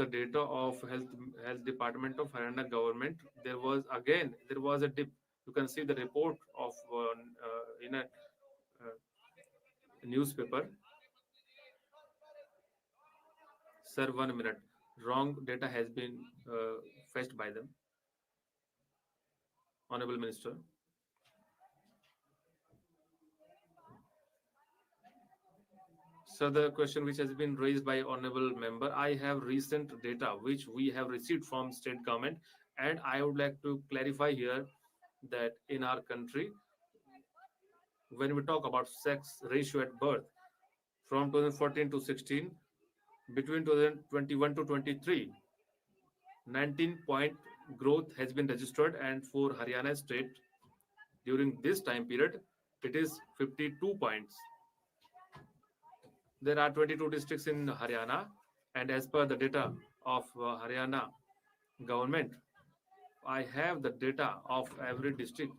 the data of health department of Haryana government, there was a dip. You can see the report of in a newspaper. Sir, 1 minute. Wrong data has been fetched by them. Honorable Minister. So the question which has been raised by honorable member, I have recent data which we have received from state government, and I would like to clarify here that in our country, when we talk about sex ratio at birth, from 2014 to 16, between 2021 to 23, 19 point growth has been registered, and for Haryana state during this time period, it is 52 points. There are 22 districts in Haryana, and as per the data of Haryana government, I have the data of every district.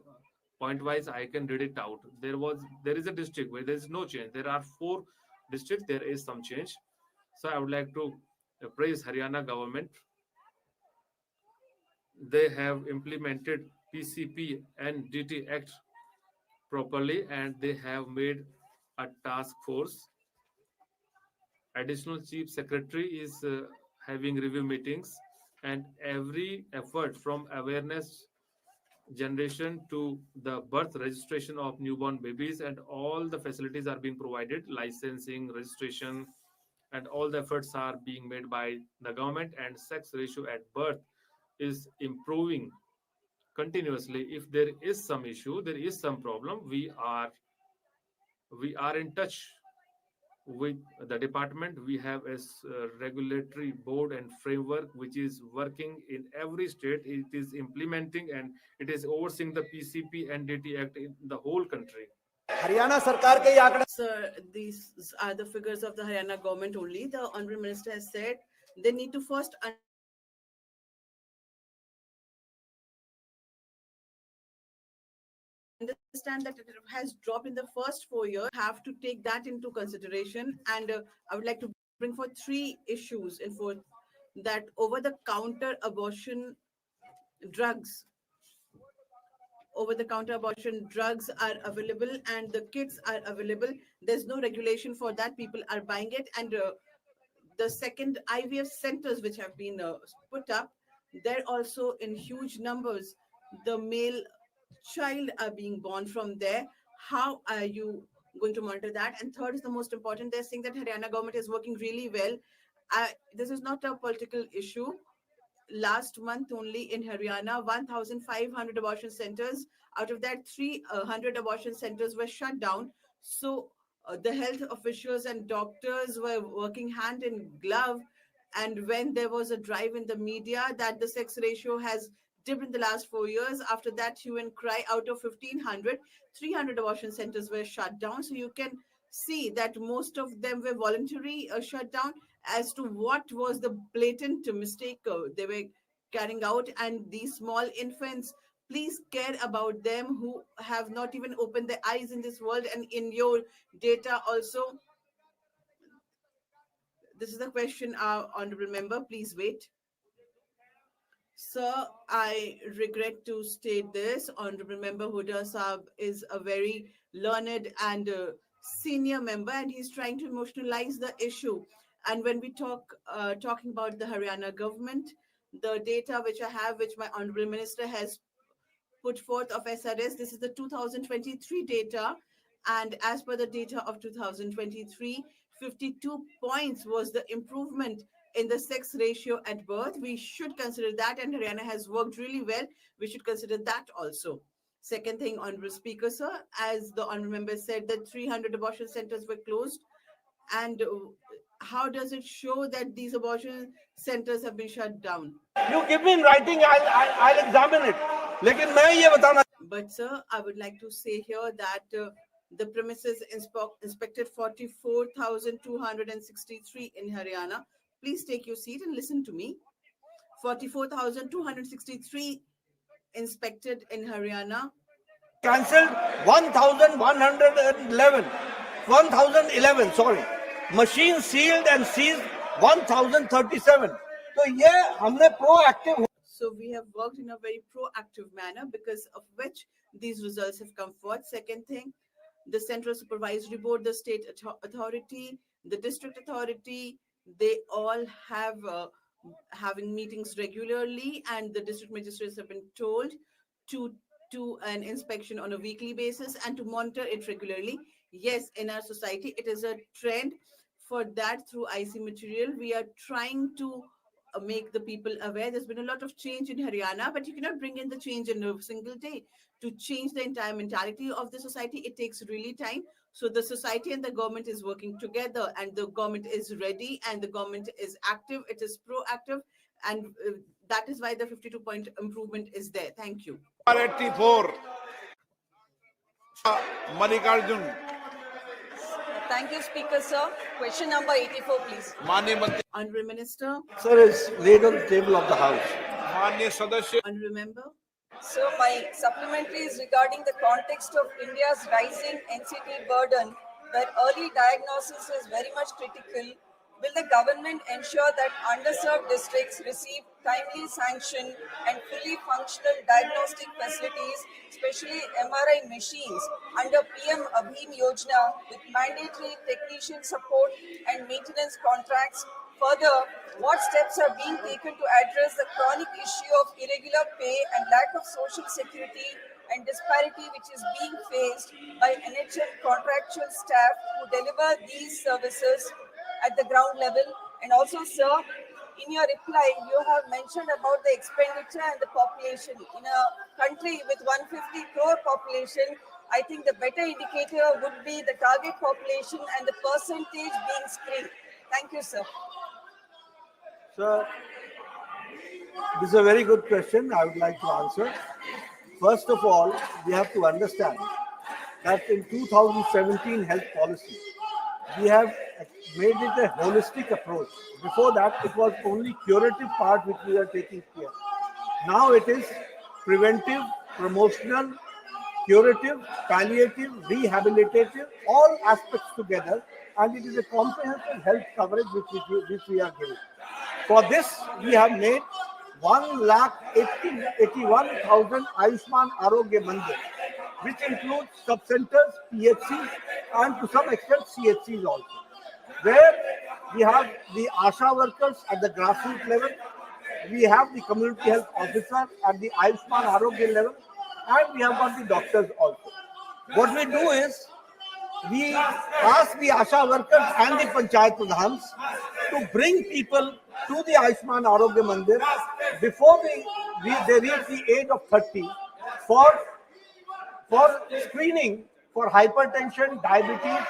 Point wise, I can read it out. There is a district where there is no change. There are 4 districts. There is some change. So I would like to praise Haryana government. They have implemented PCP and DT Act properly, and they have made a task force. Additional chief secretary is having review meetings, and every effort from awareness generation to the birth registration of newborn babies, and all the facilities are being provided, licensing, registration, and all the efforts are being made by the government, and sex ratio at birth is improving continuously. If there is some issue, there is some problem, we are in touch with the department. We have a regulatory board and framework which is working in every state. It is implementing and it is overseeing the PCP and DT Act in the whole country. Haryana सरकार के आंकड़े Sir, these are the figures of the Haryana government only. The Honorable Minister has said they need to first understand that it has dropped in the first 4 years. Have to take that into consideration. And I would like to bring forth 3 issues in forth that over-the-counter abortion drugs. Over-the-counter abortion drugs are available and the kits are available. There's no regulation for that. People are buying it. And the second, IVF centers which have been put up, they're also in huge numbers. The male child are being born from there. How are you going to monitor that? And third is the most important. They're saying that Haryana government is working really well. This is not a political issue. Last month only in Haryana, 1,500 abortion centers. Out of that, 300 abortion centers were shut down. So the health officials and doctors were working hand in glove. And when there was a drive in the media that the sex ratio has dipped in the last 4 years, after that hue and cry, out of 1,500, 300 abortion centers were shut down. So you can see that most of them were voluntary shut down. As to what was the blatant mistake they were carrying out, and these small infants, please care about them who have not even opened their eyes in this world. And in your data also, this is the question, honorable member, please wait. Sir, I regret to state this. Honorable Member Huda Saab is a very learned and senior member, and he's trying to emotionalize the issue. And when we talking about the Haryana government, the data which I have, which my Honorable Minister has put forth of SRS, this is the 2023 data. And as per the data of 2023, 52 points was the improvement in the sex ratio at birth. We should consider that, and Haryana has worked really well. We should consider that also. Second thing, Honorable Speaker, sir, as the Honorable Member said, that 300 abortion centers were closed. And how does it show that these abortion centers have been shut down? You give me in writing, I'll examine it. लेकिन मैं ये बताना. But sir, I would like to say here that the premises inspected 44,263 in Haryana. Please take your seat and listen to me. 44,263 inspected in Haryana. Cancelled 1,111, sorry. Machines sealed and seized 1,037. तो ये हमने proactive So we have worked in a very proactive manner, because of which these results have come forth. Second thing, the Central Supervisory Board, the state authority, the district authority, they all have having meetings regularly, and the district magistrates have been told to do an inspection on a weekly basis and to monitor it regularly. Yes, in our society, it is a trend. For that, through IC material, we are trying to make the people aware. There's been a lot of change in Haryana, but you cannot bring in the change in a single day. To change the entire mentality of the society, it takes really time. So the society and the government is working together, and the government is ready, and the government is active, it is proactive, and that is why the 52-point improvement is there. Thank you. 84. Malikarjun. Thank you, Speaker, sir. Question number 84, please. माननीय मंत्री, Honorable Minister, sir is laid on the table of the house. माननीय सदस्य, honorable member. So my supplementary is regarding the context of India's rising NCT burden, where early diagnosis is very much critical. Will the government ensure that underserved districts receive timely sanction and fully functional diagnostic facilities, especially MRI machines, under PM Abhim Yojana with mandatory technician support and maintenance contracts? Further, what steps are being taken to address the chronic issue of irregular pay and lack of social security and disparity which is being faced by NHM contractual staff who deliver these services at the ground level? And also, sir, in your reply, you have mentioned about the expenditure and the population. In a country with 150 crore population, I think the better indicator would be the target population and the percentage being screened. Thank you, sir. Sir, this is a very good question I would like to answer. First of all, we have to understand that in 2017 health policy, we have made it a holistic approach. Before that, it was only curative part which we are taking care. Now it is preventive, promotional, curative, palliative, rehabilitative, all aspects together, and it is a comprehensive health coverage which we are giving. For this, we have made 1,81,000 Ayushman Arogya Mandir, which includes sub-centers, PHCs, and to some extent CHCs also, where we have the ASHA workers at the grassroots level, we have the community health officer at the Ayushman Arogya level, and we have got the doctors also. What we do is, we ask the ASHA workers and the Panchayat Pradhans to bring people to the Ayushman Arogya Mandir before they reach the age of 30 for screening for hypertension, diabetes,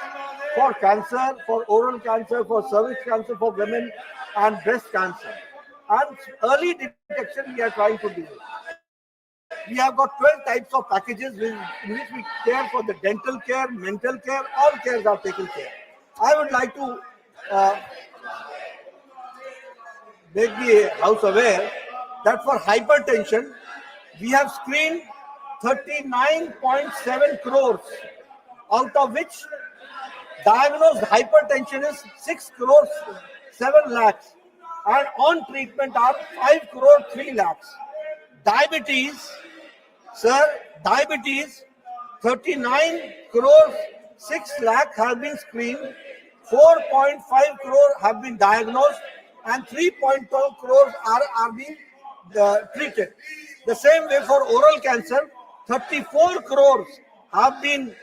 for cancer, for oral cancer, for cervix cancer for women, and breast cancer. And early detection we are trying to do. We have got 12 types of packages in which we care for the dental care, mental care, all cares are taken care. I would like to make the House aware that for hypertension, we have screened 39.7 crores, out of which diagnosed hypertension is 6 crores 7 lakhs, and on treatment are 5 crore 3 lakhs. Diabetes, sir, 39 crores 6 lakh have been screened, 4.5 crore have been diagnosed, and 3.12 crores are being treated. The same way for oral cancer, 34 crores have been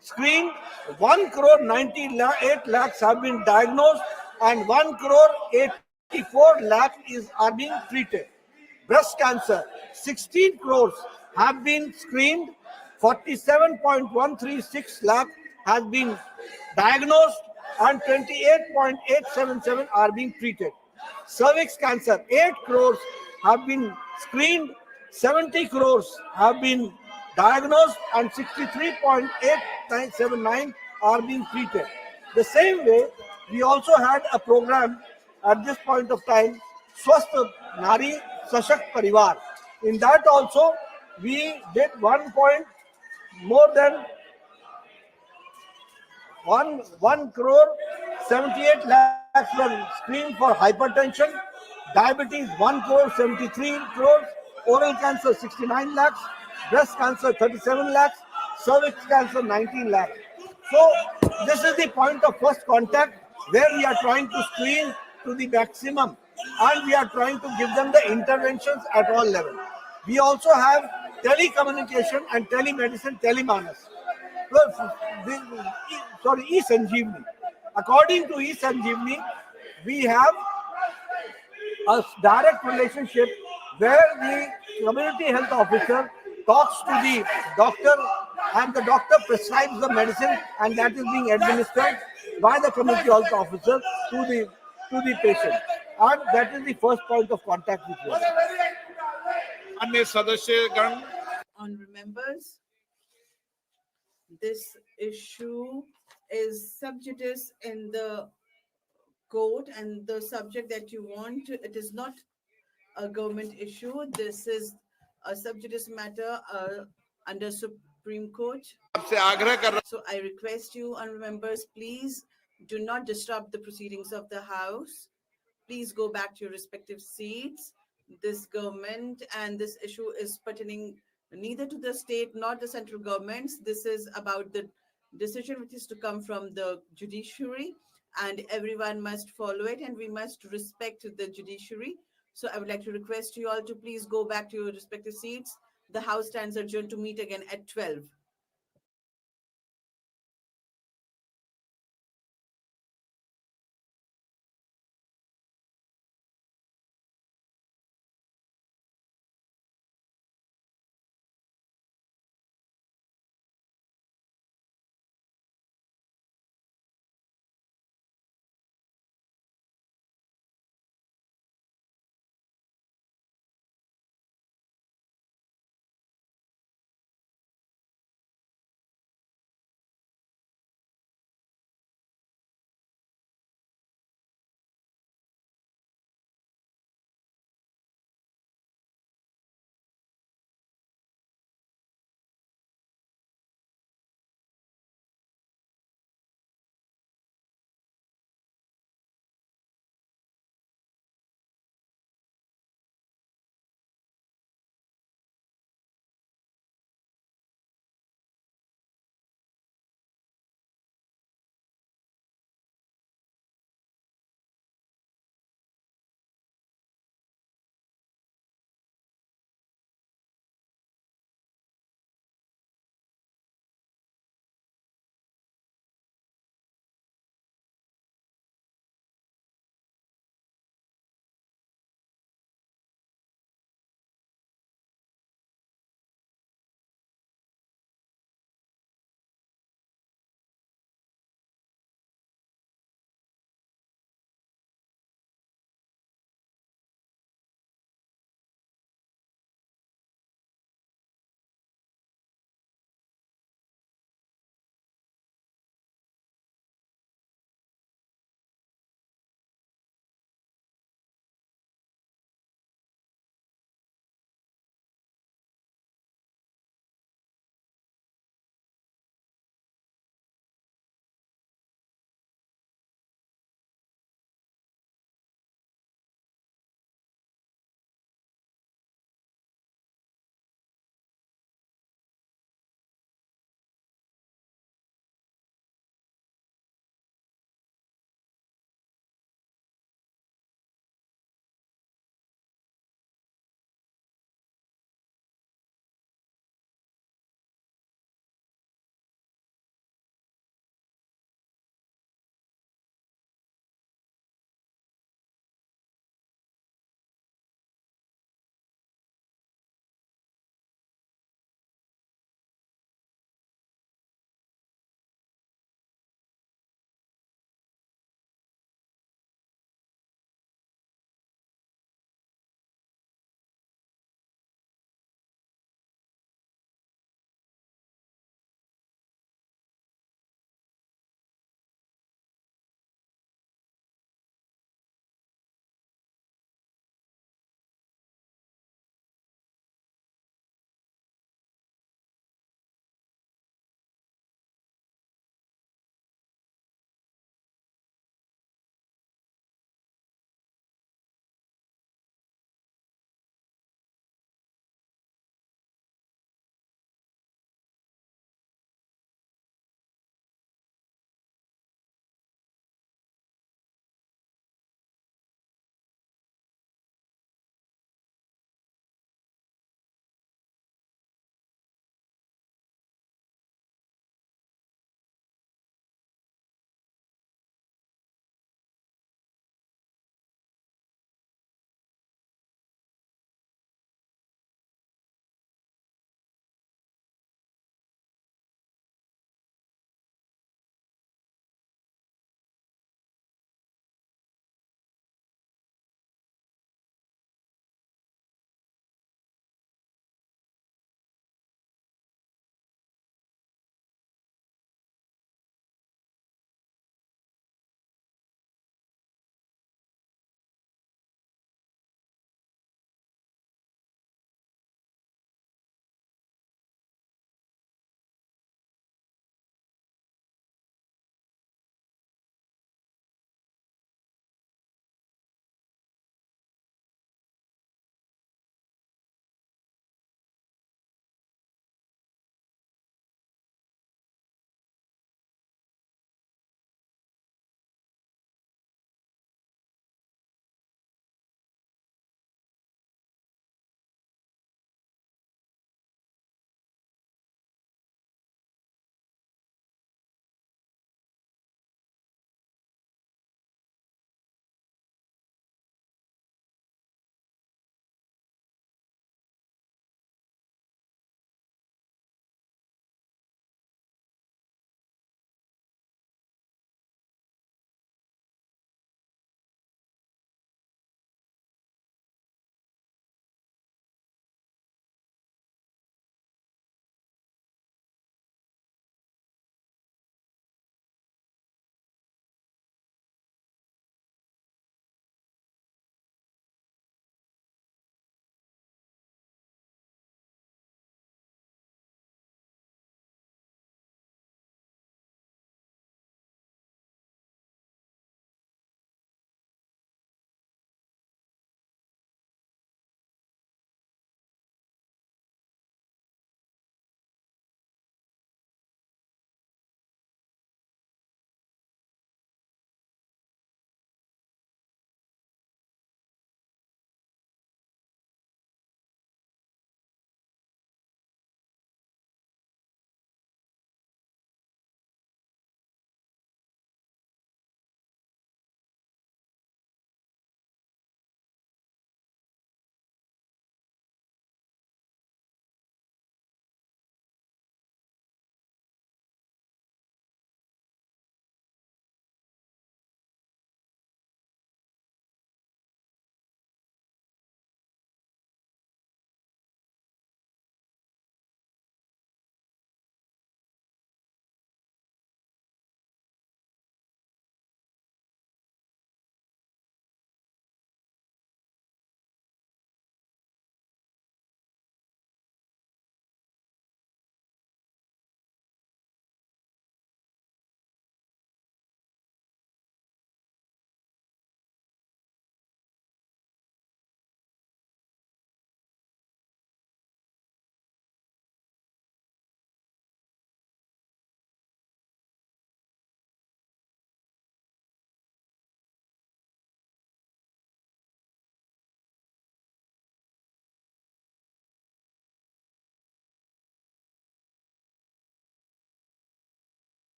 screened, 1 crore 98 lakhs have been diagnosed, and 1 crore 84 lakh are being treated. Breast cancer, 16 crores have been screened, 47.136 lakh has been diagnosed, and 28.877 are being treated. Cervix cancer, 8 crores have been screened, 70 crores have been diagnosed, and 63.879 are being treated. The same way, we also had a program at this point of time, Swasth Nari Sashakt Parivar. In that also, we did more than 1 crore 78 lakhs were screened for hypertension, diabetes 1 crore 73 crores, oral cancer 69 lakhs, breast cancer 37 lakhs, cervix cancer 19 lakhs. So this is the point of first contact where we are trying to screen to the maximum and we are trying to give them the interventions at all levels. We also have telecommunication and telemedicine, telemanas. Well, sorry, e-Sanjeevani. According to e-Sanjeevani, we have a direct relationship where the community health officer talks to the doctor and the doctor prescribes the medicine and that is being administered by the community health officer to the patient. And that is the first point of contact with you. अन्य सदस्यगण Honorable members, this issue is sub judice in the court, and the subject that you want, it is not a government issue. This is a sub judice matter under Supreme Court. आपसे आग्रह कर रहा So I request you, honorable members, please do not disrupt the proceedings of the House. Please go back to your respective seats. This government and this issue is pertaining neither to the state nor the central governments. This is about the decision which is to come from the judiciary, and everyone must follow it, and we must respect the judiciary. So I would like to request you all to please go back to your respective seats. The House stands adjourned to meet again at 12.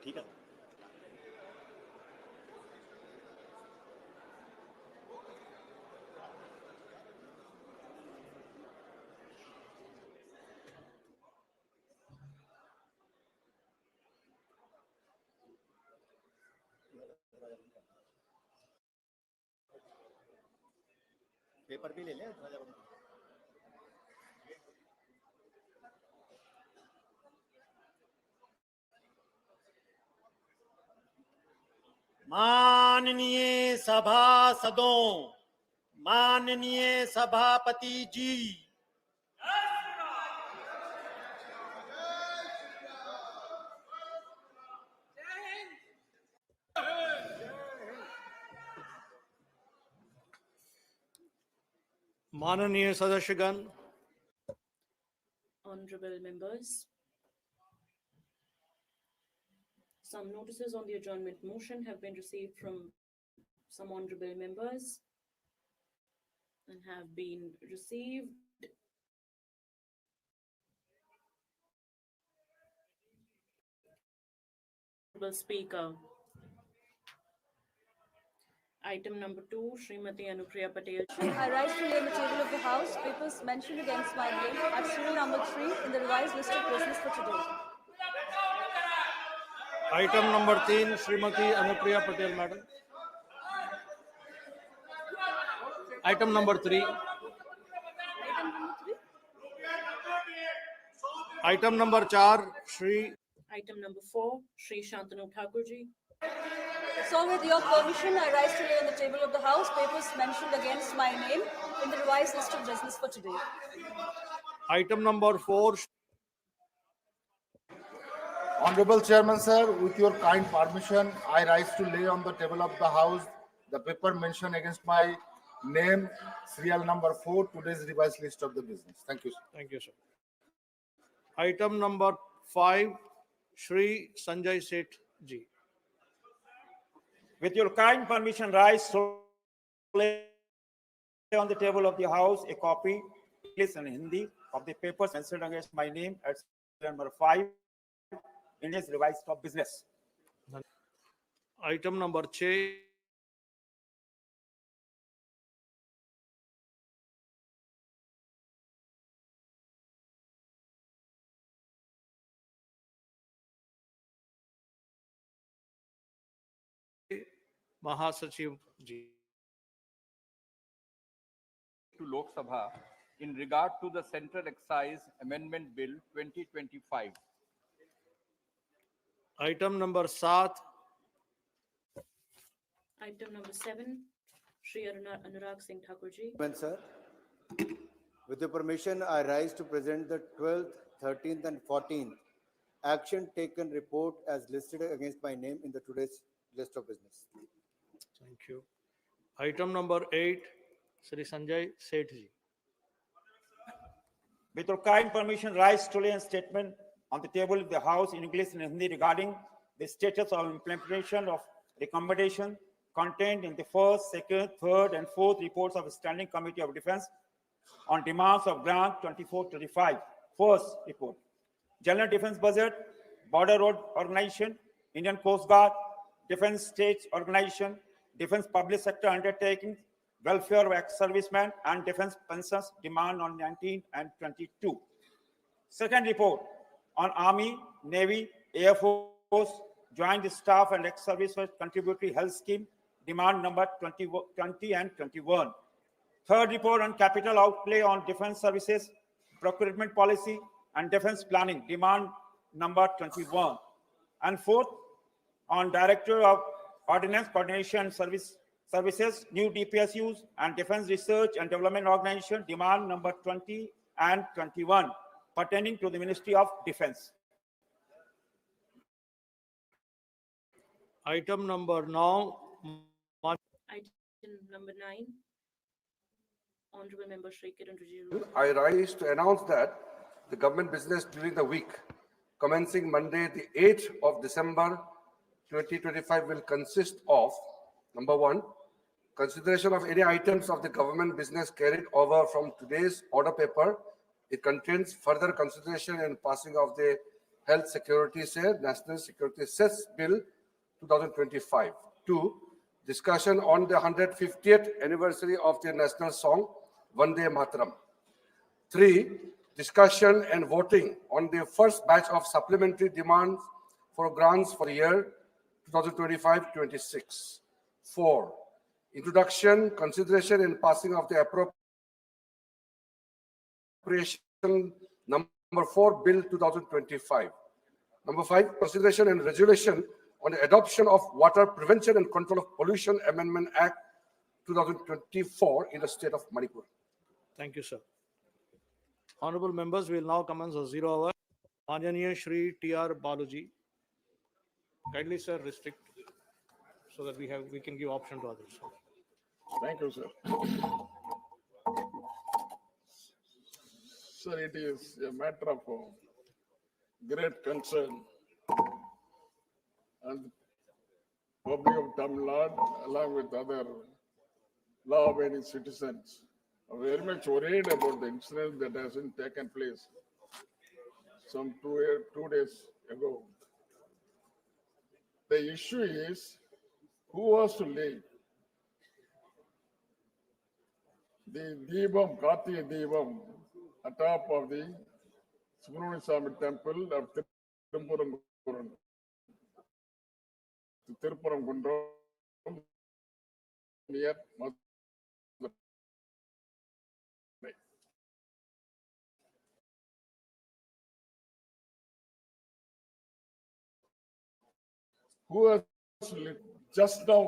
ठीक है paper भी ले ले माननीय सभासदों, माननीय सभापति जी, माननीय सदस्यगण, Honorable members, some notices on the adjournment motion have been received from some honorable members and have been received. Honorable Speaker. Item number 2, Srimati Anupriya Patel. I rise to lay on the table of the House papers mentioned against my name at serial number 3 in the revised list of business for today. item number 3, Srimati Anupriya Patel, madam. Item number 3. Item number 4, Shri. Item number 4, Shri Shantanu Thakurji. So with your permission, I rise to lay on the table of the House papers mentioned against my name in the revised list of business for today. Item number 4. Honorable Chairman, sir, with your kind permission, I rise to lay on the table of the House the paper mentioned against my name, serial number 4, today's revised list of the business. Thank you, sir. Thank you, sir. Item number 5, Shri Sanjay Seth ji. with your kind permission, rise to lay on the table of the House a copy, English and Hindi, of the papers mentioned against my name at number 5, India's revised of business. Item number 6. Mahasachiv ji. To Lok Sabha in regard to the Central Excise Amendment Bill 2025. Item number 7. Item number 7, Shri Anurag Singh Thakurji. Sir, with your permission, I rise to present the 12th, 13th and 14th action taken report as listed against my name in the today's list of business. Thank you. Item number 8, Shri Sanjay Seth ji. With your kind permission, rise to lay a statement on the table of the House in English and Hindi regarding the status of implementation of recommendation contained in the first, second, third, and fourth reports of the Standing Committee of Defense on demands of Grant 24-25. First report, General Defense Budget, Border Road Organization, Indian Coast Guard, Defense States Organization, Defense Public Sector Undertakings, Welfare of Ex-Servicemen and Defense Pensions demand on 19 and 22. Second report on Army, Navy, Air Force, Joint Staff and Ex-Servicemen Contributory Health Scheme, demand number 20 and 21. Third report on capital outlay on defense services, procurement policy and defense planning, demand number 21. And fourth, on Director of Ordnance Coordination Services, new DPSUs and Defense Research and Development Organization, demand number 20 and 21, pertaining to the Ministry of Defense. Item number 9. Item number 9, Honorable Member Shri Kiran Rijiju. I rise to announce that the government business during the week commencing Monday, the 8th of December 2025 will consist of, number 1, consideration of any items of the government business carried over from today's order paper. It contains further consideration and passing of the Health Security से National Security Cess Bill 2025. 2. Discussion on the 150th anniversary of the national song Vande Mataram. 3. Discussion and voting on the first batch of supplementary demands for grants for the year 2025-26. 4. Introduction, consideration and passing of the appropriation number 4 Bill 2025. Number 5, consideration and resolution on the adoption of Water Prevention and Control of Pollution Amendment Act 2024 in the state of Manipur. Thank you, sir. Honorable members, we will now commence a 0 hour. Anjaniya Shri T.R. Baluji. Kindly, sir, restrict so that we can give option to others. Thank you, sir. Sir, it is a matter of great concern, and the public of Tamil Nadu, along with other law-abiding citizens, are very much worried about the incident that has been taken place some 2 days ago. The issue is who was to lay the Deepam, Kartiya Deepam, atop of the Subramania Swami temple of Tiruppuramkundram near Madurai. Who has just now,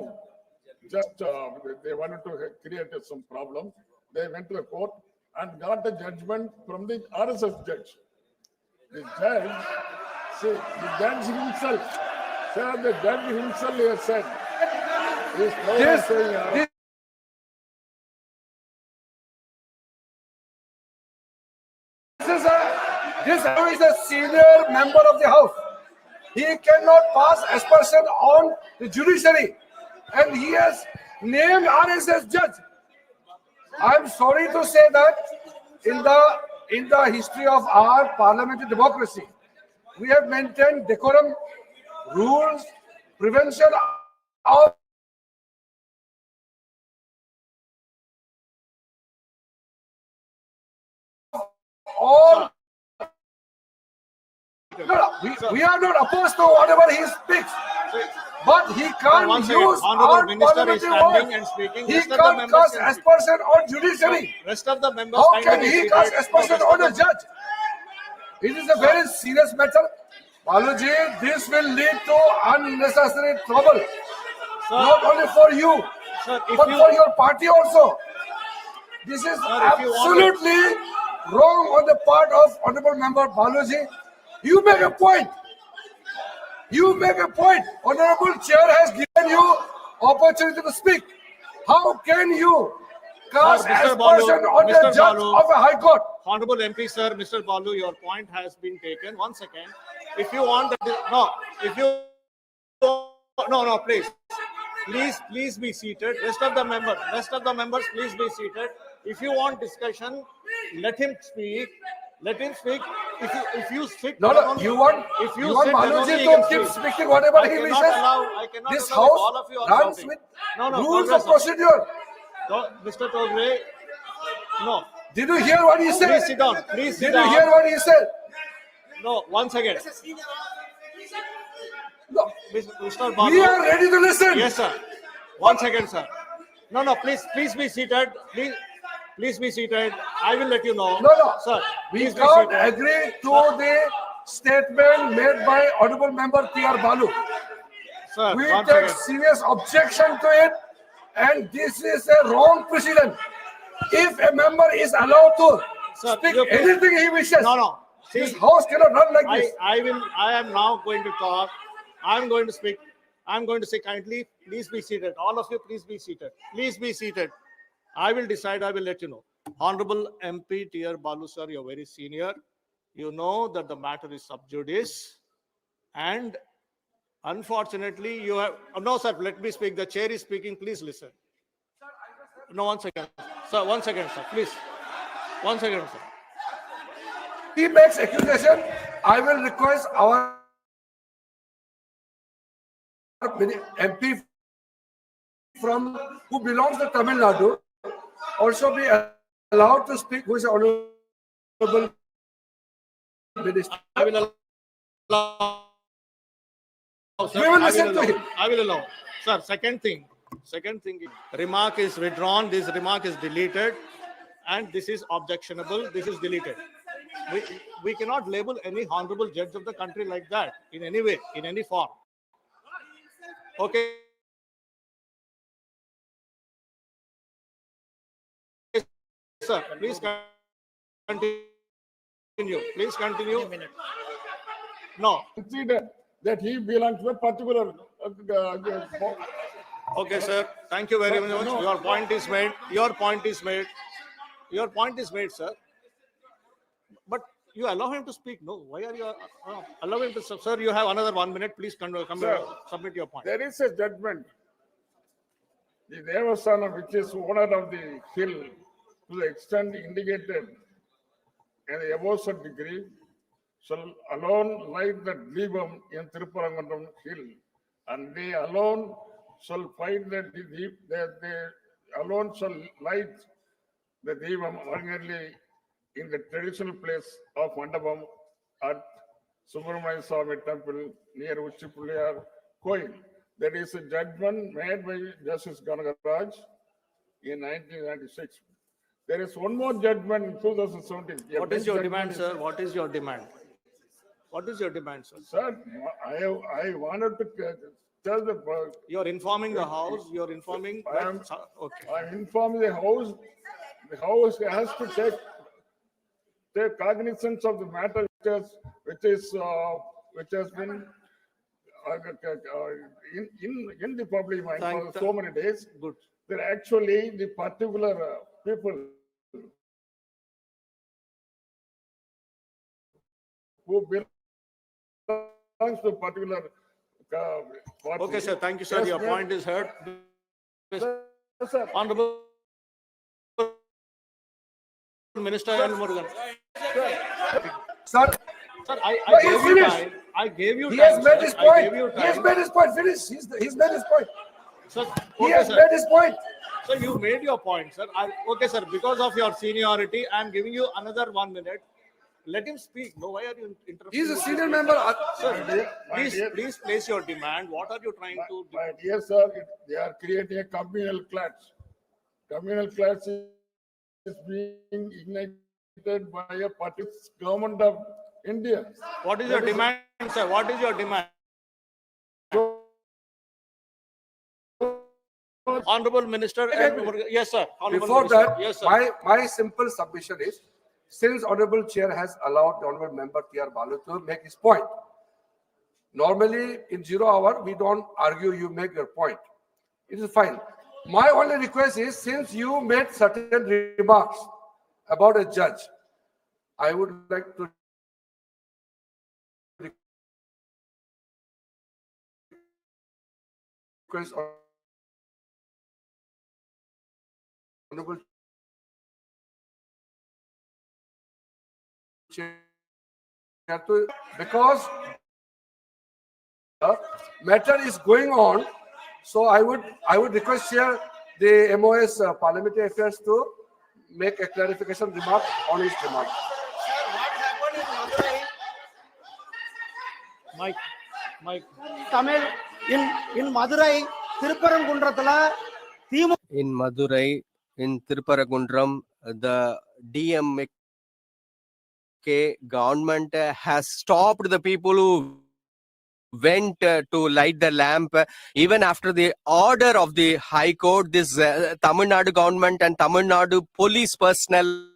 they wanted to create some problem. They went to the court and got a judgment from the RSS judge. The judge himself, sir, the judge himself has said, This is a senior member of the house. He cannot pass aspersion on the judiciary, and he has named RSS judge. I am sorry to say that in the history of our parliamentary democracy, we have maintained decorum, rules, prevention of all. We are not opposed to whatever he speaks, but he can't use our parliamentary words. He can't cast aspersion on judiciary. Rest of the members. How can he cast aspersion on a judge? It is a very serious matter. Baluji, this will lead to unnecessary trouble. Not only for you, but for your party also. This is absolutely wrong on the part of Honorable Member Baluji. You make a point. You make a point. Honorable Chair has given you opportunity to speak. How can you cast aspersion on the judge of a high court? Honorable MP, sir, Mr. Balu, your point has been taken. 1 second. If you want, no, please be seated. Rest of the members, please be seated. If you want discussion, let him speak. Let him speak. If you speak, you want Baluji to keep speaking whatever he wishes. This house runs with rules of procedure. Mr. Togre, no. Did you hear what he said? Please sit down. Please sit down. Did you hear what he said? No, 1 second. No. Mr. Balu. We are ready to listen. Yes, sir. 1 second, sir. No, please be seated. Please be seated. I will let you know. No, sir. We can't agree to the statement made by Honorable Member T.R. Balu. Sir, we take serious objection to it, and this is a wrong precedent. If a member is allowed to speak anything he wishes, See, this house cannot run like this. I am now going to talk. I am going to speak. I am going to say kindly, please be seated. All of you, please be seated. Please be seated. I will decide. I will let you know. Honorable MP T.R. Balu, sir, you're very senior. You know that the matter is sub judice, and unfortunately, you have. No, sir. Let me speak. The chair is speaking. Please listen. No, 1 second, sir. 1 second, sir. Please. 1 second, sir. He makes accusation I will request our MP from who belongs to Tamil Nadu also be allowed to speak, who is honorable minister. I will allow. Sir, We will listen to him. I will allow. Sir, second thing, remark is withdrawn. This remark is deleted, and this is objectionable. This is deleted. We cannot label any honorable judge of the country like that in any way, in any form. Okay. Sir, please continue. Please continue. No. Consider that he belongs to a particular. Okay, sir. Thank you very much. Your point is made. Your point is made. Your point is made, sir. But you allow him to speak. No. Why are you allow him to? Sir, you have another 1 minute. Please submit your point. There is a judgment. The Devasana, which is owner of the hill, to the extent indicated in the above said degree, shall alone light the Deepam in Thiruparangundram hill, and they alone shall fight the deep, they alone shall light the Deepam ordinarily in the traditional place of Mandapam at Subramania Swami temple near Uchipuliyar Koil. That is a judgment made by Justice Ganagaraj in 1996. There is one more judgment in 2017. What is your demand, sir? What is your demand? What is your demand, sir? Sir, I wanted to tell the. You're informing the house. You're informing. I'm Okay. informing the house. The house has to take cognizance of the matter which has been in the public mind for so many days. Good. That actually the particular people who belongs to particular party. Okay, sir. Thank you, sir. Your point is heard. Sir. Honorable Minister N. Murugan. Sir, Sir, I he's gave you finished. time. I gave you He time. has made sir. his I point. gave you He has time. made his point. Finish. He's made his point. Sir, He okay, has sir. made his point. So you made your point, sir. Okay, sir. Because of your seniority, I am giving you another 1 minute. Let him speak. No, why are you interrupting? He's a senior member. Sir, My dear- please place your demand. What are you trying to do? My dear sir, they are creating a communal clash. Communal clash is being ignited by a party government of India. What is your demand, sir? What is your demand? Honorable Minister. Yes, sir. Honorable Before Minister. that, Yes, sir. my simple submission is, since Honorable Chair has allowed the Honorable Member T.R. Balu to make his point, normally in 0 hour, we don't argue, you make your point. It is fine. My only request is, since you made certain remarks about a judge, I would like to request Honorable Chair to, because the matter is going on, so I would request here the MOS Parliamentary Affairs to make a clarification remark on his remark. Mike. Tamil in Madurai, Thiruparangundrathala, in Madurai, in Thiruparagundram, the DMK government has stopped the people who went to light the lamp. Even after the order of the High Court, this Tamil Nadu government and Tamil Nadu police personnel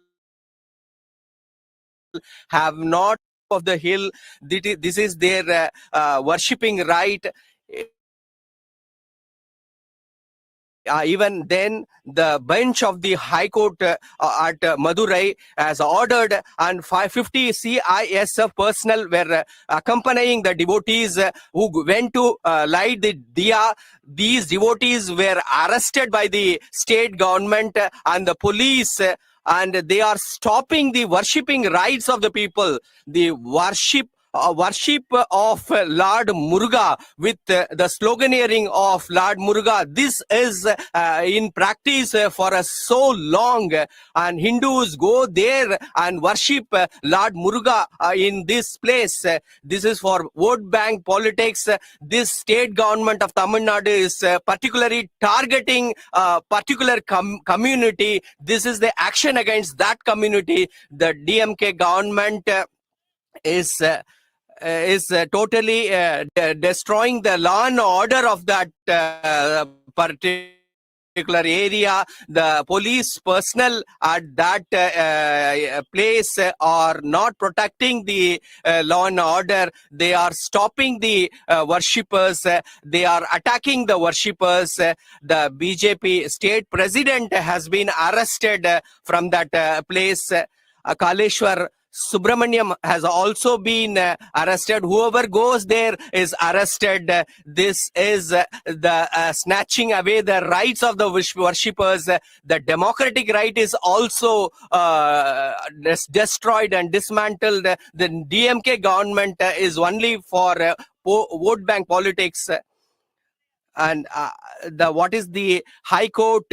have not of the hill. This is their worshipping right. Even then, the bench of the High Court at Madurai has ordered, and 550 CISF personnel were accompanying the devotees who went to light the diya. These devotees were arrested by the state government and the police, and they are stopping the worshipping rights of the people. The worship worship of Lord Muruga with the sloganeering of Lord Muruga. This is in practice for so long, and Hindus go there and worship Lord Muruga in this place. This is for vote bank politics. This state government of Tamil Nadu is particularly targeting a particular community. This is the action against that community. The DMK government is totally destroying the law and order of that particular area. The police personnel at that place are not protecting the law and order. They are stopping the worshippers. They are attacking the worshippers. The BJP state president has been arrested from that place. Kaleshwar Subramaniam has also been arrested. Whoever goes there is arrested. This is the snatching away the rights of the worshippers. The democratic right is also destroyed and dismantled. The DMK government is only for vote bank politics. And what is the High Court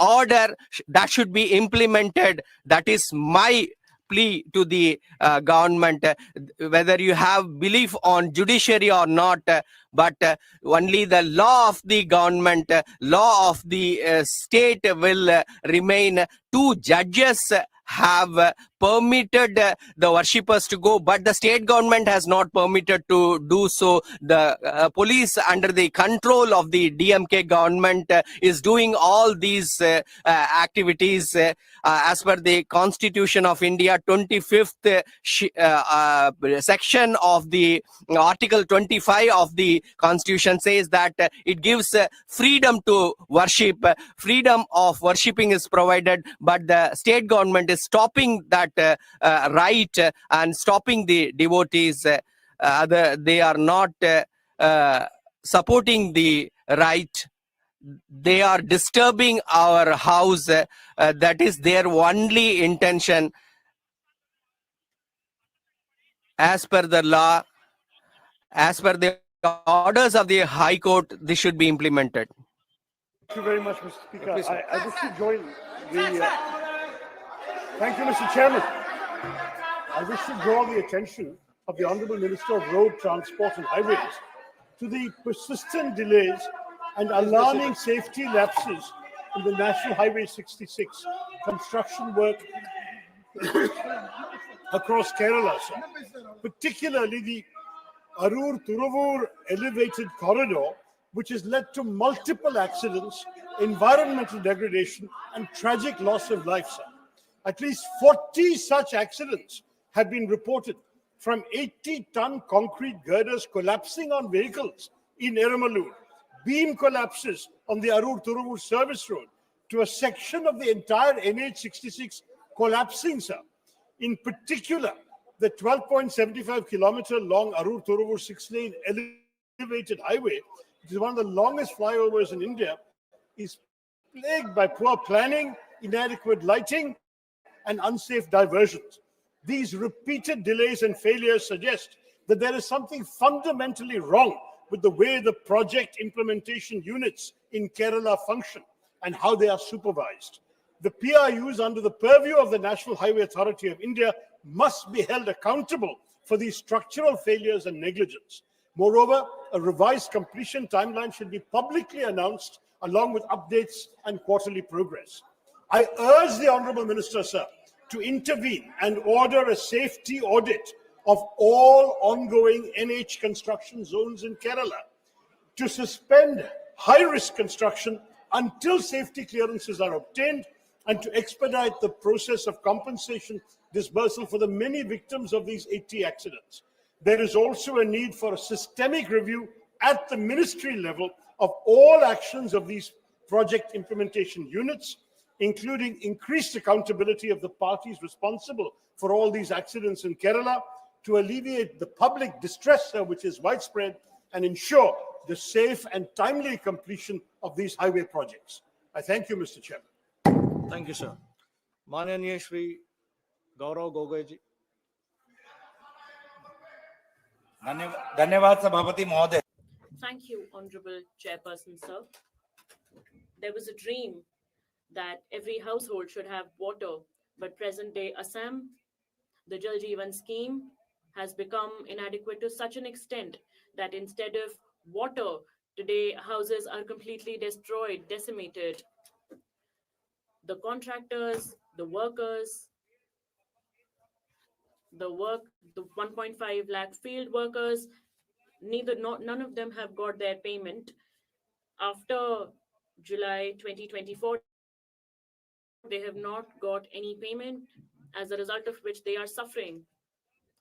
order that should be implemented? That is my plea to the government, whether you have belief on judiciary or not, but only the law of the government, law of the state will remain. Two judges have permitted the worshippers to go, but the state government has not permitted to do so. The police under the control of the DMK government is doing all these activities as per the Constitution of India, 25th section of the Article 25 of the Constitution says that it gives freedom to worship. Freedom of worshipping is provided, but the state government is stopping that right and stopping the devotees. They are not supporting the right. They are disturbing our house. That is their only intention. As per the law, as per the orders of the High Court, this should be implemented. Thank you very much, Mr. Speaker. I wish to join the... Thank you, Mr. Chairman. I wish to draw the attention of the Honourable Minister of Road Transport and Highways to the persistent delays and alarming safety lapses in the National Highway 66 construction work across Kerala, sir. Particularly the Arur-Thuruvur elevated corridor, which has led to multiple accidents, environmental degradation, and tragic loss of life, sir. At least 40 such accidents have been reported, from 80-ton concrete girders collapsing on vehicles in Eramalur, beam collapses on the Arur-Thuruvur service road, to a section of the entire NH66 collapsing, sir. In particular, the 12.75 kilometer long Arur-Thuruvur 6-lane elevated highway, which is one of the longest flyovers in India, is plagued by poor planning, inadequate lighting, and unsafe diversions. These repeated delays and failures suggest that there is something fundamentally wrong with the way the project implementation units in Kerala function and how they are supervised. The PRUs under the purview of the National Highway Authority of India must be held accountable for these structural failures and negligence. Moreover, a revised completion timeline should be publicly announced along with updates and quarterly progress. I urge the Honourable Minister, sir, to intervene and order a safety audit of all ongoing NH construction zones in Kerala, to suspend high-risk construction until safety clearances are obtained, and to expedite the process of compensation disbursal for the many victims of these 80 accidents. There is also a need for a systemic review at the ministry level of all actions of these project implementation units, including increased accountability of the parties responsible for all these accidents in Kerala, to alleviate the public distress which is widespread and ensure the safe and timely completion of these highway projects. I thank you, Mr. Chairman. Thank you, sir. Mananiya Shri Gaurav Gogoi ji. धन्यवाद सभापति महोदय. Thank you, Honorable Chairperson, sir. There was a dream that every household should have water, but present day Assam, the Jal Jeevan scheme has become inadequate to such an extent that instead of water, today houses are completely destroyed, decimated. The contractors, the workers, the 1.5 lakh field workers, none of them have got their payment. After July 2024, they have not got any payment, as a result of which they are suffering.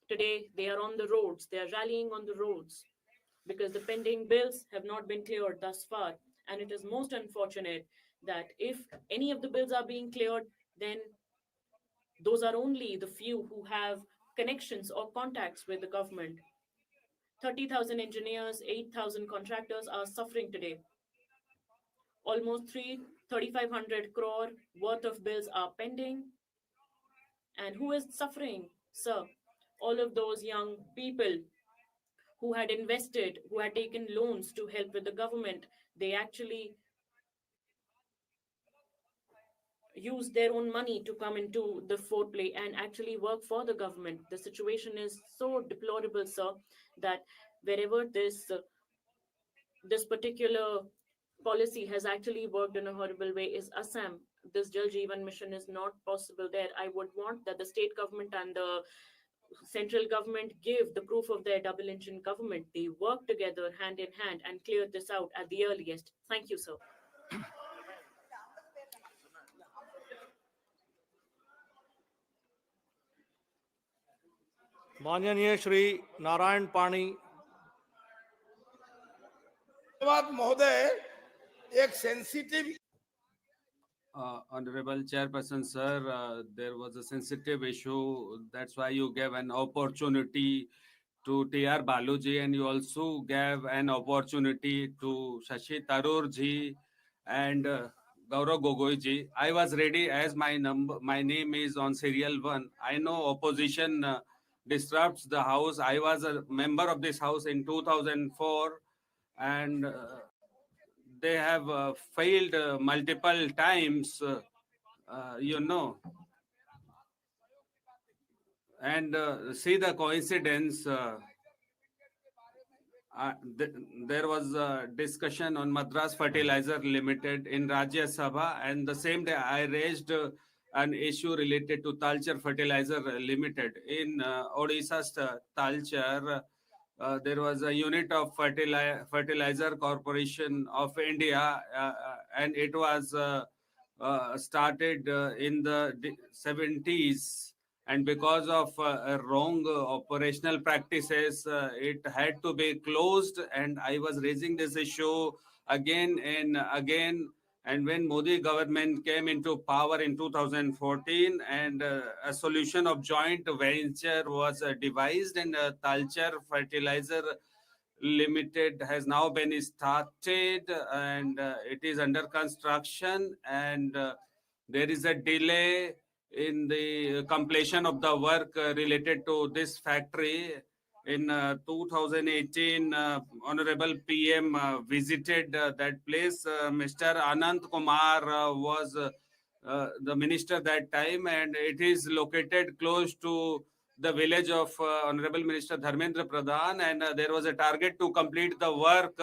Today, they are on the roads, they are rallying on the roads because the pending bills have not been cleared thus far. And it is most unfortunate that if any of the bills are being cleared, then those are only the few who have connections or contacts with the government. 30,000 engineers, 8,000 contractors are suffering today. Almost 3,500 crore worth of bills are pending. And who is suffering, sir? All of those young people who had invested, who had taken loans to help with the government, they actually use their own money to come into the foreplay and actually work for the government. The situation is so deplorable, sir, that wherever this particular policy has actually worked in a horrible way is Assam. This Jal Jeevan mission is not possible there. I would want that the state government and the central government give the proof of their double engine government. They work together hand in hand and clear this out at the earliest. Thank you, sir. माननीय श्री नारायण पाणी. धन्यवाद महोदय. एक sensitive Honorable Chairperson, sir, there was a sensitive issue. That's why you gave an opportunity to T.R. Baluji, and you also gave an opportunity to Shashi Tharoor ji and Gaurav Gogoi ji. I was ready as my name is on serial 1. I know opposition disrupts the house. I was a member of this house in 2004, and they have failed multiple times, and see the coincidence. There was a discussion on Madras Fertilizer Limited in Rajya Sabha, and the same day I raised an issue related to Talcher Fertilizer Limited in Odisha's Talcher. There was a unit of Fertilizer Corporation of India, and it was started in the 70s. And because of wrong operational practices, it had to be closed. And I was raising this issue again and again. And when Modi government came into power in 2014, and a solution of joint venture was devised, and Talcher Fertilizer Limited has now been started, and it is under construction, and there is a delay in the completion of the work related to this factory. In 2018, Honorable PM visited that place. Mr. Anant Kumar was the minister that time, and it is located close to the village of Honorable Minister Dharmendra Pradhan, and there was a target to complete the work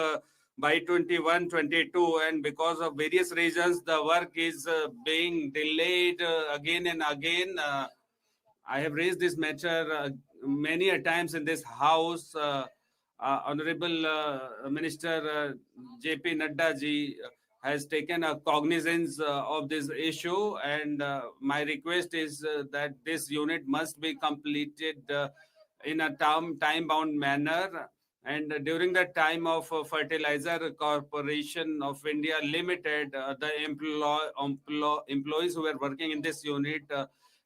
by 21-22, and because of various reasons, the work is being delayed again and again. I have raised this matter many a times in this house. Honorable Minister J.P. Nadda ji has taken a cognizance of this issue, and my request is that this unit must be completed in a time-bound manner. And during the time of Fertilizer Corporation of India Limited, the employees who were working in this unit,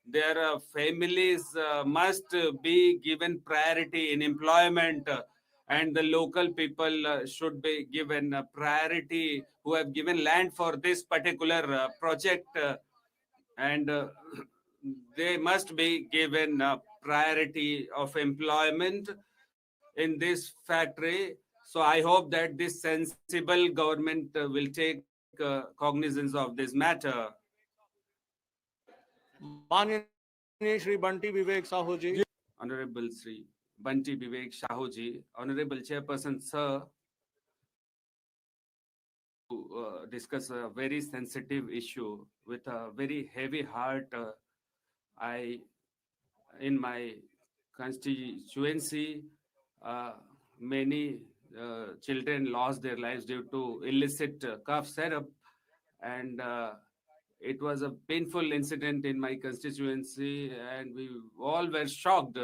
their families must be given priority in employment, and the local people should be given priority who have given land for this particular project, and they must be given priority of employment. in this factory. So I hope that this sensible government will take cognizance of this matter. माननीय श्री बंटी विवेक साहू जी. Honorable Sri Banti Vivek Shahuji, Honorable Chairperson, sir, to discuss a very sensitive issue with a very heavy heart. In my constituency, many children lost their lives due to illicit cough syrup, and it was a painful incident in my constituency, and we all were shocked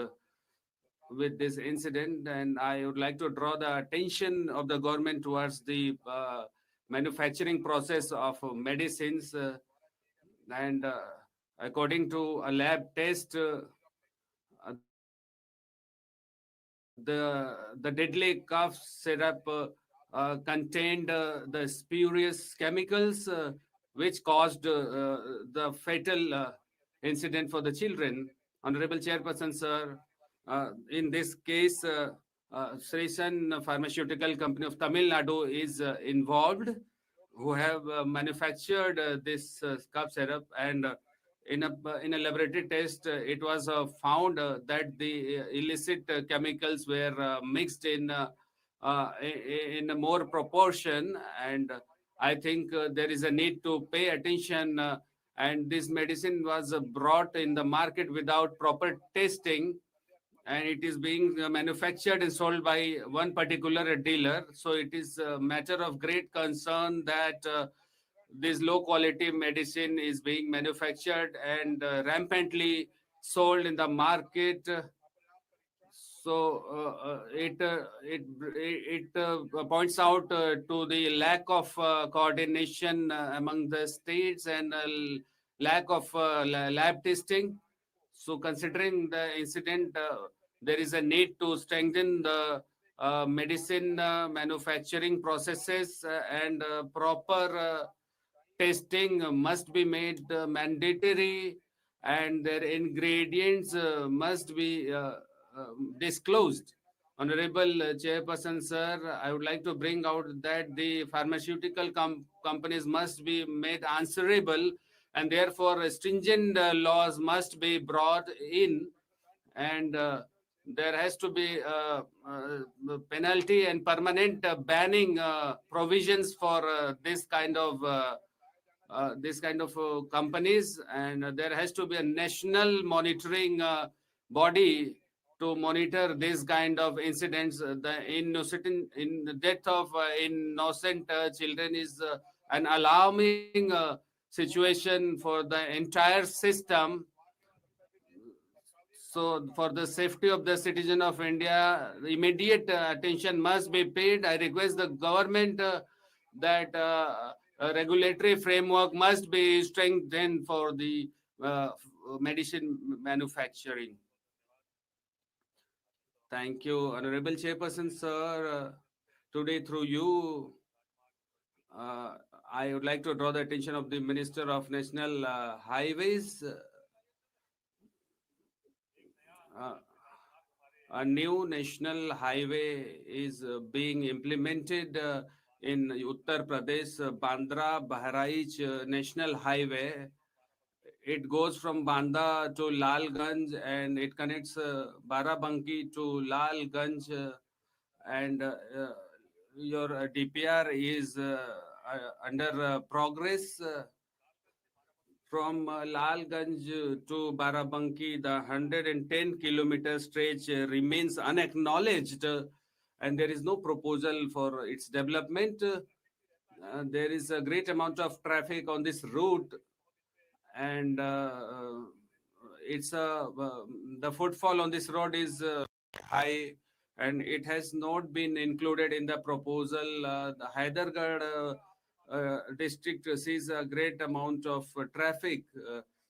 with this incident. And I would like to draw the attention of the government towards the manufacturing process of medicines. And according to a lab test, the deadly cough syrup contained the spurious chemicals which caused the fatal incident for the children. Honorable Chairperson, sir, in this case, Sreesan Pharmaceutical Company of Tamil Nadu is involved, who have manufactured this cough syrup, and in a laboratory test, it was found that the illicit chemicals were mixed in a more proportion, and I think there is a need to pay attention. And this medicine was brought in the market without proper testing, and it is being manufactured and sold by one particular dealer. So it is a matter of great concern that this low quality medicine is being manufactured and rampantly sold in the market. So it points out to the lack of coordination among the states and lack of lab testing. So considering the incident, there is a need to strengthen the medicine manufacturing processes, and proper testing must be made mandatory, and their ingredients must be disclosed. Honorable Chairperson, sir, I would like to bring out that the pharmaceutical companies must be made answerable, and therefore stringent laws must be brought in, and there has to be penalty and permanent banning provisions for this kind of companies, and there has to be a national monitoring body to monitor this kind of incidents. The death of innocent children is an alarming situation for the entire system. So for the safety of the citizen of India, immediate attention must be paid. I request the government that a regulatory framework must be strengthened for the medicine manufacturing. Thank you, Honorable Chairperson, sir. Today, through you, I would like to draw the attention of the Minister of National Highways. A new national highway is being implemented in Uttar Pradesh, Bandra Bahraich National Highway. It goes from Banda to Lalganj, and it connects Barabanki to Lalganj, and your DPR is under progress. From Lalganj to Barabanki, the 110-kilometer stretch remains unacknowledged, and there is no proposal for its development. There is a great amount of traffic on this route, and the footfall on this road is high, and it has not been included in the proposal. The Hyderabad district sees a great amount of traffic.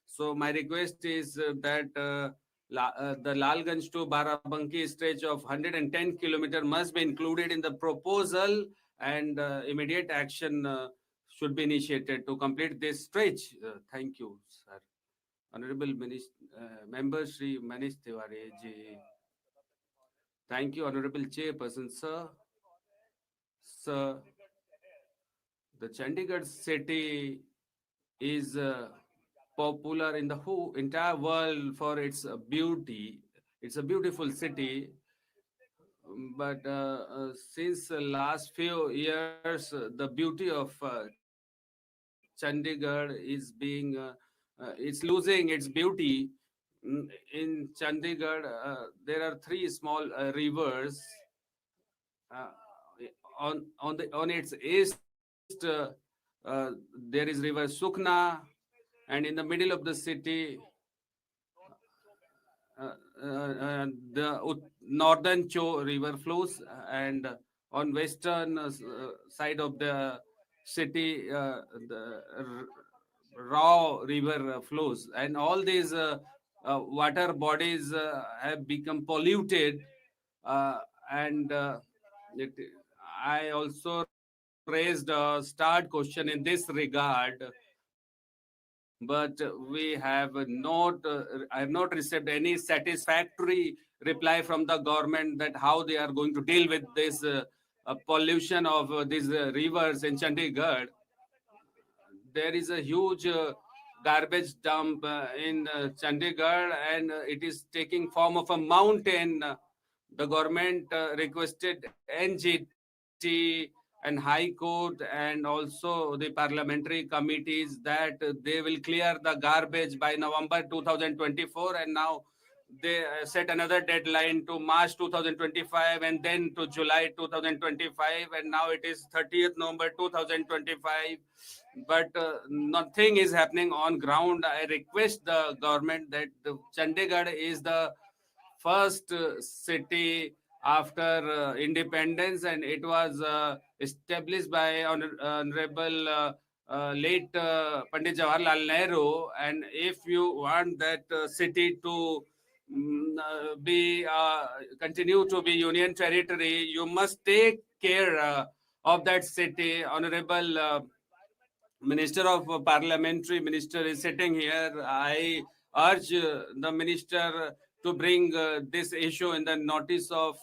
So my request is that the Lalganj to Barabanki stretch of 110 kilometer must be included in the proposal, and immediate action should be initiated to complete this stretch. Thank you, sir. Honorable Member Shri Manish Tiwari ji. Thank you, Honorable Chairperson, sir. Sir, the Chandigarh city is popular in the whole entire world for its beauty. It's a beautiful city, but since the last few years, the beauty of Chandigarh is it's losing its beauty. In Chandigarh, there are three small rivers. Uh, on its east, there is river Sukna, and in the middle of the city, the northern Cho river flows, and on western side of the city, the Raw river flows, and all these water bodies have become polluted, and it, I also raised a start question in this regard, but we have not, I have not received any satisfactory reply from the government that how they are going to deal with this pollution of these rivers in Chandigarh. There is a huge garbage dump in Chandigarh, and it is taking form of a mountain. The government requested NGT and High Court and also the parliamentary committees that they will clear the garbage by November 2024, and now they set another deadline to March 2025 and then to July 2025, and now it is 30th November 2025, but nothing is happening on ground. I request the government that Chandigarh is the first city after independence, and it was established by Honorable late Pandit Jawaharlal Nehru. And if you want that city to be continue to be union territory, you must take care of that city. Honorable Minister of Parliamentary Minister is sitting here. I urge the minister to bring this issue in the notice of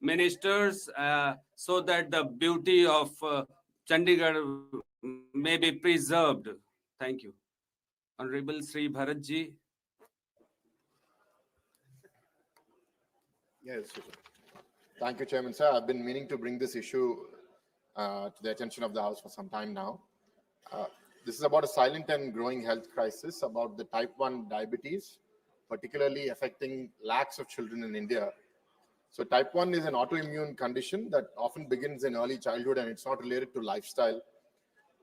ministers so that the beauty of Chandigarh may be preserved. Thank you. Honorable Sri Bharatji. Yes, sir. Thank you, Chairman, sir. I've been meaning to bring this issue to the attention of the House for some time now. This is about a silent and growing health crisis about the type 1 diabetes, particularly affecting lakhs of children in India. So type 1 is an autoimmune condition that often begins in early childhood, and it's not related to lifestyle.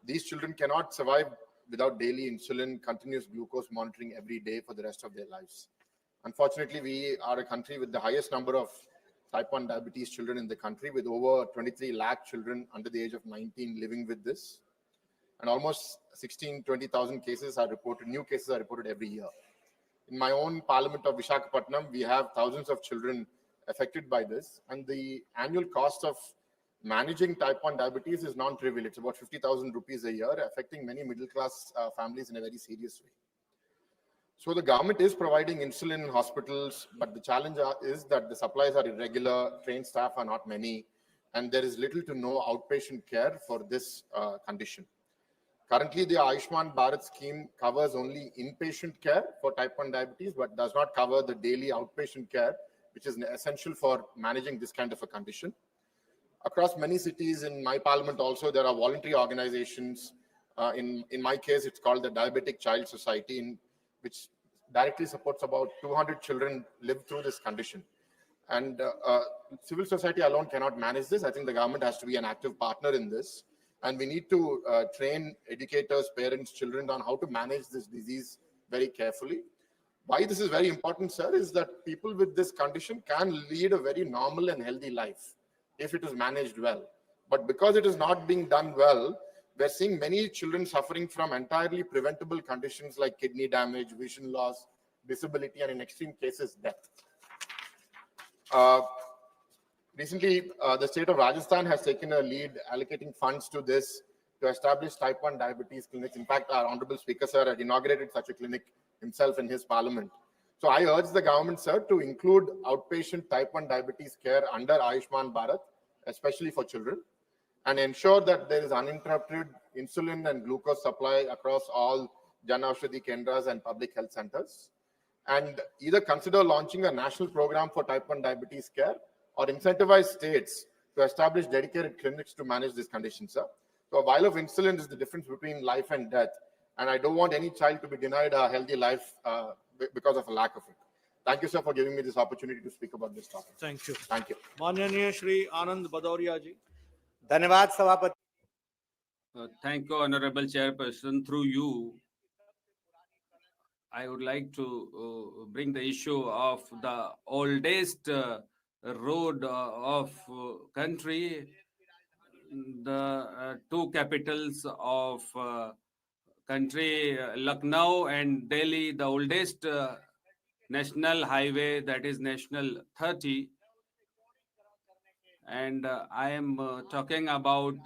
These children cannot survive without daily insulin, continuous glucose monitoring every day for the rest of their lives. Unfortunately, we are a country with the highest number of type 1 diabetes children in the country, with over 23 lakh children under the age of 19 living with this. And almost 20,000 cases are reported, new cases are reported every year. In my own parliament of Visakhapatnam, we have thousands of children affected by this, and the annual cost of managing type 1 diabetes is non-trivial. It's about 50,000 rupees a year, affecting many middle-class families in a very serious way. So the government is providing insulin in hospitals, but the challenge is that the supplies are irregular, trained staff are not many, and there is little to no outpatient care for this condition. Currently, the Ayushman Bharat scheme covers only inpatient care for type 1 diabetes, but does not cover the daily outpatient care, which is essential for managing this kind of a condition. Across many cities in my parliament also, there are voluntary organizations. In my case, it's called the Diabetic Child Society, which directly supports about 200 children live through this condition. And civil society alone cannot manage this. I think the government has to be an active partner in this. And we need to train educators, parents, children on how to manage this disease very carefully. Why this is very important, sir, is that people with this condition can lead a very normal and healthy life if it is managed well. But because it is not being done well, we're seeing many children suffering from entirely preventable conditions like kidney damage, vision loss, disability, and in extreme cases, death. Recently, the state of Rajasthan has taken a lead allocating funds to this to establish type 1 diabetes clinics. In fact, our Honorable Speaker, sir, had inaugurated such a clinic himself in his parliament. So I urge the government, sir, to include outpatient type 1 diabetes care under Ayushman Bharat, especially for children, and ensure that there is uninterrupted insulin and glucose supply across all Jan Aushadhi Kendras and public health centers. And either consider launching a national program for type 1 diabetes care or incentivize states to establish dedicated clinics to manage this condition, sir. So a vial of insulin is the difference between life and death. And I don't want any child to be denied a healthy life because of a lack of it. Thank you, sir, for giving me this opportunity to speak about this topic. Thank you. Thank you. माननीय श्री आनंद भदौरिया जी. धन्यवाद सभापति. Thank you, Honorable Chairperson. Through you, I would like to bring the issue of the oldest road of country, the two capitals of country, Lucknow and Delhi, the oldest national highway, that is National 30. And I am talking about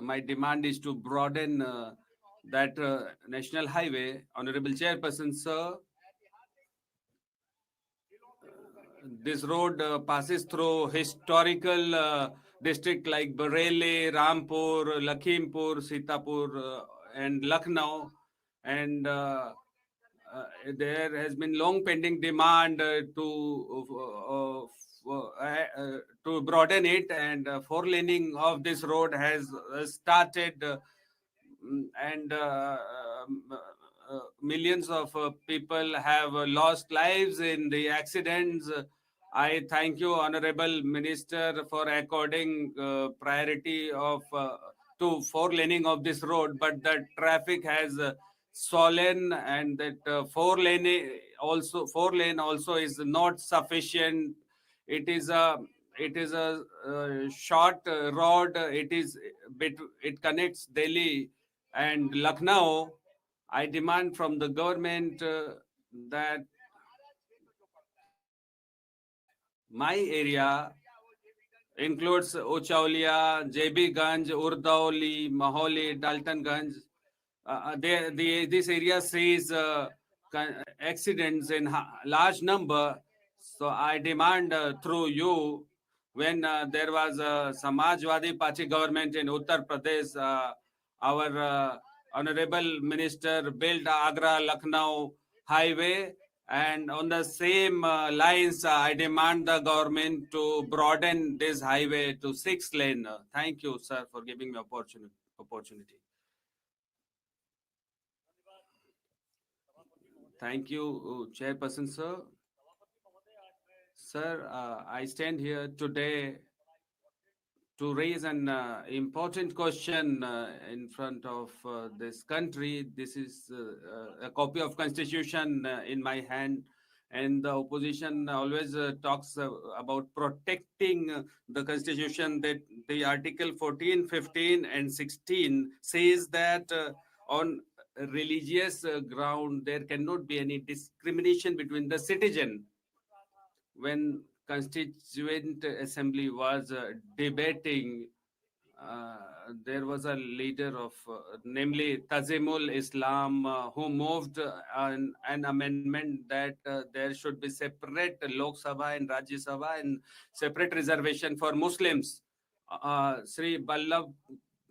my demand is to broaden that national highway. Honorable Chairperson, sir, this road passes through historical district like Bareilly, Rampur, Lakhimpur, Sitapur, and Lucknow. And there has been long pending demand to broaden it, and four laning of this road has started, and millions of people have lost lives in the accidents. I thank you, Honorable Minister, for according priority of to four laning of this road, but the traffic has swollen, and that four lane also is not sufficient. It is a short road. It connects Delhi and Lucknow. I demand from the government that my area includes Uchaulia, JB Ganj, Urdauli, Maholi, Daltonganj. This area sees accidents in large number. So I demand through you, when there was a Samajwadi Party government in Uttar Pradesh, our Honorable Minister built Agra-Lucknow highway, and on the same lines, I demand the government to broaden this highway to 6 lane. Thank you, sir, for giving me opportunity. Thank you, Chairperson, sir. Sir, I stand here today to raise an important question in front of this country. This is a copy of Constitution in my hand, and the opposition always talks about protecting the Constitution. That the Article 14, 15, and 16 says that on religious ground there cannot be any discrimination between the citizen. When Constituent Assembly was debating, there was a leader of, namely Tazimul Islam, who moved an amendment that there should be separate Lok Sabha and Rajya Sabha and separate reservation for Muslims. Sri Ballabh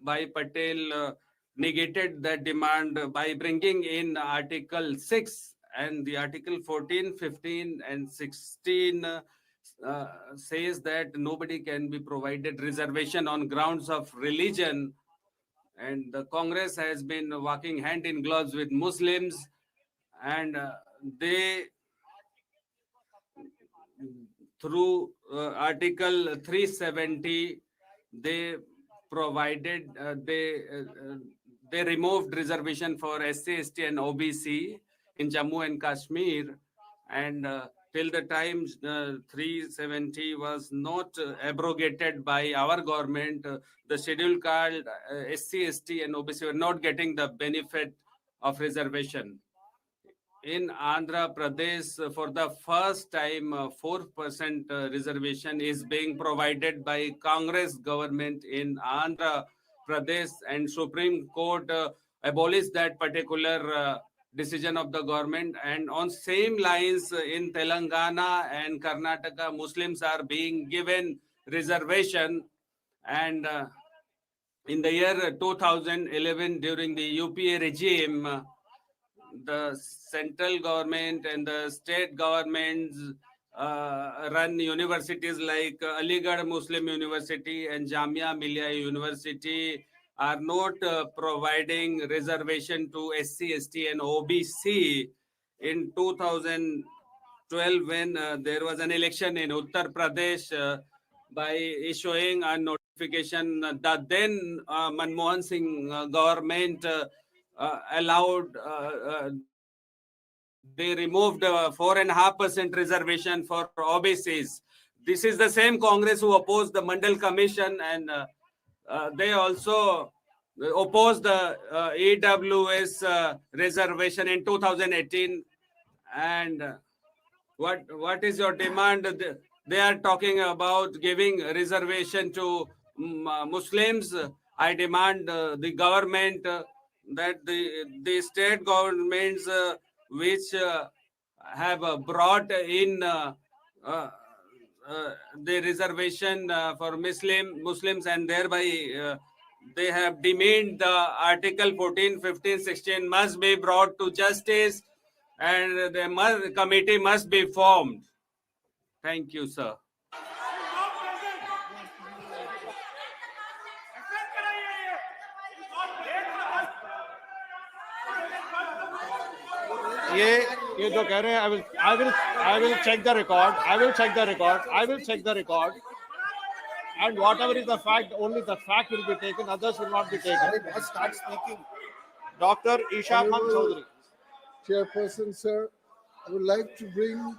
Bhai Patel negated that demand by bringing in Article 6, and the Article 14, 15, and 16 says that nobody can be provided reservation on grounds of religion. And the Congress has been working hand in gloves with Muslims, and they, through Article 370, they provided, they removed reservation for SC, ST, and OBC in Jammu and Kashmir, and till the time 370 was not abrogated by our government, the schedule called SC, ST, and OBC were not getting the benefit of reservation. In Andhra Pradesh, for the first time, 4% reservation is being provided by Congress government in Andhra Pradesh, and Supreme Court abolished that particular decision of the government. And on same lines in Telangana and Karnataka, Muslims are being given reservation. And in the year 2011, during the UPA regime, the central government and the state governments run universities like Aligarh Muslim University and Jamia Millia University are not providing reservation to SC, ST and OBC. In 2012, when there was an election in Uttar Pradesh, by issuing a notification, the then Manmohan Singh government allowed, they removed 4.5% reservation for OBCs. This is the same Congress who opposed the Mandal Commission, and they also opposed the EWS reservation in 2018. And what is your demand? They are talking about giving reservation to Muslims. I demand the government that the state governments which have brought in the reservation for Muslims, and thereby they have demeaned the Article 14, 15, 16 must be brought to justice, and the committee must be formed. Thank you, sir. ये जो कह रहे हैं, I will check the record. I will check the record. And whatever is the fact, only the fact will be taken. Others will not be taken. Start speaking. Dr. Isha Khan Chaudhary. Chairperson, sir, I would like to bring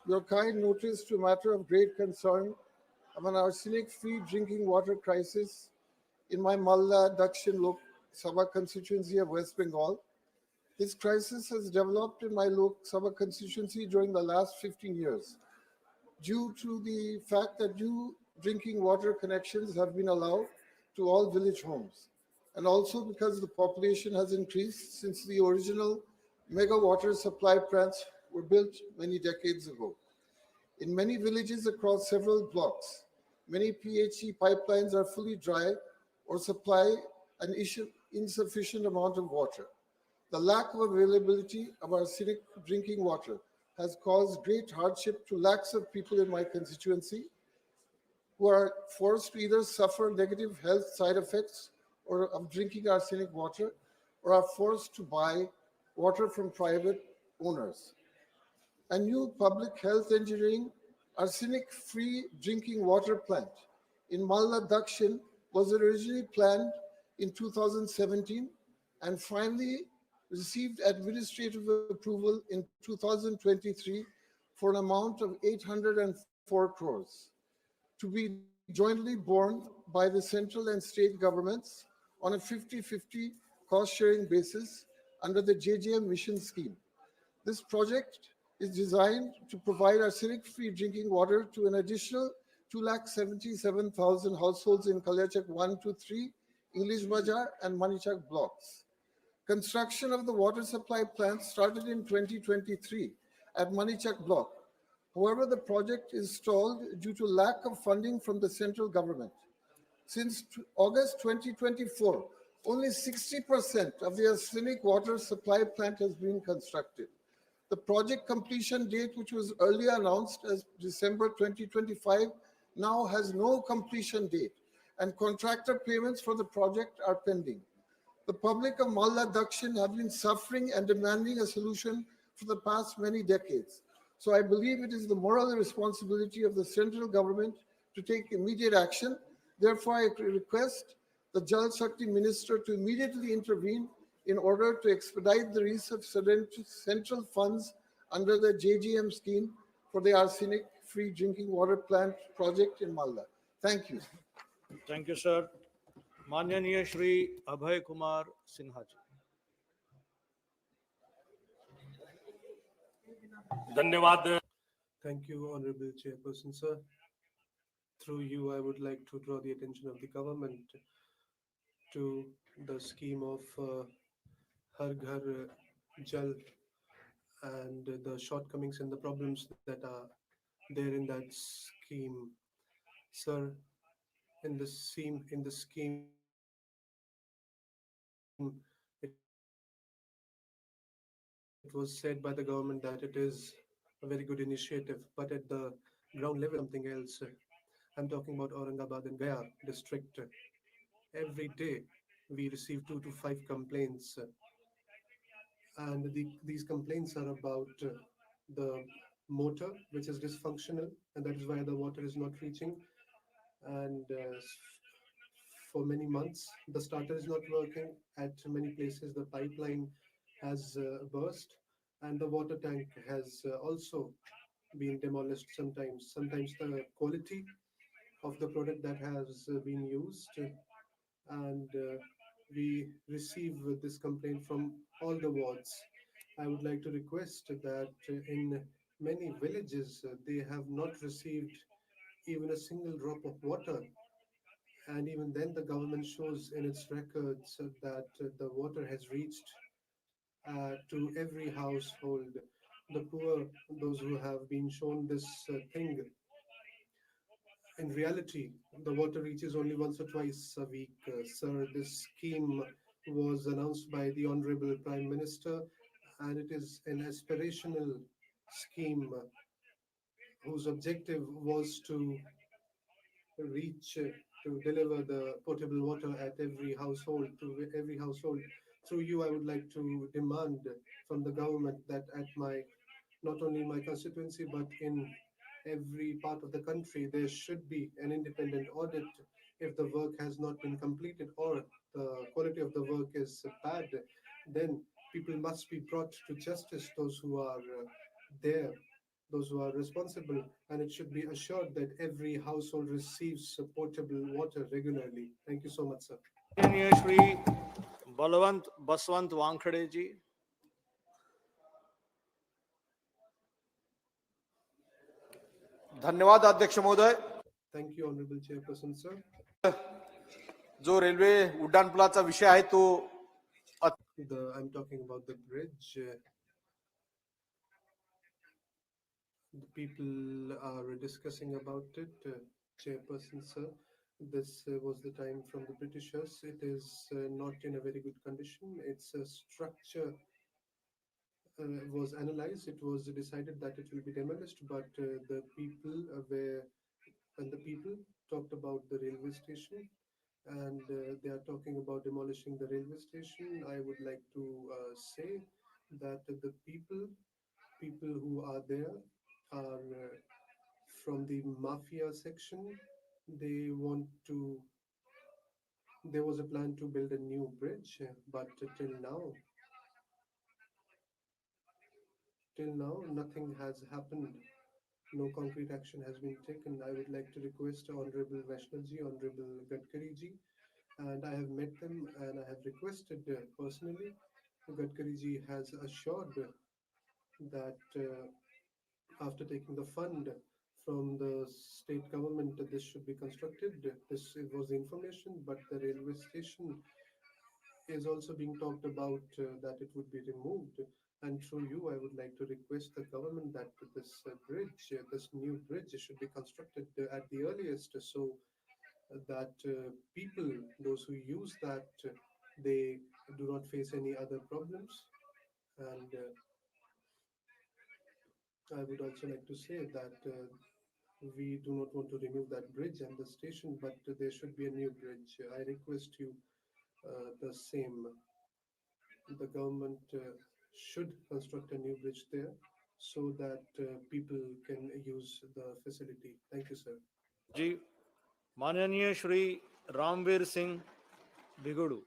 your kind notice to a matter of great concern of an arsenic-free drinking water crisis in my Malda Dakshin Lok Sabha constituency of West Bengal. This crisis has developed in my Lok Sabha constituency during the last 15 years due to the fact that new drinking water connections have been allowed to all village homes, and also because the population has increased since the original mega water supply plants were built many decades ago. In many villages across several blocks, many PHE pipelines are fully dry or supply an insufficient amount of water. The lack of availability of arsenic drinking water has caused great hardship to lakhs of people in my constituency who are forced to either suffer negative health side effects of drinking arsenic water, or are forced to buy water from private owners. A new public health engineering arsenic-free drinking water plant in Malda Dakshin was originally planned in 2017 and finally received administrative approval in 2023 for an amount of 804 crores to be jointly borne by the central and state governments on a 50-50 cost-sharing basis under the JJM mission scheme. This project is designed to provide arsenic-free drinking water to an additional 277,000 households in Kaliachak 1 to 3, English Bazaar and Manichak blocks. Construction of the water supply plant started in 2023 at Manichak block. However, the project is stalled due to lack of funding from the central government. Since August 2024, only 60% of the arsenic water supply plant has been constructed. The project completion date, which was earlier announced as December 2025, now has no completion date, and contractor payments for the project are pending. The public of Malda Dakshin have been suffering and demanding a solution for the past many decades. So I believe it is the moral responsibility of the central government to take immediate action. Therefore, I request the Jal Shakti Minister to immediately intervene in order to expedite the release of central funds under the JGM scheme for the arsenic-free drinking water plant project in Malda. Thank you. Thank you, sir. Manyaniya Shri Abhay Kumar Sinha ji. Dhanyawad. Thank you, Honorable Chairperson, sir. Through you, I would like to draw the attention of the government to the scheme of Har Ghar Jal and the shortcomings and the problems that are there in that scheme. Sir, in the scheme, it was said by the government that it is a very good initiative, but at the ground level, something else. I'm talking about Aurangabad and Gaya district. Every day, we receive 2 to 5 complaints, and these complaints are about the motor, which is dysfunctional, and that is why the water is not reaching. And for many months, the starter is not working. At many places, the pipeline has burst, and the water tank has also been demolished sometimes. Sometimes the quality of the product that has been used, and we receive this complaint from all the wards. I would like to request that in many villages, they have not received even a single drop of water, and even then the government shows in its records that the water has reached to every household. The poor, those who have been shown this thing, in reality, the water reaches only once or twice a week. Sir, this scheme was announced by the Honorable Prime Minister, and it is an aspirational scheme whose objective was to reach to deliver the potable water at every household, to every household. Through you, I would like to demand from the government that at my, not only my constituency, but in every part of the country, there should be an independent audit if the work has not been completed or the quality of the work is bad. Then people must be brought to justice, those who are there, those who are responsible, and it should be assured that every household receives potable water regularly. Thank you so much, sir. माननीय श्री बलवंत बसवंत वानखेड़े जी. धन्यवाद अध्यक्ष महोदय. Thank you, Honorable Chairperson, sir. जो railway उड्डाणपुलाचा विषय आहे तो I'm talking about the bridge. The people are discussing about it. Chairperson, sir, this was the time from the Britishers. It is not in a very good condition. Its structure was analyzed. It was decided that it will be demolished, but the people talked about the railway station, and they are talking about demolishing the railway station. I would like to say that the people who are there are from the mafia section. They want to. There was a plan to build a new bridge, but till now, nothing has happened. No concrete action has been taken. I would like to request Honorable Vaishnav ji, Honorable Gadkari ji, and I have met them and I have requested personally. Gadkari ji has assured that after taking the fund from the state government, this should be constructed. This was the information, but the railway station is also being talked about that it would be removed. And through you, I would like to request the government that this bridge, this new bridge, should be constructed at the earliest, so that people, those who use that, they do not face any other problems. And I would also like to say that we do not want to remove that bridge and the station, but there should be a new bridge. I request you the same. The government should construct a new bridge there so that people can use the facility. Thank you, sir. जी, माननीय श्री रामवीर सिंह बिगड़ू.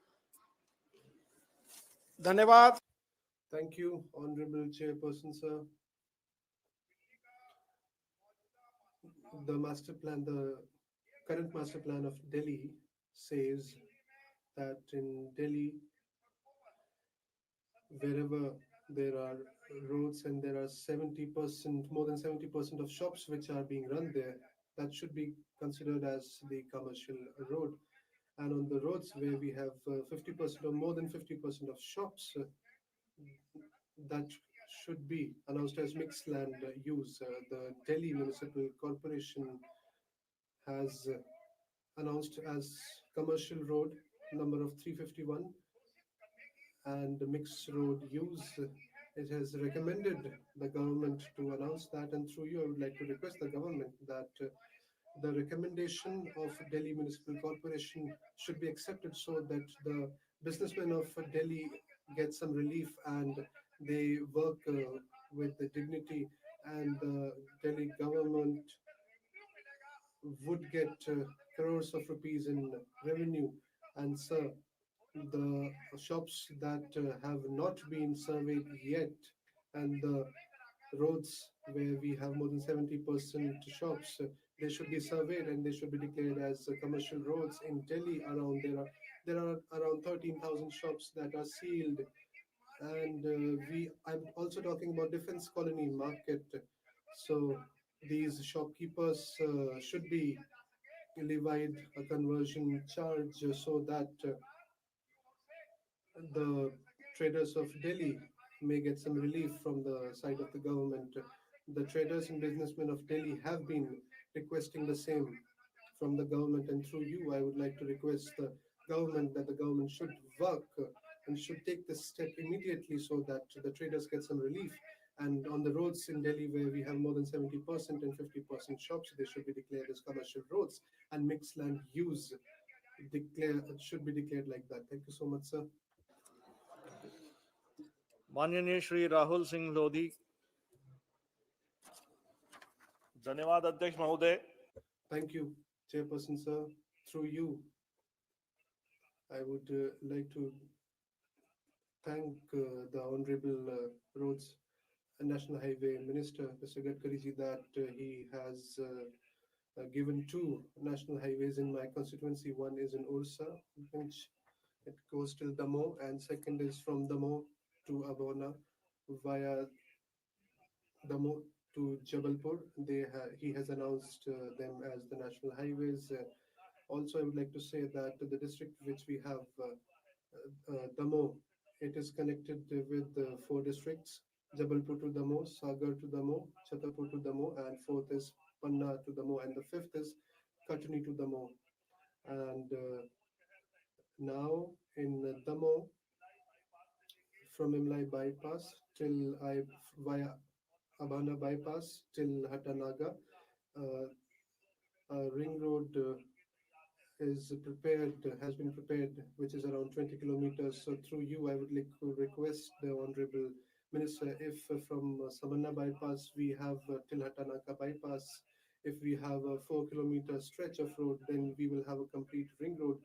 धन्यवाद. Thank you, Honorable Chairperson, sir. The current master plan of Delhi says that in Delhi, wherever there are roads and there are 70%, more than 70% of shops which are being run there, that should be considered as the commercial road. And on the roads where we have 50% or more than 50% of shops, that should be announced as mixed land use. The Delhi Municipal Corporation has announced as commercial road number of 351 and mixed road use. It has recommended the government to announce that, and through you, I would like to request the government that the recommendation of Delhi Municipal Corporation should be accepted so that the businessmen of Delhi get some relief and they work with the dignity, and the Delhi government would get crores of rupees in revenue. And sir, the shops that have not been surveyed yet, and the roads where we have more than 70% shops, they should be surveyed and they should be declared as commercial roads. In Delhi, around there are around 13,000 shops that are sealed, and I'm also talking about Defense Colony Market. So these shopkeepers should be levied a conversion charge so that the traders of Delhi may get some relief from the side of the government. The traders and businessmen of Delhi have been requesting the same from the government, and through you, I would like to request the government that the government should work and should take this step immediately so that the traders get some relief. And on the roads in Delhi, where we have more than 70% and 50% shops, they should be declared as commercial roads, and mixed land use should be declared like that. Thank you so much, sir. माननीय श्री राहुल सिंह लोधी. धन्यवाद अध्यक्ष महोदय. Thank you, Chairperson, sir. Through you, I would like to thank the Honorable Roads and National Highway Minister, Mr. Gadkari ji, that he has given two national highways in my constituency. One is in Ursa, which it goes till Damoh, and second is from Damoh to Abona via Damoh to Jabalpur. He has announced them as the national highways. Also, I would like to say that the district which we have, Damoh, it is connected with four districts: Jabalpur to Damoh, Sagar to Damoh, Chhatarpur to Damoh, and fourth is Panna to Damoh, and the fifth is Katni to Damoh. And now in Damoh, from Imlai bypass till via Abana bypass till Hatanaga, ring road is prepared, has been prepared, which is around 20 kilometers. So through you, I would like to request the Honorable Minister, if from Samanna bypass we have till Hatanaka bypass, if we have a 4-kilometer stretch of road, then we will have a complete ring road.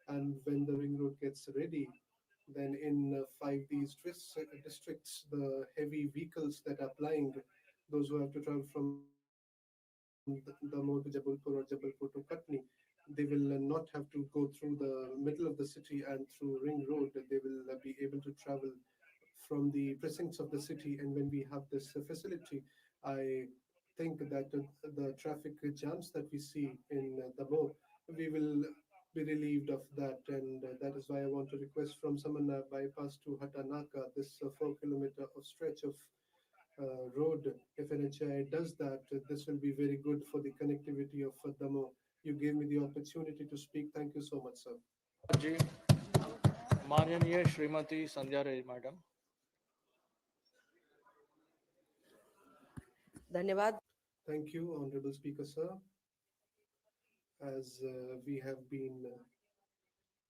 And when the ring road gets ready, then in 5 these districts, the heavy vehicles that are plying, those who have to travel from Damoh to Jabalpur or Jabalpur to Katni, they will not have to go through the middle of the city and through ring road. They will be able to travel from the precincts of the city. And when we have this facility, I think that the traffic jams that we see in Damoh, we will be relieved of that. And that is why I want to request from Samanna bypass to Hatanaka, this 4-kilometer of stretch of road. If NHAI does that, this will be very good for the connectivity of Damoh. You gave me the opportunity to speak. Thank you so much, sir. जी, माननीय श्रीमती संध्या रे madam. धन्यवाद. Thank you, Honorable Speaker, sir. As we have been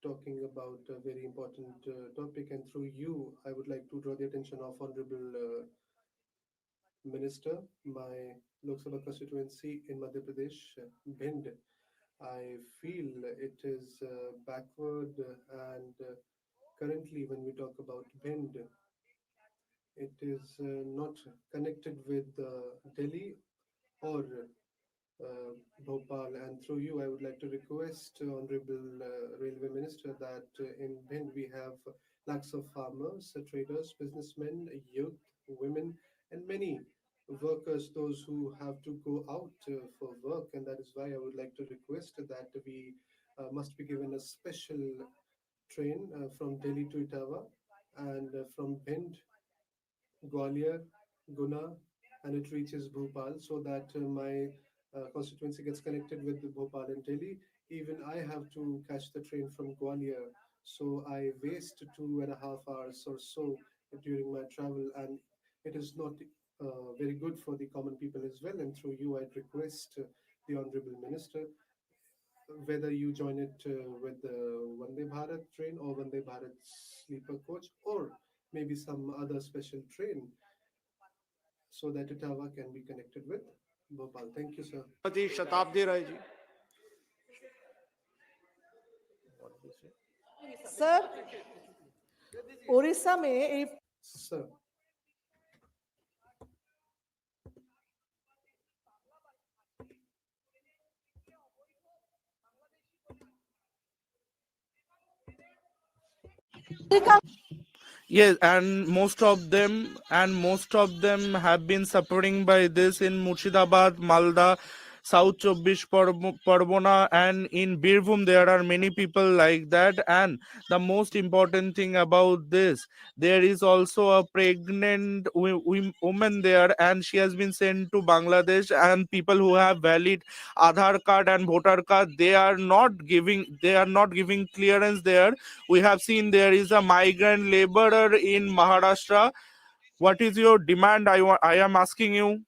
talking about a very important topic, and through you, I would like to draw the attention of Honorable Minister, my Lok Sabha constituency in Madhya Pradesh, Bhind. I feel it is backward, and currently when we talk about Bhind, it is not connected with Delhi or Bhopal. And through you, I would like to request Honorable Railway Minister that in Bhind we have lakhs of farmers, traders, businessmen, youth, women, and many workers, those who have to go out for work. And that is why I would like to request that we must be given a special train from Delhi to Etawah and from Bhind Gwalior, Guna, and it reaches Bhopal, so that my constituency gets connected with Bhopal and Delhi. Even I have to catch the train from Gwalior, so I waste 2.5 hours or so during my travel, and it is not very good for the common people as well. And through you, I'd request the Honorable Minister whether you join it with the Vande Bharat train or Vande Bharat sleeper coach, or maybe some other special train, so that Etawah can be connected with Bhopal. Thank you, sir. Shrimati Shatabdi Rai ji. Sir Orissa में एक Sir. Yes, and most of them have been suffering by this in Murshidabad, Malda, South Chobbish Pargona, and in Birbhum there are many people like that. And the most important thing about this, there is also a pregnant woman there, and she has been sent to Bangladesh. And people who have valid Aadhaar card and voter card, they are not giving clearance there. We have seen there is a migrant laborer in Maharashtra. What is your demand? I am asking you.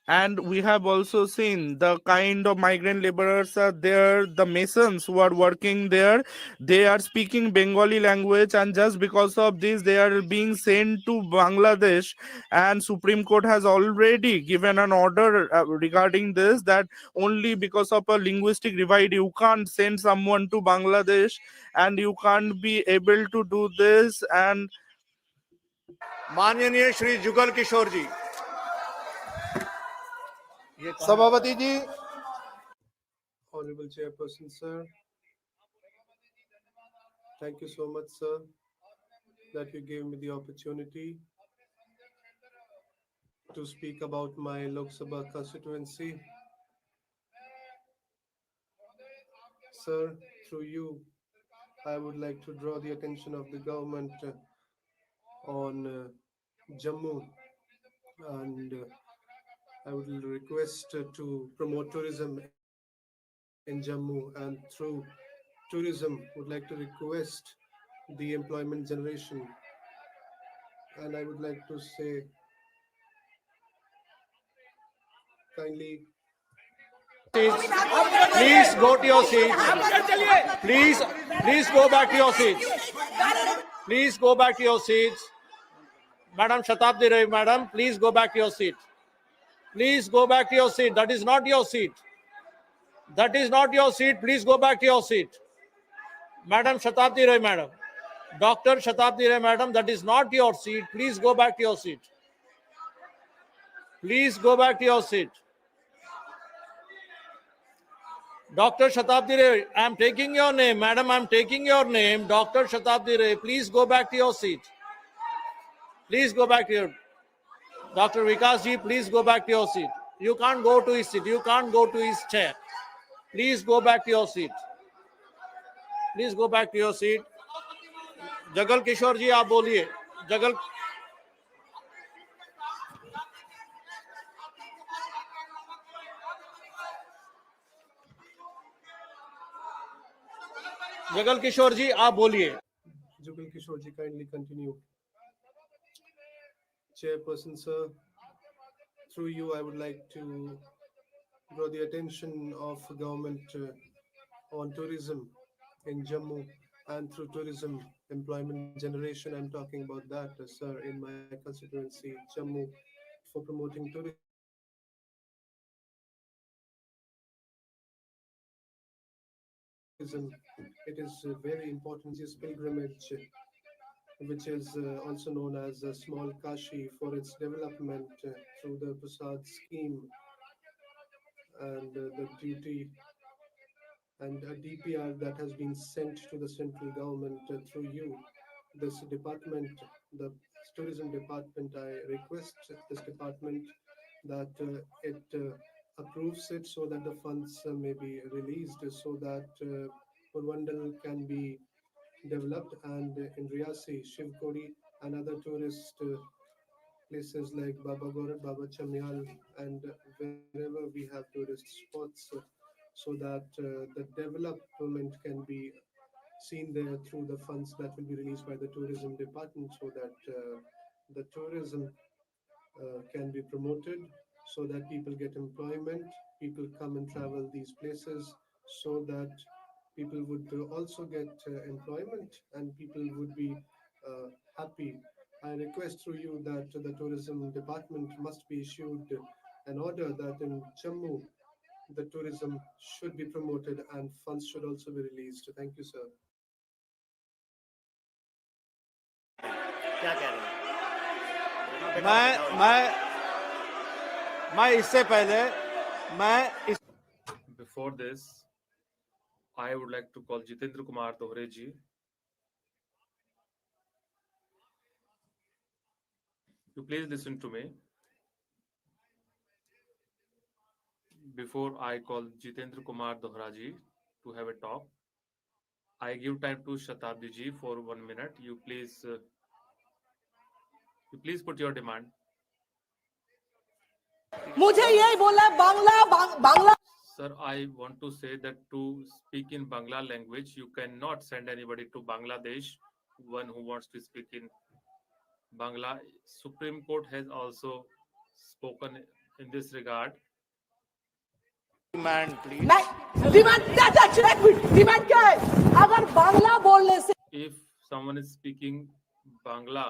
And we have also seen the kind of migrant laborers are there, the masons who are working there, they are speaking Bengali language, and just because of this they are being sent to Bangladesh. And Supreme Court has already given an order regarding this, that only because of a linguistic divide you can't send someone to Bangladesh, and you can't be able to do this. And माननीय श्री जुगल किशोर जी. सभापति जी. Honorable Chairperson, sir. Thank you so much, sir, that you gave me the opportunity to speak about my Lok Sabha constituency. Sir, through you, I would like to draw the attention of the government on Jammu, and I would request to promote tourism in Jammu, and through tourism would like to request the employment generation. And I would like to say kindly Please go to your seats. Please go back to your seats. Please go back to your seats. Madam Shatabdi Rai, madam, please go back to your seat. Please go back to your seat. That is not your seat. That is not your seat. Please go back to your seat. Madam Shatabdi Rai, madam. Dr. Shatabdi Rai, madam, that is not your seat. Please go back to your seat. Please go back to your seat. Dr. Shatabdi Rai, I am taking your name. Madam, I am taking your name. Dr. Shatabdi Rai, please go back to your seat. Please go back to your... Dr. Vikas ji, please go back to your seat. You can't go to his seat. You can't go to his chair. Please go back to your seat. Please go back to your seat. Jagal Kishore ji, आप बोलिए. Jagal... Jagal Kishore ji, आप बोलिए. Jugal Kishore ji, kindly continue. Chairperson, sir, through you, I would like to draw the attention of government on tourism in Jammu, and through tourism employment generation. I'm talking about that, sir, in my constituency, Jammu, for promoting tourism. It is a very important pilgrimage, which is also known as a small Kashi, for its development through the Prasad scheme and the duty and a DPR that has been sent to the central government through you. This department, the tourism department, I request this department that it approves it, so that the funds may be released, so that Purvandal can be developed, and in Riyasi, Shivkori, and other tourist places like Baba Gaurav, Baba Chamyal, and wherever we have tourist spots, so that the development can be seen there through the funds that will be released by the tourism department, so that the tourism can be promoted, so that people get employment, people come and travel these places, so that people would also get employment and people would be happy. I request through you that the tourism department must be issued an order that in Jammu the tourism should be promoted and funds should also be released. Thank you, sir. क्या कह रहे हैं मैं इससे पहले मैं इस Before this, I would like to call Jitendra Kumar Dohre ji. You please listen to me. Before I call Jitendra Kumar Dohra ji to have a talk, I give time to Shatabdi ji for 1 minute. You please put your demand. मुझे यही बोला Bangla Sir, I want to say that to speak in Bangla language, you cannot send anybody to Bangladesh, one who wants to speak in Bangla. Supreme Court has also spoken in this regard. Demand please demand क्या है अगर बांग्ला बोलने से If someone is speaking Bangla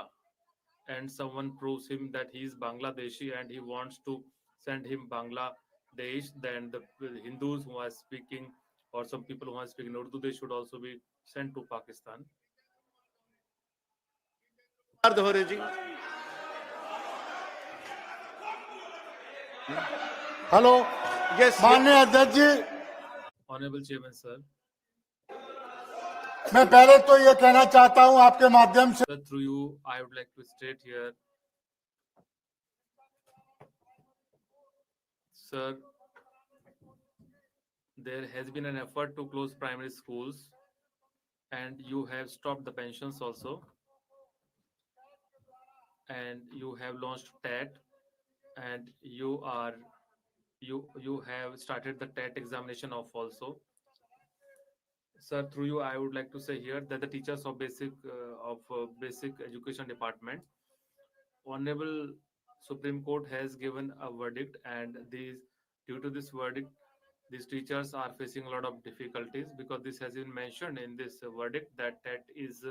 and someone proves him that he is Bangladeshi and he wants to send him Bangladesh, then the Hindus who are speaking or some people who are speaking Urdu, they should also be sent to Pakistan. दोहरे जी hello yes माननीय अध्यक्ष जी, Honorable Chairman, sir. मैं पहले तो ये कहना चाहता हूं आपके माध्यम से Sir, through you, I would like to state here, sir, there has been an effort to close primary schools and you have stopped the pensions also. And you have launched TET and you have started the TET examination of also. Sir, through you, I would like to say here that the teachers of basic education department, Honorable Supreme Court has given a verdict, and due to this verdict, these teachers are facing a lot of difficulties because this has been mentioned in this verdict that TET is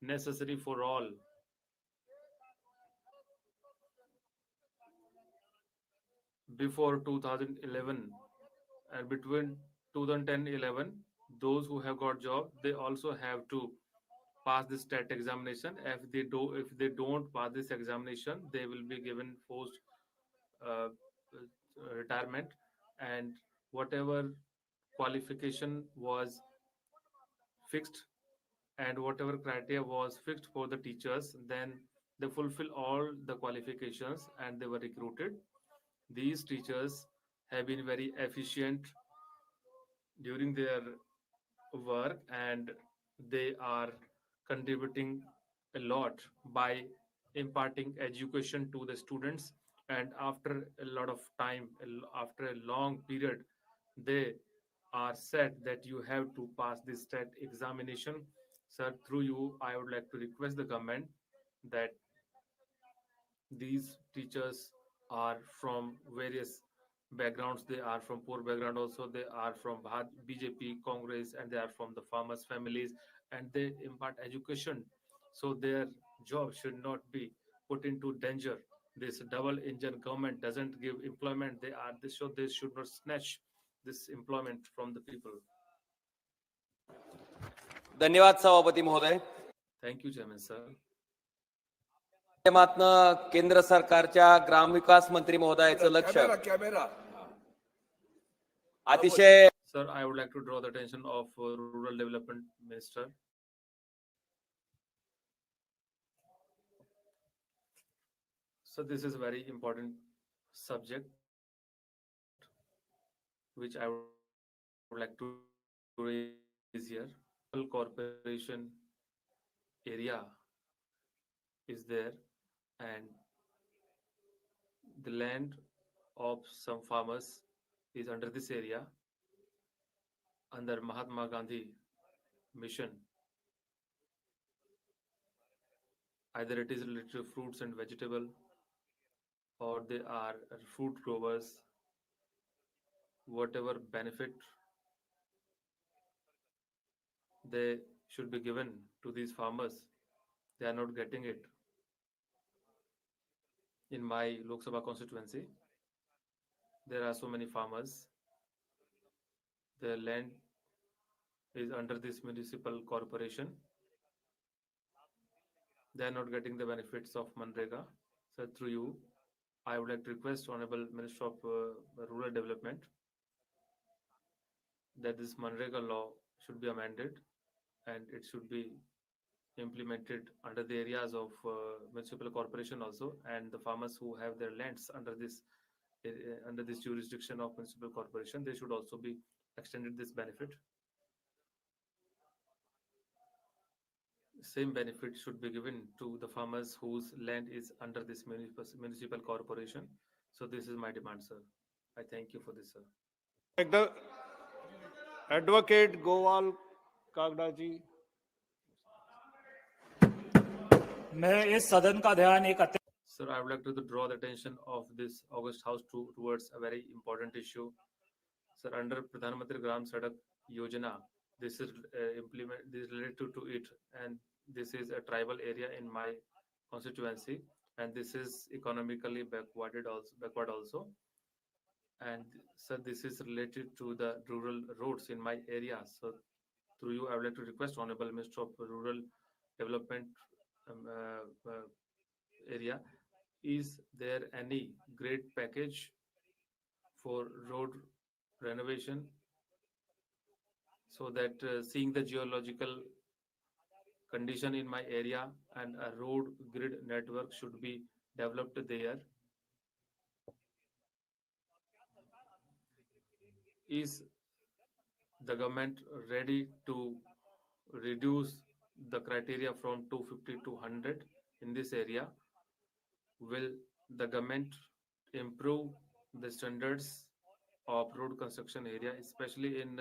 necessary for all. Before 2011 and between 2010-11, those who have got job, they also have to pass this TET examination. If they don't pass this examination, they will be given forced retirement, and whatever qualification was fixed and whatever criteria was fixed for the teachers, then they fulfill all the qualifications and they were recruited. These teachers have been very efficient during their work and they are contributing a lot by imparting education to the students, and after a lot of time, after a long period, they are said that you have to pass this TET examination. Sir, through you, I would like to request the government that these teachers are from various backgrounds. They are from poor background also, they are from BJP, Congress, and they are from the farmers families, and they impart education, so their job should not be put into danger. This double engine government doesn't give employment. They should not snatch this employment from the people. धन्यवाद सभापती महोदय. Thank you, Chairman, sir. माध्यमातनं केंद्र सरकारच्या ग्रामविकास मंत्री महोदयाचं लक्ष अतिशय. Sir, I would like to draw the attention of Rural Development Minister. So this is a very important subject which I would like to raise here. corporation area is there, and the land of some farmers is under this area under Mahatma Gandhi mission. Either it is related to fruits and vegetable, or they are fruit growers. Whatever benefit they should be given to these farmers, they are not getting it. In my Lok Sabha constituency, there are so many farmers. Their land is under this municipal corporation. They are not getting the benefits of Manrega. So through you, I would like to request Honorable Minister of Rural Development that this Manrega law should be amended and it should be implemented under the areas of municipal corporation also, and the farmers who have their lands under this jurisdiction of municipal corporation, they should also be extended this benefit. Same benefit should be given to the farmers whose land is under this municipal corporation. So this is my demand, sir. I thank you for this, sir. Advocate Gowal Kagda ji. Sir, I would like to draw the attention of this August House towards a very important issue. Sir, under Pradhan Mantri Gram Sadak Yojana, this is related to it, and this is a tribal area in my constituency, and this is economically backward also. And sir, this is related to the rural roads in my area. So through you, I would like to request Honorable Minister of Rural Development area, is there any great package for road renovation, so that seeing the geological condition in my area and a road grid network should be developed there? Is the government ready to reduce the criteria from 250 to 100 in this area? Will the government improve the standards of road construction area, especially in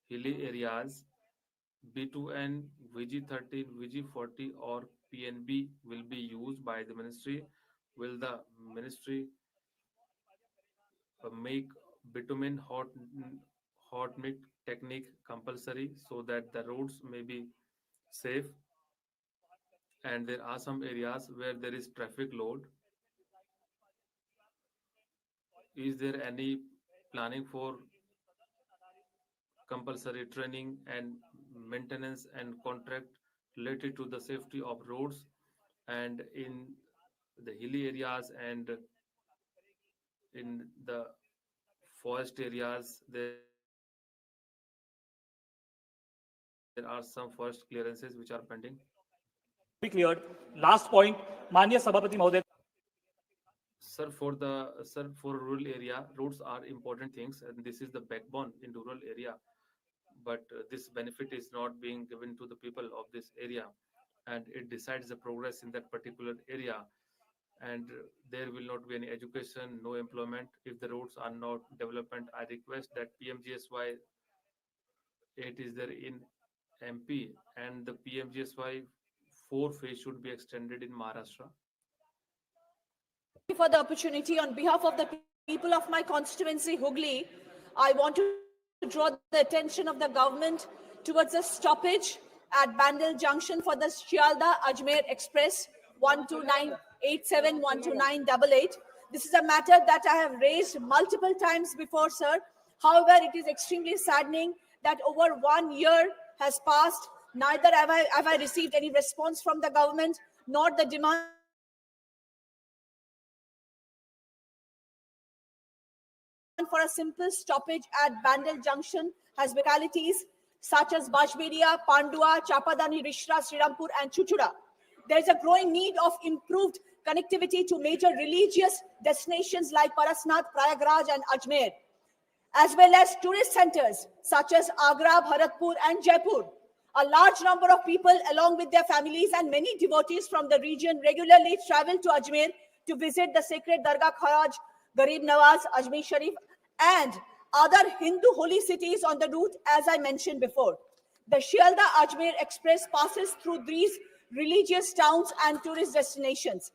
hilly areas? B2N, VG13, VG40 or PNB will be used by the ministry. Will the ministry make bitumen hot mix technique compulsory so that the roads may be safe? And there are some areas where there is traffic load. Is there any planning for compulsory training and maintenance and contract related to the safety of roads? And in the hilly areas and in the forest areas, there are some forest clearances which are pending. Be cleared. Last point, Manya Sabhapati Mahoday. Sir, for rural area, roads are important things, and this is the backbone in rural area. But this benefit is not being given to the people of this area, and it decides the progress in that particular area. And there will not be any education, no employment if the roads are not development. I request that PMGSY 8 is there in MP, and the PMGSY 4 phase should be extended in Maharashtra. Thank you for the opportunity. On behalf of the people of my constituency, Hooghly, I want to draw the attention of the government towards a stoppage at Bandel Junction for the Shialda Ajmer Express 12987 12988. This is a matter that I have raised multiple times before, sir. However, it is extremely saddening that over 1 year has passed. Neither have I received any response from the government, nor the demand for a simple stoppage at Bandel Junction has localities such as Bajberia, Pandua, Chapadani, Rishra, Srirampur and Chuchura. There is a growing need of improved connectivity to major religious destinations like Parasnath, Prayagraj and Ajmer, as well as tourist centers such as Agra, Bharatpur and Jaipur. A large number of people, along with their families and many devotees from the region, regularly travel to Ajmer to visit the sacred Dargah Kharaj, Garib Nawaz, Ajmer Sharif, and other Hindu holy cities on the route, as I mentioned before. The Shialda Ajmer Express passes through these religious towns and tourist destinations.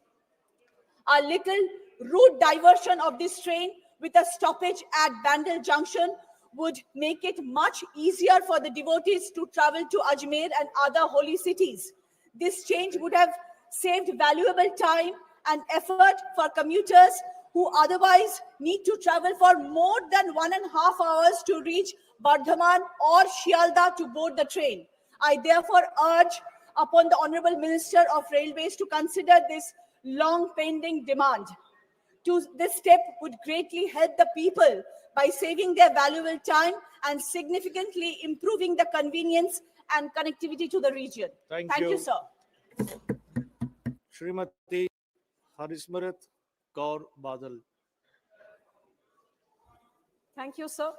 A little route diversion of this train with a stoppage at Bandel Junction would make it much easier for the devotees to travel to Ajmer and other holy cities. This change would have saved valuable time and effort for commuters who otherwise need to travel for more than 1.5 hours to reach Bardhaman or Shialda to board the train. I therefore urge upon the Honorable Minister of Railways to consider this long pending demand. This step would greatly help the people by saving their valuable time and significantly improving the convenience and connectivity to the region. Thank you, you. sir. Shrimati Harismarat Kaur Badal. Thank you, sir.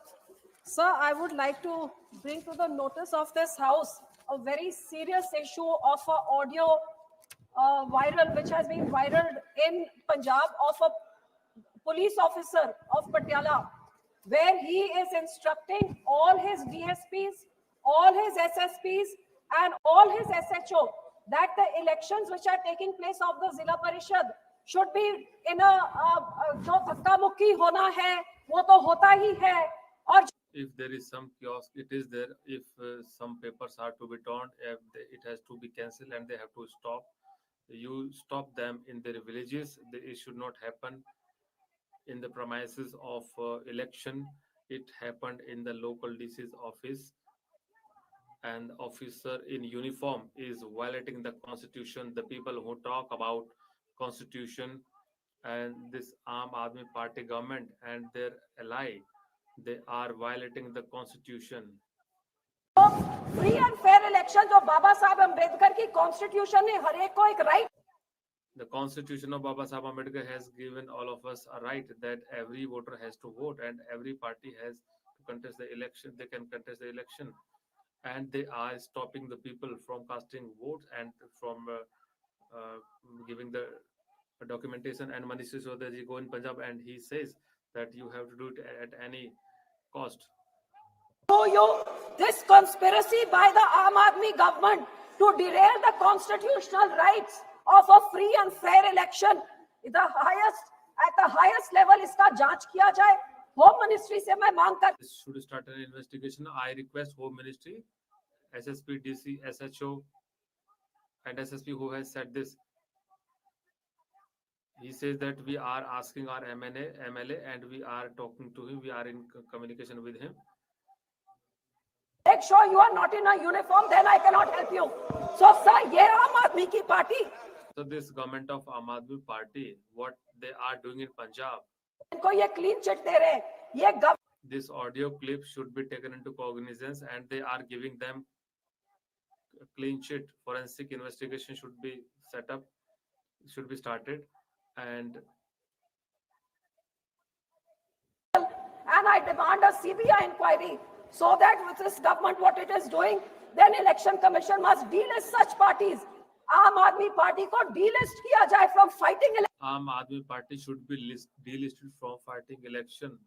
Sir, I would like to bring to the notice of this House a very serious issue of an audio viral, which has been viral in Punjab, of a police officer of Patiala, where he is instructing all his DSPs, all his SSPs, and all his SHO that the elections which are taking place of the Zilla Parishad should be in a jo dhakka mukki hona hai, wo to hota hi hai. Or If there is some kiosk, it is there. If some papers are to be torn, if it has to be cancelled and they have to stop, you stop them in their villages. It should not happen in the premises of election. It happened in the local DC's office, and officer in uniform is violating the constitution. The people who talk about constitution and this Aam Aadmi Party government and their ally, they are violating the constitution. free and fair elections of Baba Saheb Ambedkar ki constitution ne har ek ko ek right. The constitution of Baba Saheb Ambedkar has given all of us a right that every voter has to vote and every party has to contest the election. They can contest the election, and they are stopping the people from casting votes and from giving the documentation. And Manish Sisodha ji go in Punjab and he says that you have to do it at any cost. To you, this conspiracy by the Aam Aadmi government to derail the constitutional rights of a free and fair election, at the highest level, iska जांच किया जाए. Home Ministry से मैं मांग कर. Should start an investigation. I request Home Ministry, SSP, DC, SHO, and SSP who has said this. He says that we are asking our MLA, and we are talking to him. We are in communication with him. Make sure you are not in a uniform, then I cannot help you. So, sir, ye Aam Aadmi ki party. So this government of Aam Aadmi Party, what they are doing in Punjab, इनको ये clean chit दे रहे हैं. ये this audio clip should be taken into cognizance, and they are giving them a clean sheet. Forensic investigation should be set up, should be started, and I demand a CBI inquiry so that with this government what it is doing, then election commission must delist such parties. Aam Aadmi Party को delist किया जाए from fighting election. Aam Aadmi Party should be delisted from fighting election.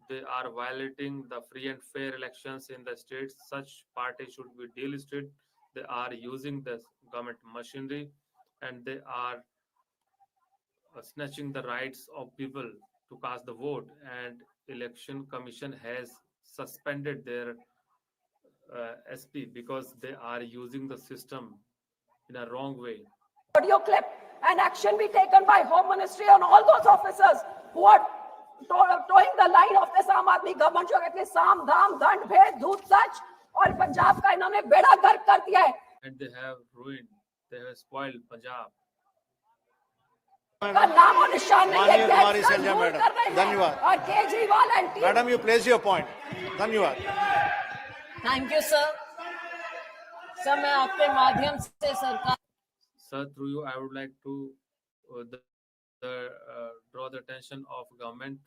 They are violating the free and fair elections in the states. Such party should be delisted. They are using the government machinery, and they are snatching the rights of people to cast the vote. And election commission has suspended their SP because they are using the system in a wrong way. Audio clip and action be taken by Home Ministry on all those officers who are towing the line of this Aam Aadmi government जो कहते हैं साम दाम दंड भेद धूत सच और पंजाब का इन्होंने बेड़ा गर्क कर दिया है. And they have ruined, they have spoiled Punjab. का नाम और निशान नहीं है. कुमारी सैलजा मैडम, धन्यवाद. और Kejriwal and team. Madam, you place your point. धन्यवाद. Thank you, sir. सर मैं आपके माध्यम से सरकार. Sir, through you, I would like to draw the attention of government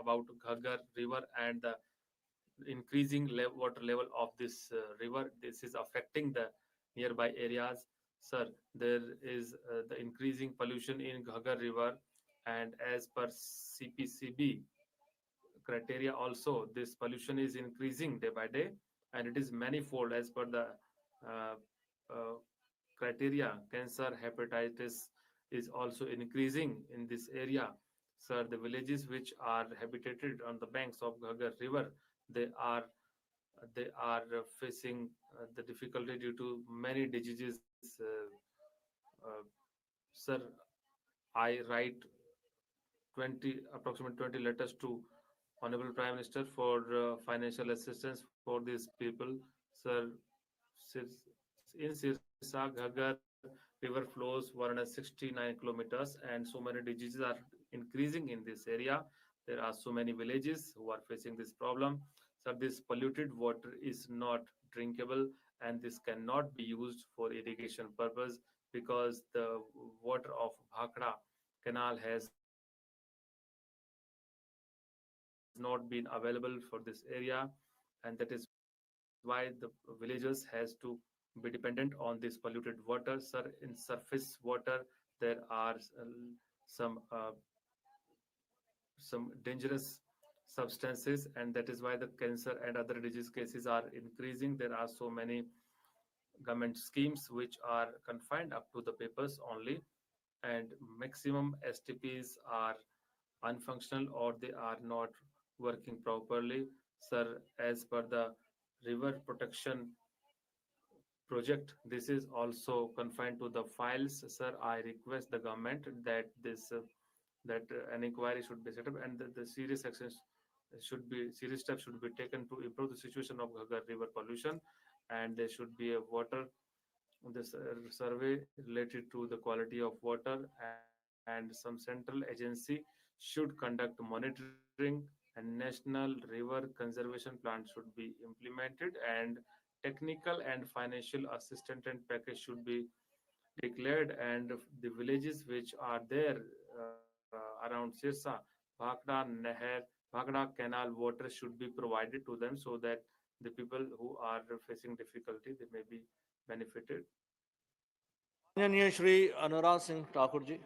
about Ghaggar River and the increasing water level of this river. This is affecting the nearby areas. Sir, there is the increasing pollution in Ghaggar River, and as per CPCB criteria also, this pollution is increasing day by day, and it is manifold as per the uh, uh, criteria. Cancer, hepatitis is also increasing in this area. Sir, the villages which are habitated on the banks of Ghaggar River, they are facing the difficulty due to many diseases. Uh, Sir, I write 20 approximately 20 letters to Honorable Prime Minister for financial assistance for these people. Sir, in Sirsa, Ghaggar river flows 169 kilometers, and so many diseases are increasing in this area. There are so many villages who are facing this problem. So this polluted water is not drinkable, and this cannot be used for irrigation purpose because the water of Bhakra canal has not been available for this area, and that is why the villagers has to be dependent on this polluted water. Sir, in surface water there are some uh, some dangerous substances, and that is why the cancer and other disease cases are increasing. There are so many government schemes which are confined up to the papers only, and maximum STPs are unfunctional or they are not working properly. Sir, as per the river protection project, this is also confined to the files. Sir, I request the government that an inquiry should be set up, and the serious actions serious steps should be taken to improve the situation of Ghaggar river pollution, and there should be a water survey related to the quality of water, and some central agency should conduct monitoring, and national river conservation plan should be implemented, and technical and financial assistance and package should be declared, and the villages which are there around Sirsa, Bhakra, Naher, Bhakra canal water should be provided to them so that the people who are facing difficulty they may be benefited. माननीय श्री अनुराग सिंह ठाकुर जी।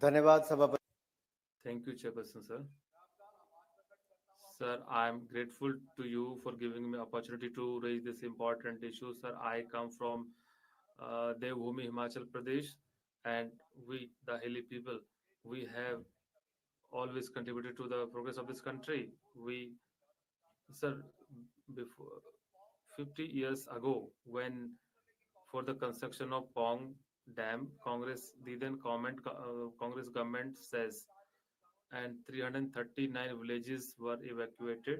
धन्यवाद सभापति। Thank you, Chairperson, sir. Sir, I am grateful to you for giving me opportunity to raise this important issue. Sir, I come from Devbhoomi, Himachal Pradesh, and we, the hilly people, we have always contributed to the progress of this country. Sir, before 50 years ago, when for the construction of Pong Dam, the then Congress government says, and 339 villages were evacuated,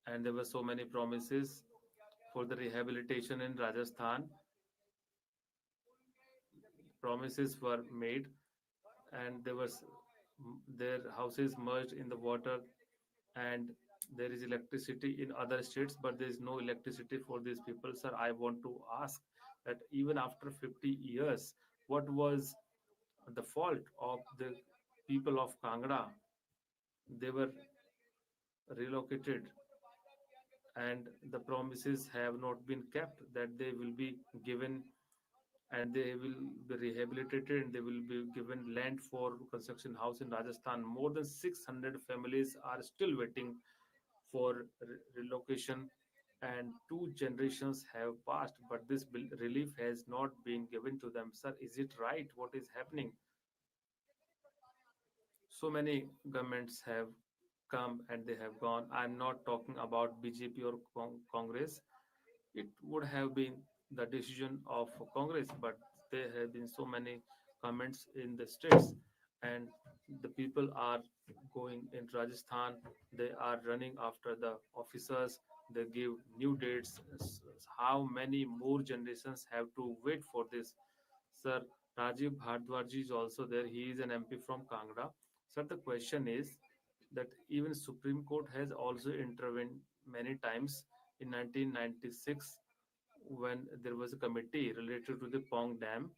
and there were so many promises for the rehabilitation in Rajasthan. Promises were made, and their houses merged in the water, and there is electricity in other states, but there is no electricity for these people. Sir, I want to ask that even after 50 years, what was the fault of the people of Kangra? They were relocated, and the promises have not been kept that they will be given, and they will be rehabilitated, and they will be given land for construction house in Rajasthan. More than 600 families are still waiting for relocation, and 2 generations have passed, but this relief has not been given to them. Sir, is it right? What is happening? So many governments have come and they have gone. I'm not talking about BJP or Congress. It would have been the decision of Congress, but there have been so many comments in the states, and the people are going in Rajasthan. They are running after the officers. They give new dates. How many more generations have to wait for this? Sir, Rajiv Bhardwaj is also there. He is an MP from Kangra. Sir, the question is that even Supreme Court has also intervened many times. In 1996, when there was a committee related to the Pong Dam,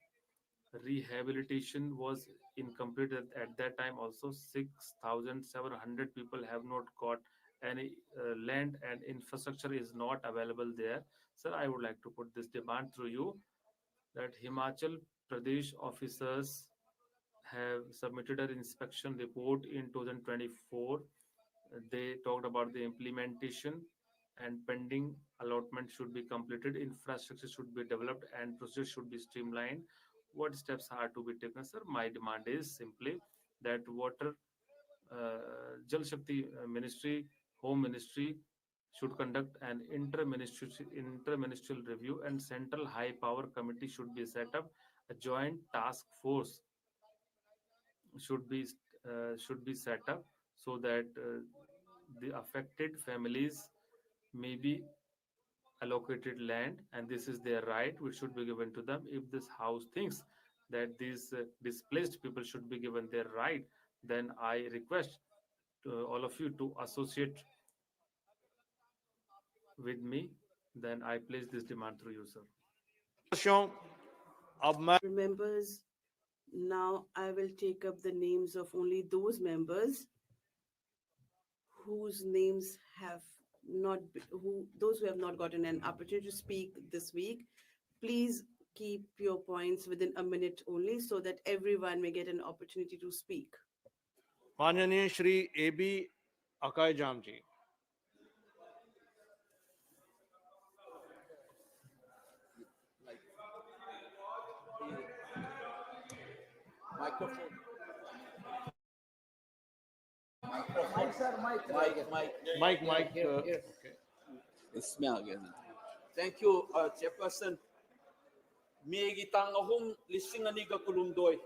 rehabilitation was incomplete at that time. Also, 6,700 people have not got any land, and infrastructure is not available there. Sir, I would like to put this demand through you that Himachal Pradesh officers have submitted an inspection report in 2024. They talked about the implementation and pending allotment should be completed, infrastructure should be developed, and procedures should be streamlined. What steps are to be taken, sir? My demand is simply that water, Jal Shakti Ministry, Home Ministry should conduct an interministerial review, and Central High Power Committee should be set up. A joint task force should be set up so that the affected families may be allocated land, and this is their right which should be given to them. If this house thinks that these displaced people should be given their right, then I request all of you to associate with me. Then I place this demand through you, sir. Members, now I will take up the names of only those members whose names have not those who have not gotten an opportunity to speak this week. Please keep your points within a minute only so that everyone may get an opportunity to speak. माननीय Shri AB Akaijam ji. Microphone. Mic. Here. It's me again. Thank you, Chairperson. Megi tang ahum lising ani ka kulumdoi.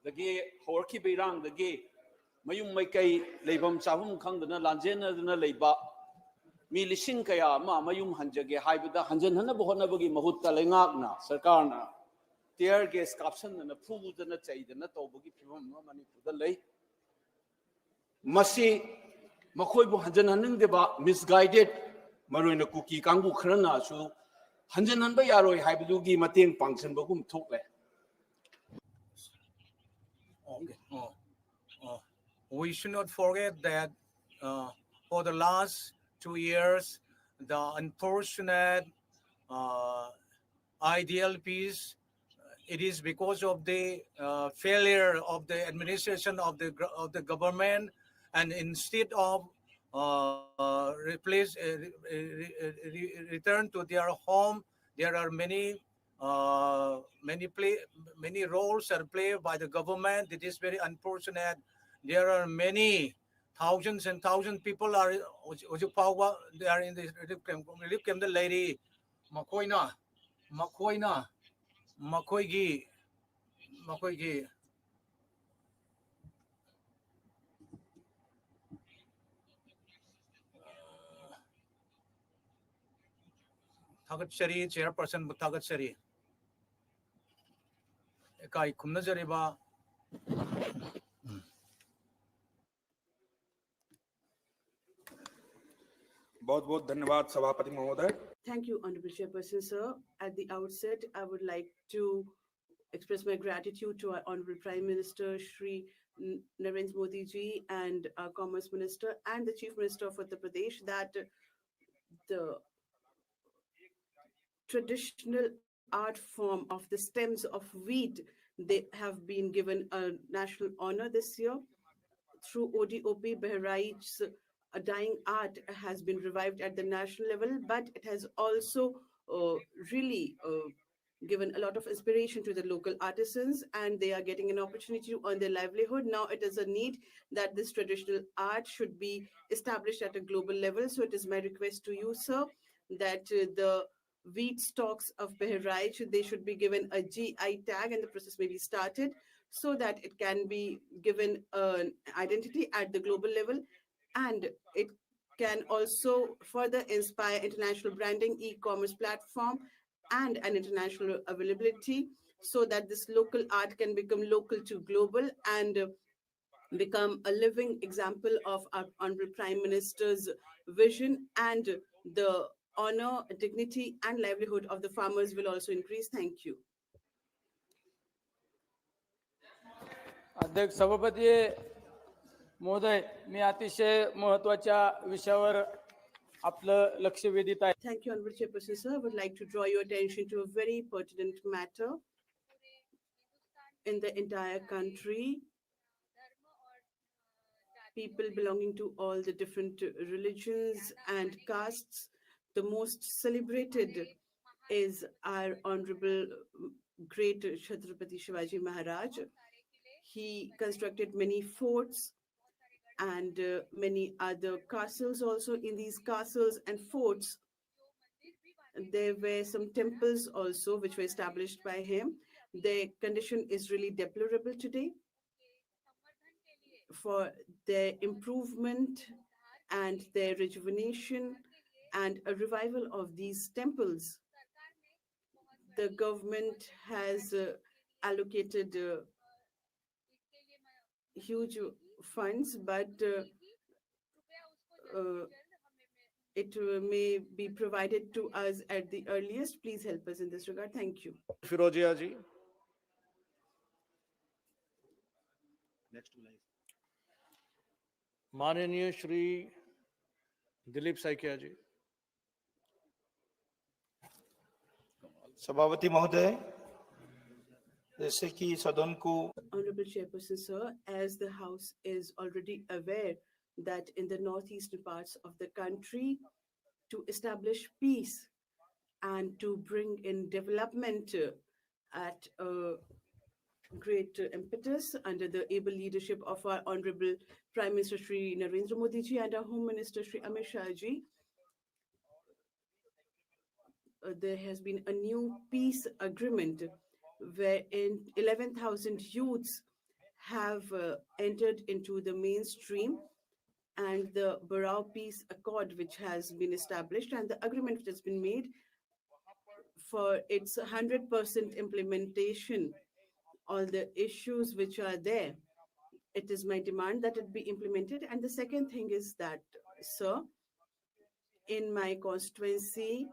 Dagi horki beirang dagi mayung may kay leibam chabum khang dana lanjen dana leiba mi lising kaya ma mayung hanjage haibada hanjan hana bohona bagi mahutta lengak na sarkar na tear gas caption na phu dana chai dana to bagi phibam mani puda lei masi makhoi bu hanjan haning deba misguided maroina kuki kangbu khrana su hanjan han ba yaroi haibadu gi mateng pangsan bagum thok le. We should not forget that for the last 2 years, the unfortunate IDLPs, it is because of the failure of the administration of the government, and instead of return to their home, there are many roles are played by the government. It is very unfortunate. There are many thousands and thousands people are they are in the relief camp. The lady Makoina Makoigi Thagat Shari, Chairperson Thagat Shari. Kai Kumna Jariba. बहुत-बहुत धन्यवाद सभापति महोदय. Thank you, Honorable Chairperson, sir. At the outset, I would like to express my gratitude to our Honorable Prime Minister, Shri Narendra Modi ji, and our Commerce Minister and the Chief Minister of Uttar Pradesh that the traditional art form of the stems of wheat, they have been given a national honor this year. Through ODOP, Bahraich, a dying art has been revived at the national level, but it has also really given a lot of inspiration to the local artisans, and they are getting an opportunity to earn their livelihood. Now it is a need that this traditional art should be established at a global level. So it is my request to you, sir, that the wheat stalks of Bahraich, they should be given a GI tag, and the process may be started so that it can be given an identity at the global level, and it can also further inspire international branding, e-commerce platform, and an international availability, so that this local art can become local to global and become a living example of our Honorable Prime Minister's vision, and the honor, dignity, and livelihood of the farmers will also increase. Thank you. अध्यक्ष सभापती महोदय, मी अतिशय महत्वाच्या विषयावर आपलं लक्ष वेधित आहे. Thank you, Honorable Chairperson, sir. I would like to draw your attention to a very pertinent matter in the entire country. People belonging to all the different religions and castes. The most celebrated is our Honorable great Chhatrapati Shivaji Maharaj. He constructed many forts and many other castles also. In these castles and forts, there were some temples also which were established by him. Their condition is really deplorable today. For their improvement and their rejuvenation and a revival of these temples, the government has allocated huge funds, but it may be provided to us at the earliest. Please help us in this regard. Thank you. Firozia ji. माननीय श्री दिलीप साइकिया जी. सभापति महोदय, जैसे कि सदन को Honorable Chairperson, sir, as the House is already aware that in the northeastern parts of the country, to establish peace and to bring in development at a great impetus under the able leadership of our Honorable Prime Minister Shri Narendra Modi ji and our Home Minister Shri Amit Shah ji, there has been a new peace agreement wherein 11,000 youths have entered into the mainstream, and the Barao Peace Accord which has been established and the agreement which has been made for its 100% implementation, all the issues which are there, it is my demand that it be implemented. And the second thing is that, sir, in my constituency,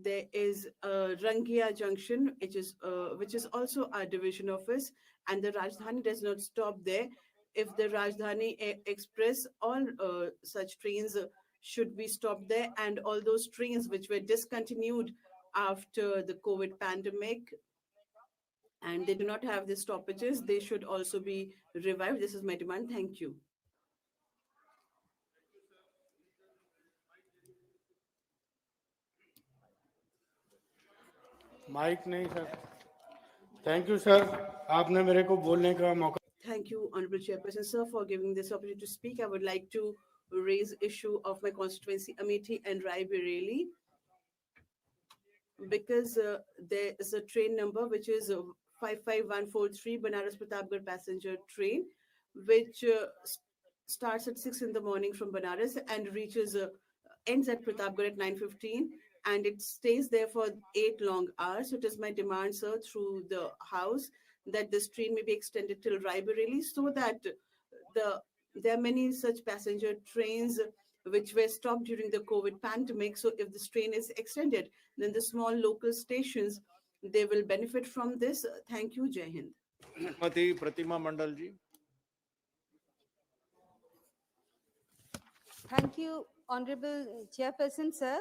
there is a Rangia Junction, which is also our division office, and the Rajdhani does not stop there. If the Rajdhani Express, all such trains should be stopped there, and all those trains which were discontinued after the COVID pandemic and they do not have the stoppages, they should also be revived. This is my demand. Thank you. Mike नहीं sir. Thank you sir, आपने मेरे को बोलने का मौका. Thank you, Honorable Chairperson, sir, for giving this opportunity to speak. I would like to raise issue of my constituency, Amethi and Rai Bareli, because there is a train number which is 55143 Banaras Pratapgarh passenger train, which starts at 6 in the morning from Banaras and reaches ends at Pratapgarh at 9:15, and it stays there for 8 long hours. So it is my demand, sir, through the House, that this train may be extended till Rai Bareli, so that there are many such passenger trains which were stopped during the COVID pandemic. So if this train is extended, then the small local stations, they will benefit from this. Thank you. Jai Hind. Mati Pratima Mandal ji. Thank you, Honorable Chairperson, sir.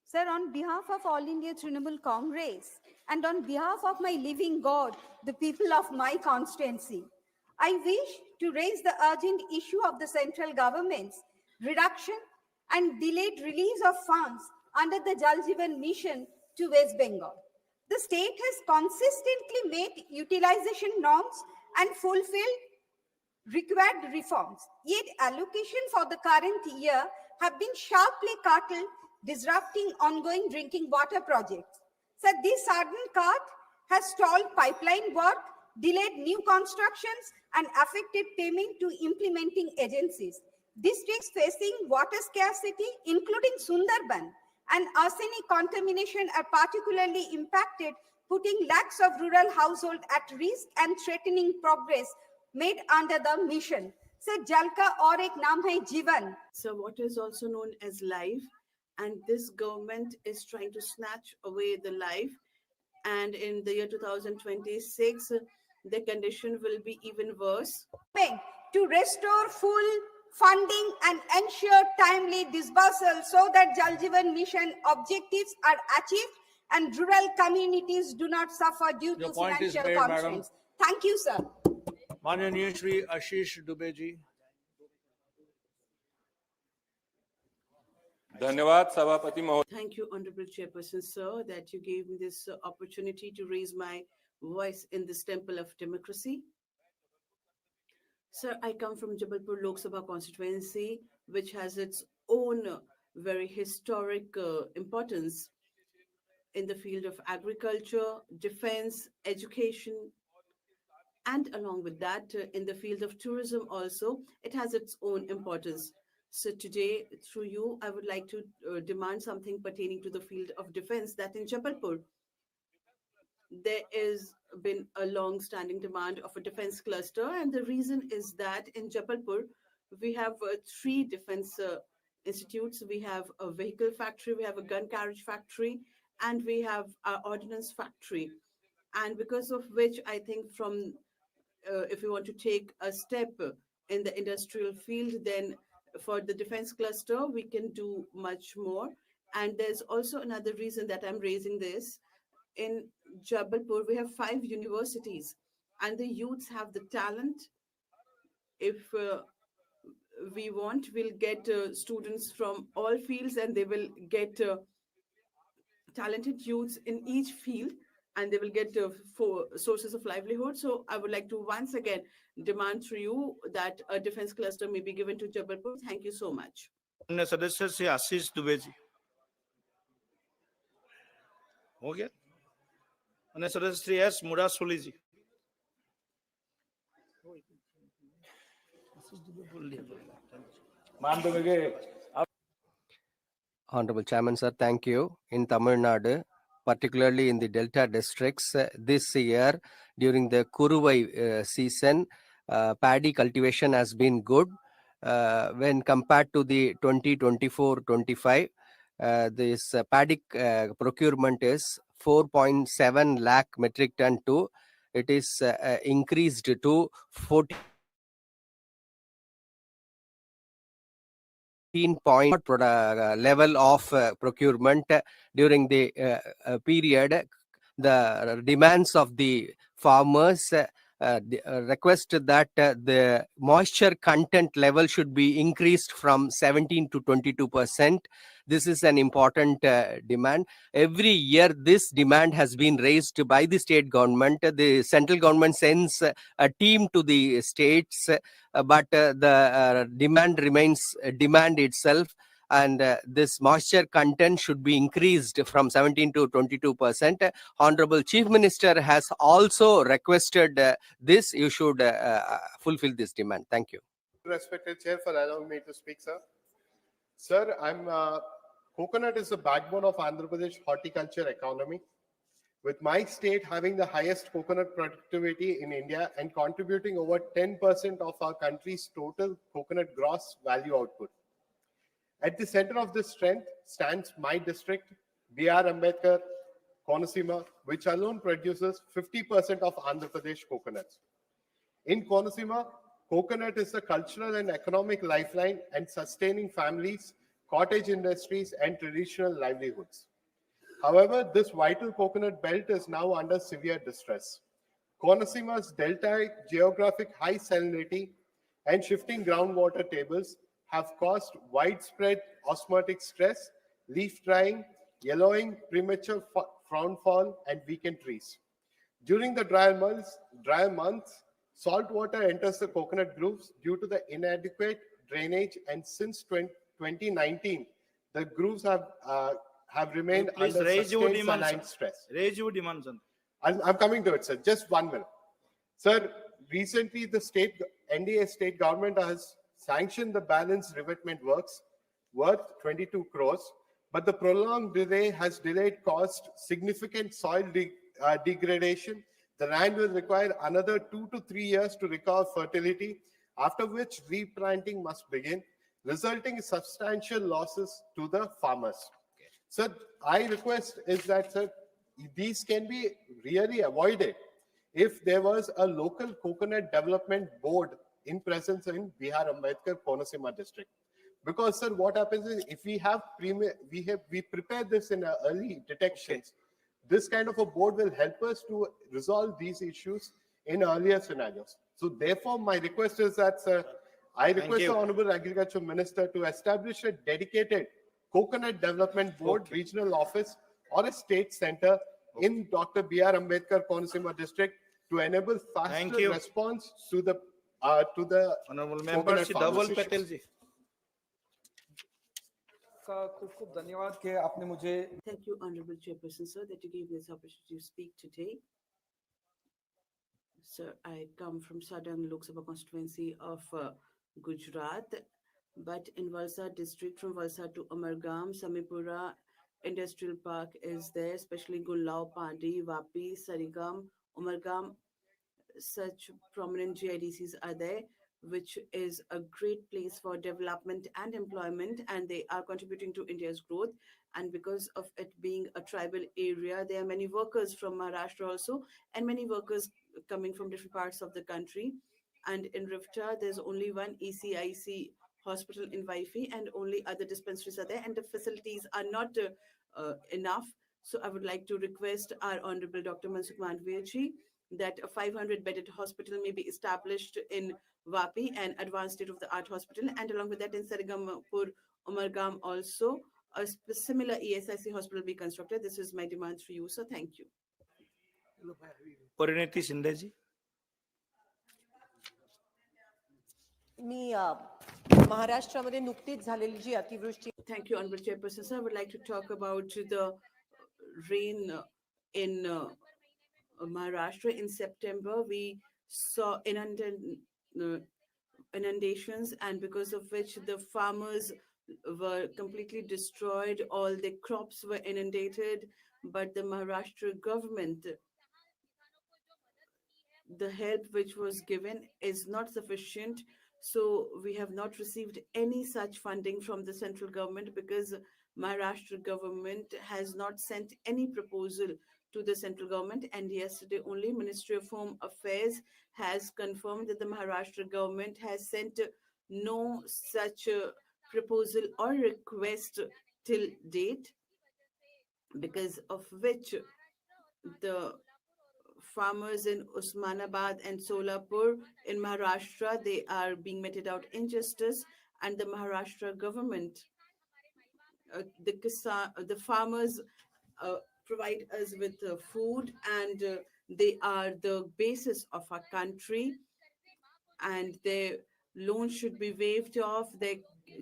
Sir, on behalf of All India Trinamool Congress and on behalf of my living God, the people of my constituency, I wish to raise the urgent issue of the central government's reduction and delayed release of funds under the Jal Jeevan Mission to West Bengal. The state has consistently made utilization norms and fulfilled required reforms, yet allocation for the current year have been sharply curtailed, disrupting ongoing drinking water projects. So this sudden cut has stalled pipeline work, delayed new constructions, and affected payment to implementing agencies. Districts facing water scarcity, including Sundarban, and arsenic contamination are particularly impacted, putting lakhs of rural households at risk and threatening progress made under the mission. So Jalka aur ek naam hai Jeevan. So what is also known as life, and this government is trying to snatch away the life. And in the year 2026, their condition will be even worse. To restore full funding and ensure timely disbursal so that Jal Jeevan Mission objectives are achieved and rural communities do not suffer due Your to point is financial made, madam. constraints. Thank you, sir. माननीय श्री आशीष दुबे जी. धन्यवाद सभापति महोदय. Thank you, Honorable Chairperson, sir, that you gave me this opportunity to raise my voice in this temple of democracy. Sir, I come from Jabalpur Lok Sabha constituency, which has its own very historic importance in the field of agriculture, defense, education, and along with that, in the field of tourism also, it has its own importance. So today, through you, I would like to demand something pertaining to the field of defense, that in Jabalpur, there is been a long-standing demand of a defense cluster, and the reason is that in Jabalpur, we have 3 defense institutes. We have a vehicle factory, we have a gun carriage factory, and we have our ordnance factory. And because of which, I think from if you want to take a step in the industrial field, then for the defense cluster, we can do much more. And there's also another reason that I'm raising this. In Jabalpur, we have 5 universities, and the youths have the talent. If we want, we'll get students from all fields, and they will get talented youths in each field, and they will get 4 sources of livelihood. So I would like to once again demand through you that a defense cluster may be given to Jabalpur. Thank you so much. अन्य सदस्य श्री आशीष दुबे जी. हो गया. अन्य सदस्य Shri S मुरासोली ji. Honorable Chairman, sir, thank you. In Tamil Nadu, particularly in the Delta districts, this year during the Kuruvai season, paddy cultivation has been good. When compared to the 2024-25, this paddy procurement is 4.7 lakh metric ton to, it is increased to 14 point level of procurement during the period. The demands of the farmers request that the moisture content level should be increased from 17 to 22%. This is an important demand. Every year, this demand has been raised by the state government. The central government sends a team to the states, but the demand remains demand itself. And this moisture content should be increased from 17 to 22%. Honorable Chief Minister has also requested this. You should fulfill this demand. Thank you. Respected Chair, for allowing me to speak, sir. Sir, coconut is the backbone of Andhra Pradesh horticulture economy, with my state having the highest coconut productivity in India and contributing over 10% of our country's total coconut gross value output. At the center of this strength stands my district, B.R. Ambedkar, Konaseema, which alone produces 50% of Andhra Pradesh coconuts. In Konaseema, coconut is the cultural and economic lifeline and sustaining families, cottage industries, and traditional livelihoods. However, this vital coconut belt is now under severe distress. Konaseema's deltaic geographic high salinity and shifting groundwater tables have caused widespread osmotic stress, leaf drying, yellowing, premature frown fall, and weakened trees. During the drier months, salt water enters the coconut grooves due to the inadequate drainage, and since 2019, the grooves have remained Please under raise your sustained demands, saline stress. Raise your demands. I'm coming to it, sir. Just 1 minute. Sir, recently the NDA state government has sanctioned the balance revetment works worth 22 crores, but the prolonged delay has caused significant soil degradation. The land will require another 2 to 3 years to recover fertility, after which replanting must begin, resulting in substantial losses to the farmers. Sir, I request is that, sir, these can be really avoided if there was a local coconut development board in presence in Bihar Ambedkar Konaseema district. Because sir, what happens is if we have we prepare this in early detections, this kind of a board will help us to resolve these issues in earlier scenarios. So therefore, my request is that, sir, I request the you. Honorable Agriculture Minister to establish a dedicated coconut development board, regional office, or a state center in Dr. B.R. Ambedkar Konaseema district to enable Thank faster you. response to the Honorable member, coconut Shri farmers Dhaval issues. Patel ji. का खूब खूब धन्यवाद कि आपने मुझे Thank you, Honorable Chairperson, sir, that you gave me this opportunity to speak today. Sir, I come from Sadang Lok Sabha constituency of Gujarat, but in Valsad district, from Valsad to Amargam, Samipura Industrial Park is there, especially Gulao, Pandi, Vapi, Sarigam, Umargam. Such prominent GIDCs are there, which is a great place for development and employment, and they are contributing to India's growth. And because of it being a tribal area, there are many workers from Maharashtra also, and many workers coming from different parts of the country. And in Rifta, there's only one ECIC hospital in Vaifi, and only other dispensaries are there, and the facilities are not enough. So I would like to request our Honorable Dr. Mansukh Mandavia that a 500-bedded hospital may be established in Vapi, an advanced state-of-the-art hospital, and along with that in Sarigampur, Umargam also, a similar ESIC hospital be constructed. This is my demand for you, sir. Thank you. Parineeti Shinde जी. मी महाराष्ट्रामध्ये नुकतीच झालेली जी अतिवृष्टी Thank you, Honorable Chairperson. Sir, I would like to talk about the rain in Maharashtra. In September, we saw inundations, and because of which the farmers were completely destroyed. All the crops were inundated, but the Maharashtra government, the help which was given is not sufficient. So we have not received any such funding from the central government because Maharashtra government has not sent any proposal to the central government. And yesterday only Ministry of Home Affairs has confirmed that the Maharashtra government has sent no such proposal or request till date, because of which the farmers in Osmanabad and Solapur in Maharashtra, they are being meted out injustice, and the Maharashtra government, the farmers provide us with food, and they are the basis of our country, and their loans should be waived off, their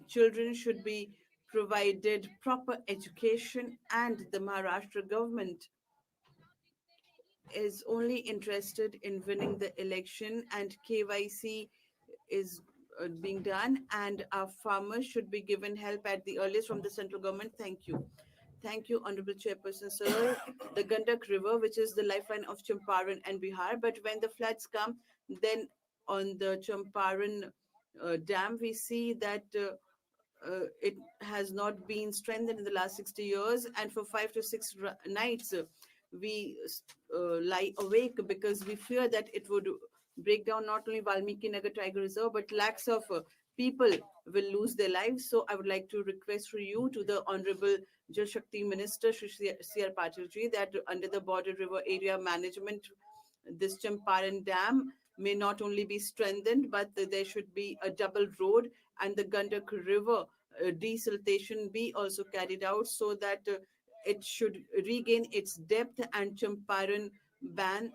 children should be provided proper education, and the Maharashtra government is only interested in winning the election, and KYC is being done, and our farmers should be given help at the earliest from the central government. Thank you. Thank you, Honorable Chairperson, sir. The Gandak River, which is the lifeline of Champaran and Bihar, but when the floods come, then on the Champaran dam, we see that it has not been strengthened in the last 60 years, and for 5 to 6 nights, we lie awake because we fear that it would break down not only Valmiki Nagar Tiger Reserve, but lakhs of people will lose their lives. So I would like to request for you to the Honorable Jal Shakti Minister, Shri C.R. Patilji, that under the border river area management, this Champaran Dam may not only be strengthened, but there should be a double road, and the Gandak River desiltation be also carried out so that it should regain its depth, and Champaran Dam,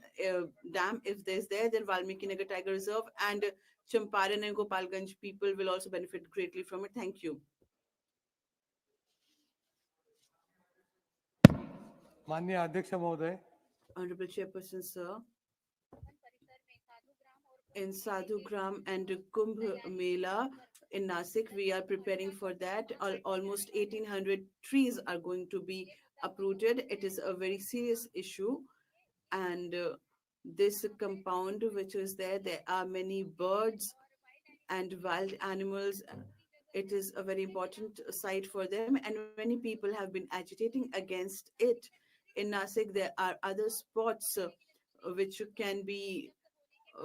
if there's there, then Valmiki Nagar Tiger Reserve and Champaran and Gopalganj people will also benefit greatly from it. Thank you. माननीय अध्यक्ष महोदय, Honorable Chairperson, sir. In Sadhu Gram and Kumbh Mela in Nasik, we are preparing for that. Almost 1,800 trees are going to be uprooted. It is a very serious issue. And this compound which is there are many birds and wild animals. It is a very important site for them, and many people have been agitating against it. In Nasik, there are other spots which can be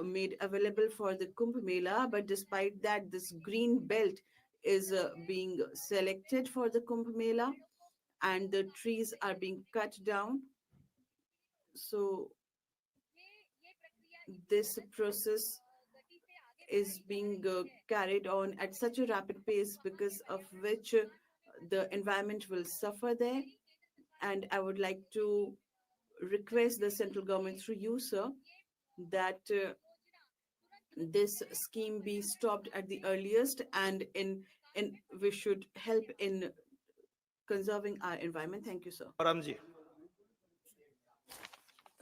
made available for the Kumbh Mela. But despite that, this green belt is being selected for the Kumbh Mela, and the trees are being cut down. So this process is being carried on at such a rapid pace, because of which the environment will suffer there. And I would like to request the central government through you, sir, that this scheme be stopped at the earliest, and in we should help in conserving our environment. Thank you, sir. Ramji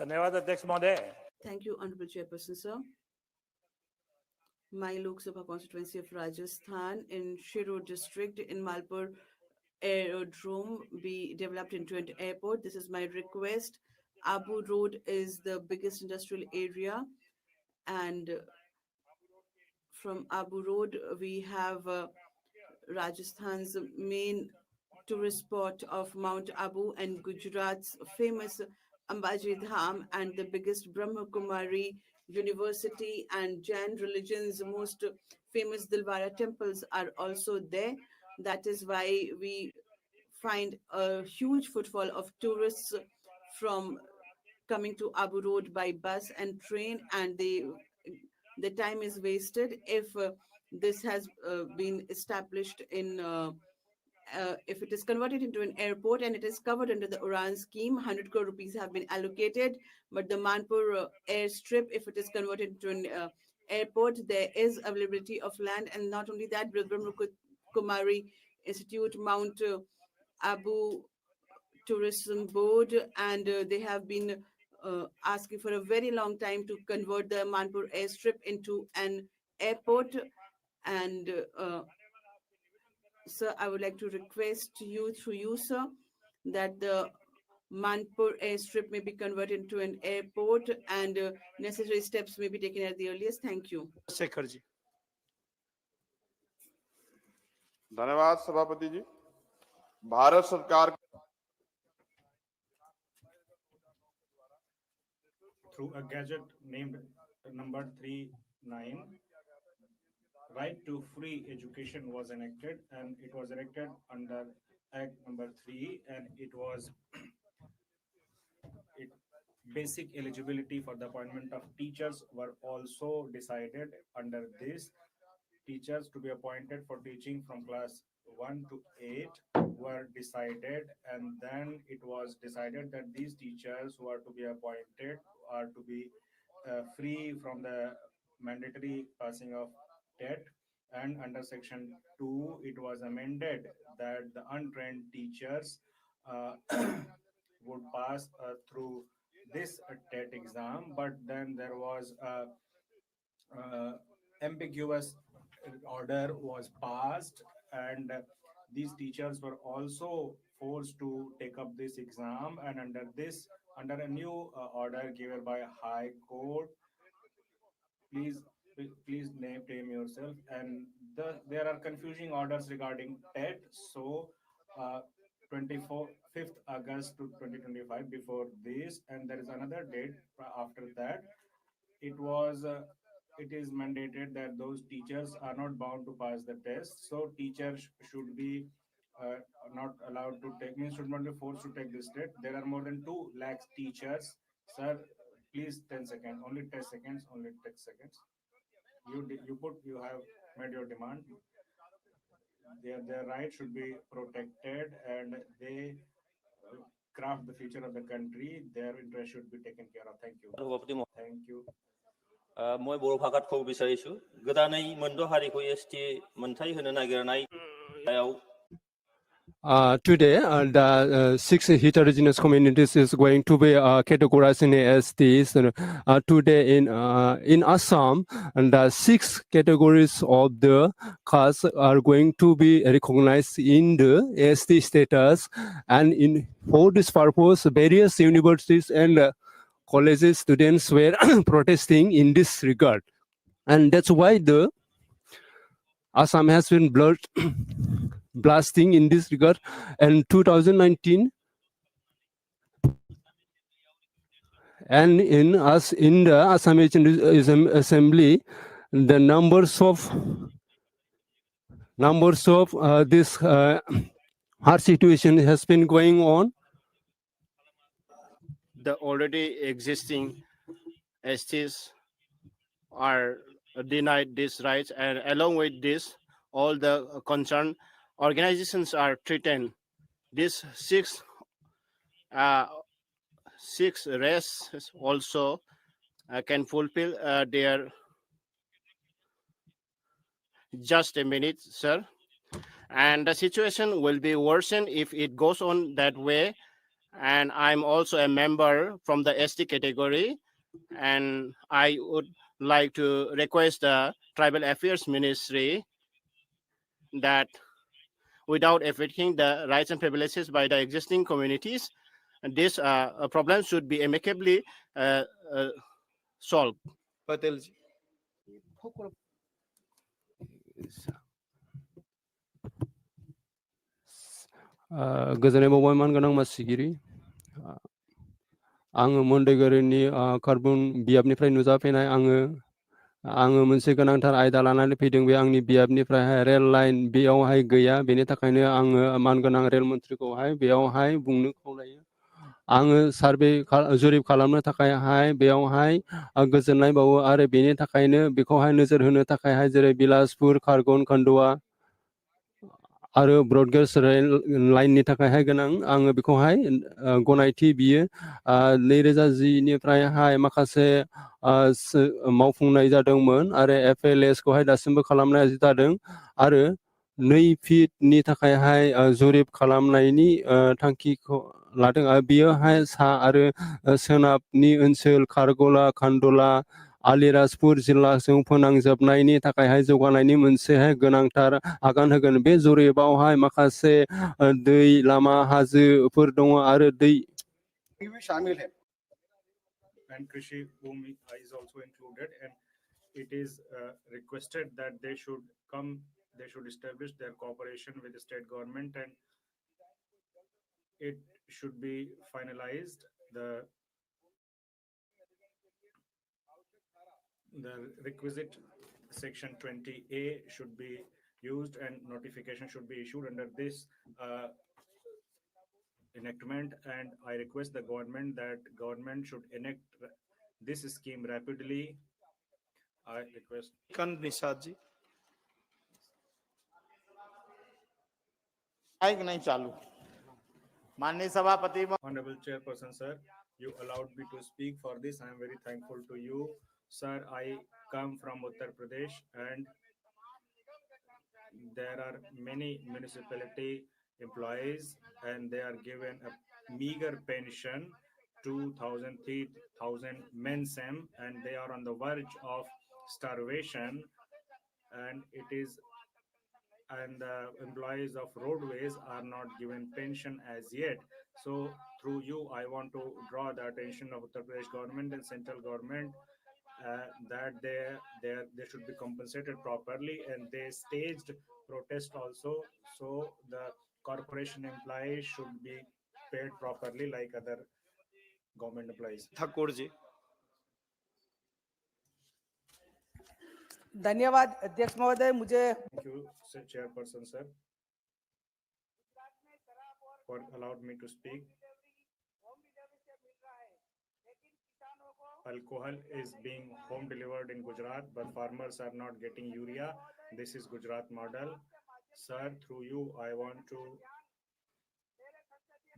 धन्यवाद अध्यक्ष महोदय Thank you, Honorable Chairperson, sir. My Lok Sabha constituency of Rajasthan in Shirur district in Malpur aerodrome be developed into an airport. This is my request. Abu Road is the biggest industrial area, and from Abu Road we have Rajasthan's main tourist spot of Mount Abu, and Gujarat's famous Ambaji Dham, and the biggest Brahma Kumari University and Jain religion's most famous Dilwara temples are also there. That is why we find a huge footfall of tourists from coming to Abu Road by bus and train, and the time is wasted. If this has been established in if it is converted into an airport and it is covered under the Uran scheme, 100 crore rupees have been allocated. But the Manpur airstrip, if it is converted into an airport, there is availability of land. And not only that, Brahma Kumari Institute, Mount Abu Tourism Board, and they have been asking for a very long time to convert the Manpur airstrip into an airport. And sir, I would like to request you through you, sir, that the Manpur airstrip may be converted into an airport, and necessary steps may be taken at the earliest. Thank you. Shekhar ji धन्यवाद सभापति जी। भारत सरकार through a gadget named number 39, right to free education was enacted, and it was enacted under Act number 3, and it was basic eligibility for the appointment of teachers were also decided under this. Teachers to be appointed for teaching from class 1 to 8 were decided, and then it was decided that these teachers who are to be appointed are to be free from the mandatory passing of TET. And under section 2, it was amended that the untrained teachers would pass through this TET exam, but then there was a ambiguous order was passed, and these teachers were also forced to take up this exam. And under a new order given by High Court, please name yourself, and there are confusing orders regarding TET. So 5th August to 2025 before this, and there is another date after that. It is mandated that those teachers are not bound to pass the test. So teachers should be not allowed to take, means should not be forced to take this test. There are more than 2 lakh teachers. Sir, please 10 seconds, only 10 seconds, only 10 seconds. You have made your demand. Their rights should be protected, and they craft the future of the country. Their interest should be taken care of. Thank you. Thank you. মই बर' भाषात खौ बिसारिछु गोदानै मोनद' हारिखौ ST मोनथाय होनो नागिरनाय Today, the 6 heterogeneous communities is going to be categorized in STs. Today in Assam, and the 6 categories of the castes are going to be recognized in the ST status. And for this purpose, various universities and colleges students were protesting in this regard. And that's why the Assam has been blasting in this regard. And 2019, and in the Assam Assembly, the numbers of this hard situation has been going on. The already existing STs are denied these rights, and along with this, all the concerned organizations are threatened. These six races also can fulfill their. Just a minute, sir. And the situation will be worsened if it goes on that way. And I'm also a member from the ST category, and I would like to request the Tribal Affairs Ministry that without affecting the rights and privileges by the existing communities, this problem should be amicably solved. Patel ji. गोजोननाय बावबाय मानगोनां मासिगिरि आङो मन्दैगोरिनि carbon बियाबनिफ्राय नुजाफैनाय आङो मोनसे गोनांथार आयदा लानानै फैदों बे आंनि बियाबनिफ्रायहाय रेल लाइन बेयावहाय गैया बेनि थाखायनो आङो मानगोनां रेल मन्थ्रिखौहाय बेयावहाय बुंनो खावलायो आङो सार्भे जुरिब खालामनो थाखायहाय बेयावहाय गोजोननाय बावो आरो बेनि थाखायनो बेखौहाय नोजोर होनो थाखायहाय जेरै बिलासपुर खारगन खन्डवा आरो ब्रडगेज रेल लाइननि थाखायहाय गोनां आङो बेखौहाय गनायथि बियो 2010निफ्रायहाय माखासे मावफुंनाय जादोंमोन आरो FLS खौहाय दासिमबो खालामनाय जादों आरो 2 फिटनि थाखायहाय जुरिब खालामनायनि थांखिखौ लादों बियोहाय सा आरो सोनाबनि ओनसोल खारगला खान्डला आलिराजपुर जिल्लाजों फोनांजाबनायनि थाखायहाय जौगानायनि मोनसेहाय गोनांथार आगान होगोन बे जरिबावहाय माखासे दै लामा हाजोफोर दङ आरो दै शामिल है And Krishi Bhumi is also included, and it is requested that they should establish their cooperation with the state government, and it should be finalized. The requisite section 20A should be used and notification should be issued under this enactment, and I request the government that government should enact this scheme rapidly. I request Kan Nishad ji. Honorable Chairperson, sir, you allowed me to speak for this. I am very thankful to you, sir. I come from Uttar Pradesh, and there are many municipality employees, and they are given a meager pension, 2,000, 3,000 mensem, and they are on the verge of starvation, and the employees of roadways are not given pension as yet. So through you, I want to draw the attention of Uttar Pradesh government and central government that they should be compensated properly, and they staged protest also. So the corporation employees should be paid properly like other government employees. Thakur ji. धन्यवाद अध्यक्ष महोदय मुझे Thank you, sir, Chairperson, sir, for allowed me to speak. Alcohol is being home delivered in Gujarat, but farmers are not getting urea. This is Gujarat model. Sir, through you, I want to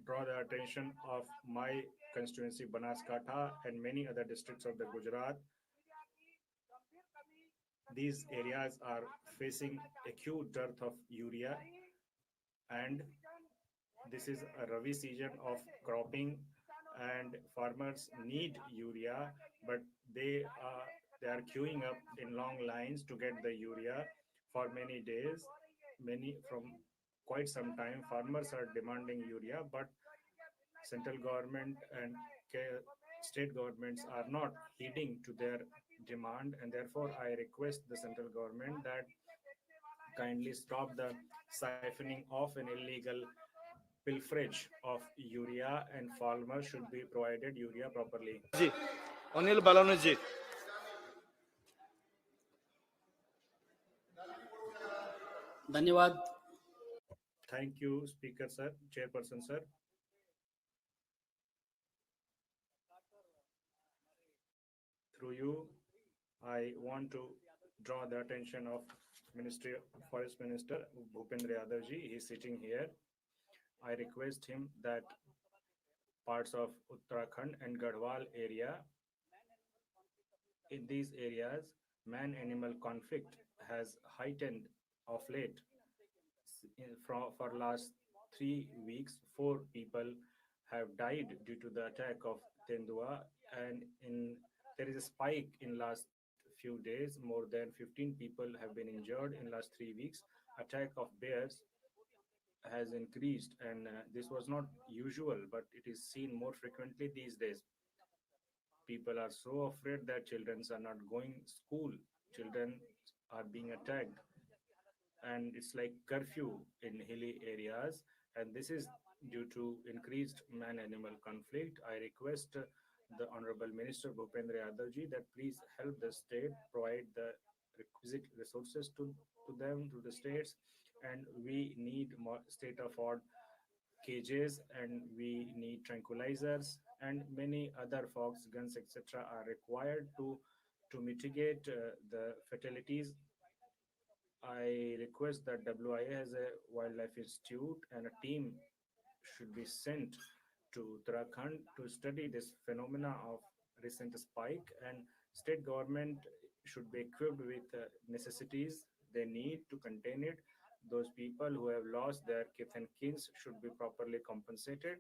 draw the attention of my constituency, Banaskantha, and many other districts of the Gujarat. These areas are facing acute dearth of urea, and this is a Rabi season of cropping, and farmers need urea, but they are queuing up in long lines to get the urea for many days. From quite some time, farmers are demanding urea, but central government and state governments are not heeding to their demand, and therefore I request the central government that kindly stop the siphoning off an illegal pilferage of urea, and farmers should be provided urea properly. Ji, Anil Balanuji. धन्यवाद. Thank you, Speaker sir, Chairperson sir. Through you, I want to draw the attention of Ministry Forest Minister Bhupendra Yadav ji. He is sitting here. I request him that parts of Uttarakhand and Garhwal area, in these areas, man-animal conflict has heightened of late. For last 3 weeks, 4 people have died due to the attack of Tendua, and there is a spike in last few days. More than 15 people have been injured in last 3 weeks. Attack of bears has increased, and this was not usual, but it is seen more frequently these days. People are so afraid that children are not going school. Children are being attacked, and it's like curfew in hilly areas, and this is due to increased man-animal conflict. I request the Honorable Minister Bhupendra Yadav ji that please help the state, provide the requisite resources to them, to the states, and we need more state-of-art cages, and we need tranquilizers, and many other fogs, guns, etc. are required to mitigate the fatalities. I request that WIA has a wildlife institute, and a team should be sent to Uttarakhand to study this phenomena of recent spike, and state government should be equipped with necessities they need to contain it. Those people who have lost their kith and kins should be properly compensated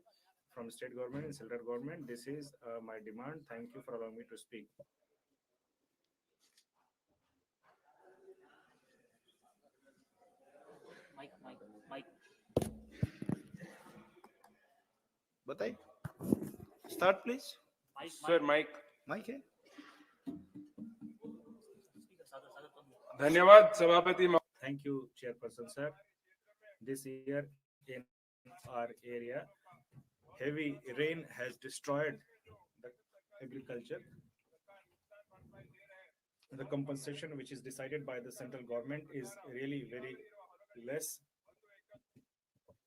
from state government and central government. This is my demand. Thank you for allowing me to speak. Mike. बताइए. Start please. Sir, Mike है. धन्यवाद सभापति. Thank you, Chairperson sir. This year in our area, heavy rain has destroyed the agriculture. The compensation which is decided by the central government is really very less.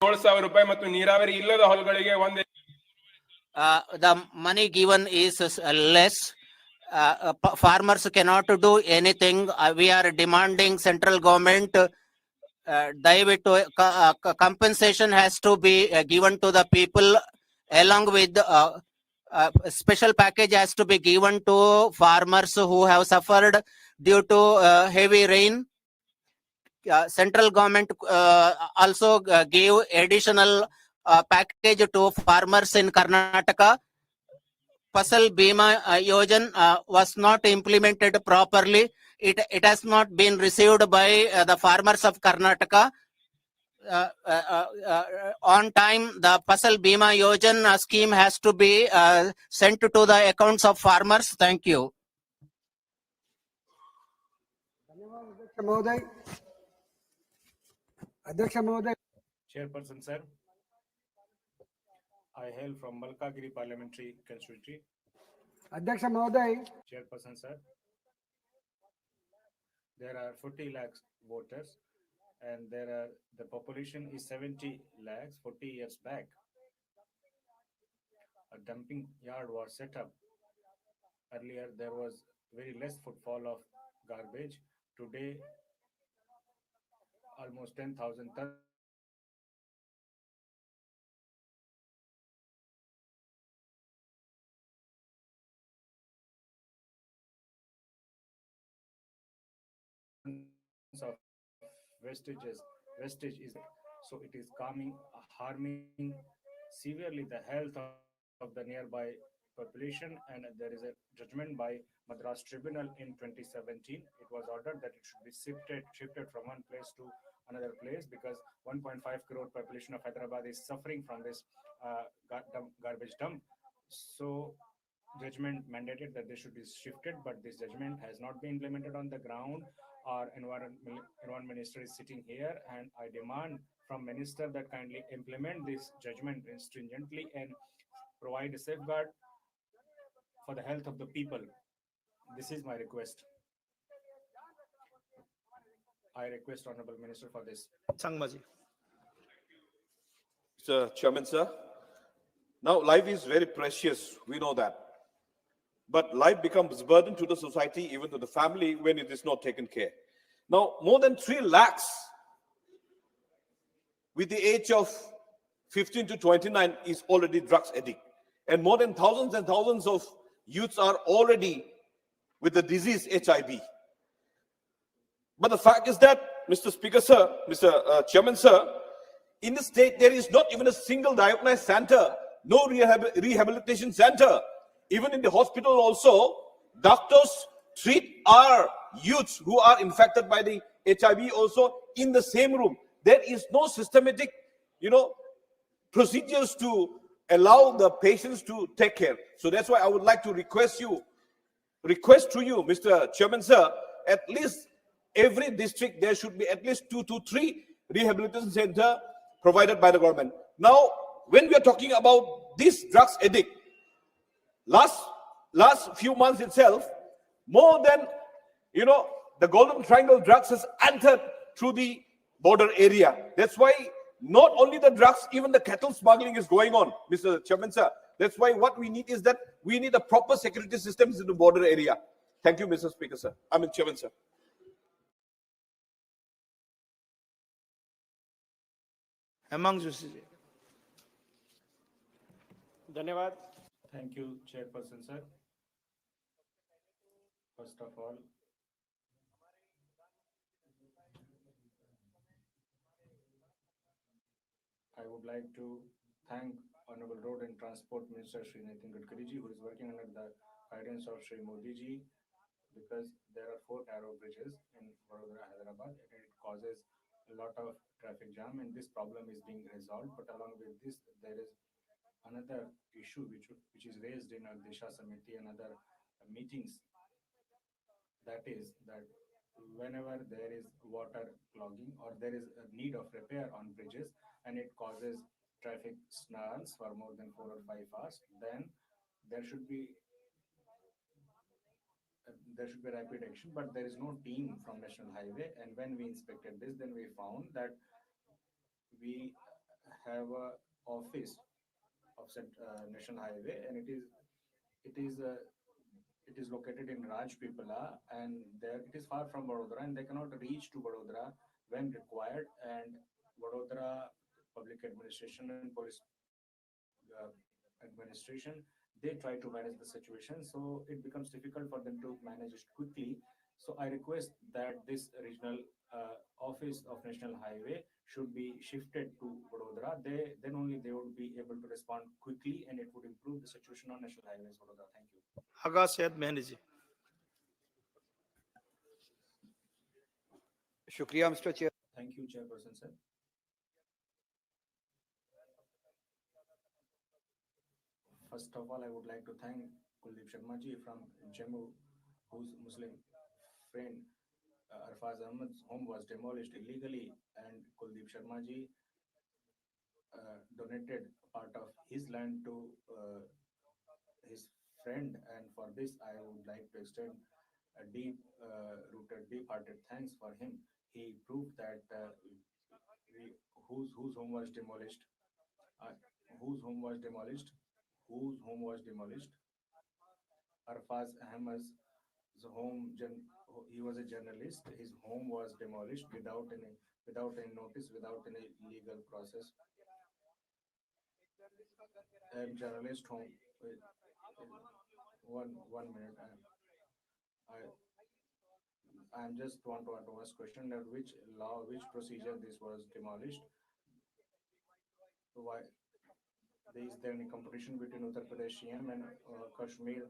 7,000 ರೂಪಾಯಿ ಮತ್ತು ನೀರಾವರಿ ಇಲ್ಲದ ಹೊಲಗಳಿಗೆ ಒಂದೇ. The money given is less. Farmers cannot do anything. We are demanding central government ದಯವಿಟ್ಟು compensation has to be given to the people, along with special package has to be given to farmers who have suffered due to heavy rain. Central government also gave additional package to farmers in Karnataka. Fasal Bima Yojana was not implemented properly. It has not been received by the farmers of Karnataka. On time, the Fasal Bima Yojana scheme has to be sent to the accounts of farmers. Thank you. Chairperson sir, I hail from Malkagiri Parliamentary Constituency. Chairperson sir, there are 40 lakhs voters, and the population is 70 lakhs. 40 years back, a dumping yard was set up. Earlier there was very less footfall of garbage. Today almost 10,000 tons of wastage is, so it is harming severely the health of the nearby population, and there is a judgment by Madras Tribunal in 2017. It was ordered that it should be shifted from one place to another place, because 1.5 crore population of Hyderabad is suffering from this garbage dump. So judgment mandated that they should be shifted, but this judgment has not been implemented on the ground. Our environment minister is sitting here, and I demand from minister that kindly implement this judgment stringently and provide a safeguard for the health of the people. This is my request. I request Honorable Minister for this. Sangmaji. Mr. Chairman, sir. Now, life is very precious. We know that. But life becomes a burden to the society, even to the family, when it is not taken care. Now, more than 3 lakhs with the age of 15 to 29 is already drugs addict. And more than thousands and thousands of youths are already with the disease HIV. But the fact is that, Mr. Speaker, sir, Mr. Chairman, sir, in the state, there is not even a single diagnostic center, no rehabilitation center. Even in the hospital also, doctors treat our youths who are infected by the HIV also in the same room. There is no systematic, procedures to allow the patients to take care. So that's why I would like to request to you, Mr. Chairman, sir, at least every district, there should be at least 2 to 3 rehabilitation center provided by the government. Now, when we are talking about this drugs addict, last few months itself, more than, the Golden Triangle drugs has entered through the border area. That's why not only the drugs, even the cattle smuggling is going on, Mr. Chairman, sir. That's why what we need is that we need a proper security systems in the border area. Thank you, Mr. Speaker, sir. Chairman, sir. धन्यवाद. Thank you, Chairperson, sir. First of all, I would like to thank Honorable Road and Transport Minister Shri Nitin Gadkari ji, who is working under the guidance of Shri Modi ji, because there are 4 narrow bridges in Vadodara, Hyderabad, and it causes a lot of traffic jam, and this problem is being resolved. But along with this, there is another issue which is raised in our Disha Samiti and other meetings. That is that whenever there is water clogging or there is a need of repair on bridges and it causes traffic snarls for more than 4 or 5 hours, then there should be rapid action. But there is no team from National Highway, and when we inspected this, then we found that we have a office of National Highway, and it is located in Rajpipla, and there it is far from Vadodara, and they cannot reach to Vadodara when required. And Vadodara Public Administration and Police Administration, they try to manage the situation, so it becomes difficult for them to manage it quickly. So I request that this regional office of National Highway should be shifted to Vadodara. Then only they would be able to respond quickly, and it would improve the situation on National Highways, Vadodara. Thank you. Aga Syed Mehndi ji. Shukriya, Mr. Chair. Thank you, Chairperson, sir. First of all, I would like to thank Kuldeep Sharma ji from Jammu, whose Muslim friend Arfaz Ahmed's home was demolished illegally, and Kuldeep Sharma ji donated part of his land to his friend, and for this I would like to extend a deep-hearted thanks for him. He proved that whose home was demolished, Arfaz Ahmed's home. He was a journalist. His home was demolished without any notice, without any legal process. And journalist home. One minute. I just want to ask question that which procedure this was demolished? Why? Is there any competition between Uttar Pradesh CM and Kashmir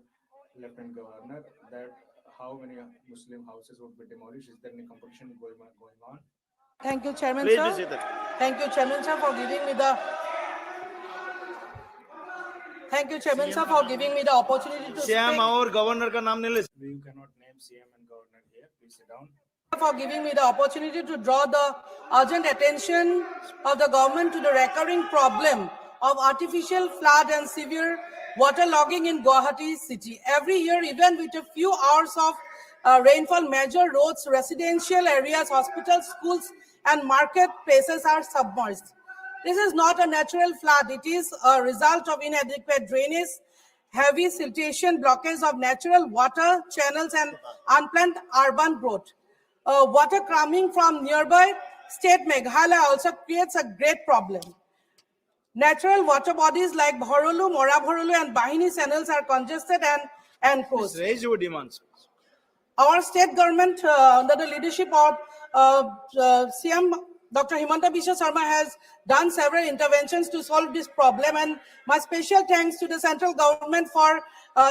Lieutenant Governor that how many Muslim houses would be demolished? Is there any competition going on? Thank you, Chairman, Please sir. be seated. Thank you, Chairman, sir, for giving me the. Thank you, Chairman, sir, for giving me the opportunity to CM speak. और governor का नाम नहीं ले. You cannot name CM and Governor here. Please sit down. for giving me the opportunity to draw the urgent attention of the government to the recurring problem of artificial flood and severe waterlogging in Guwahati city. Every year, even with a few hours of rainfall, major roads, residential areas, hospitals, schools, and marketplaces are submerged. This is not a natural flood. It is a result of inadequate drainage, heavy siltation, blockage of natural water channels, and unplanned urban growth. Water coming from nearby state Meghalaya also creates a great problem. Natural water bodies like Bhorolu, Mora Bhorolu, and Bahini channels are congested and closed. Raise your demands. Our state government, under the leadership of CM Dr. Himanta Biswa Sarma, has done several interventions to solve this problem, and my special thanks to the central government for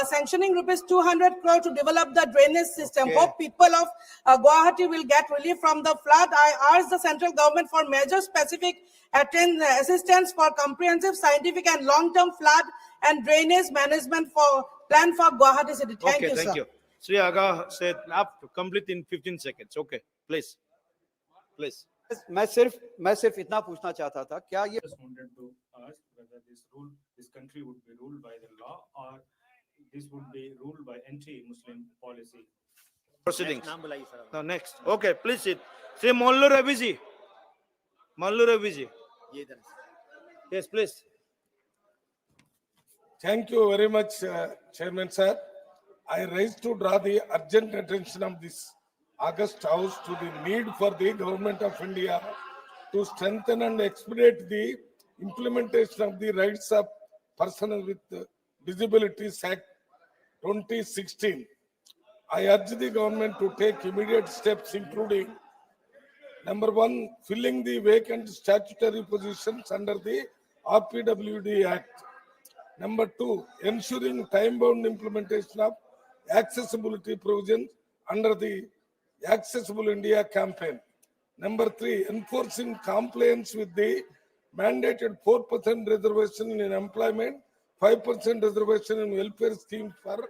sanctioning rupees 200 crore to develop the drainage system. Okay. Hope people of Guwahati will get relief from the flood. I urge the central government for major specific assistance for comprehensive scientific and long-term flood and drainage management for plan for Guwahati city. Thank you, Thank sir. you. Sri Aga said, up to complete in 15 seconds. Okay, please. Please. मैं सिर्फ इतना पूछना चाहता था, क्या ये Just wanted to ask whether this country would be ruled by the law or this would be ruled by anti-Muslim policy. Proceedings. No, next. Okay, please sit. Say Mallu Ravi ji. Mallu Ravi ji. Yes, please. Thank you very much, Chairman sir. I rise to draw the urgent attention of this August House to the need for the Government of India to strengthen and expedite the implementation of the Rights of Persons with Disabilities Act 2016. I urge the government to take immediate steps, including number one, filling the vacant statutory positions under the RPWD Act. Number two, ensuring time-bound implementation of accessibility provisions under the Accessible India campaign. Number three, enforcing compliance with the mandated 4% reservation in employment, 5% reservation in welfare scheme for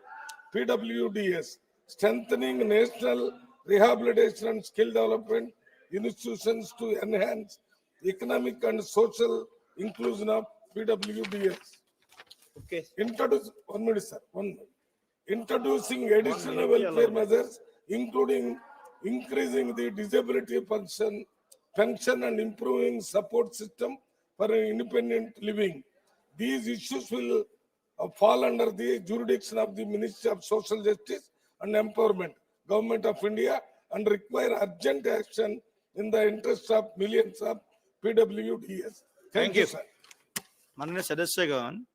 PWDs, strengthening national rehabilitation and skill development institutions to enhance economic and social inclusion of PWDs. Okay. Introducing additional welfare measures, including increasing the disability pension and improving support system for independent living. These issues will fall under the jurisdiction of the Ministry of Social Justice and Empowerment, Government of India, and require urgent action in the interest of millions of PWDs. Thank you, sir. Manane Sadasyagan.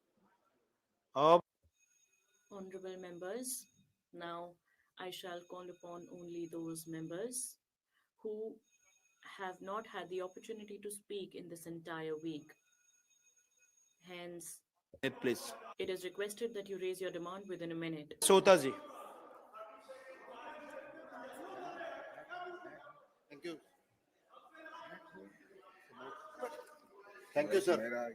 Honorable members, now I shall call upon only those members who have not had the opportunity to speak in this entire week. Hence, Please. it is requested that you raise your demand within a minute. Sota ji. Thank you. Thank you, sir.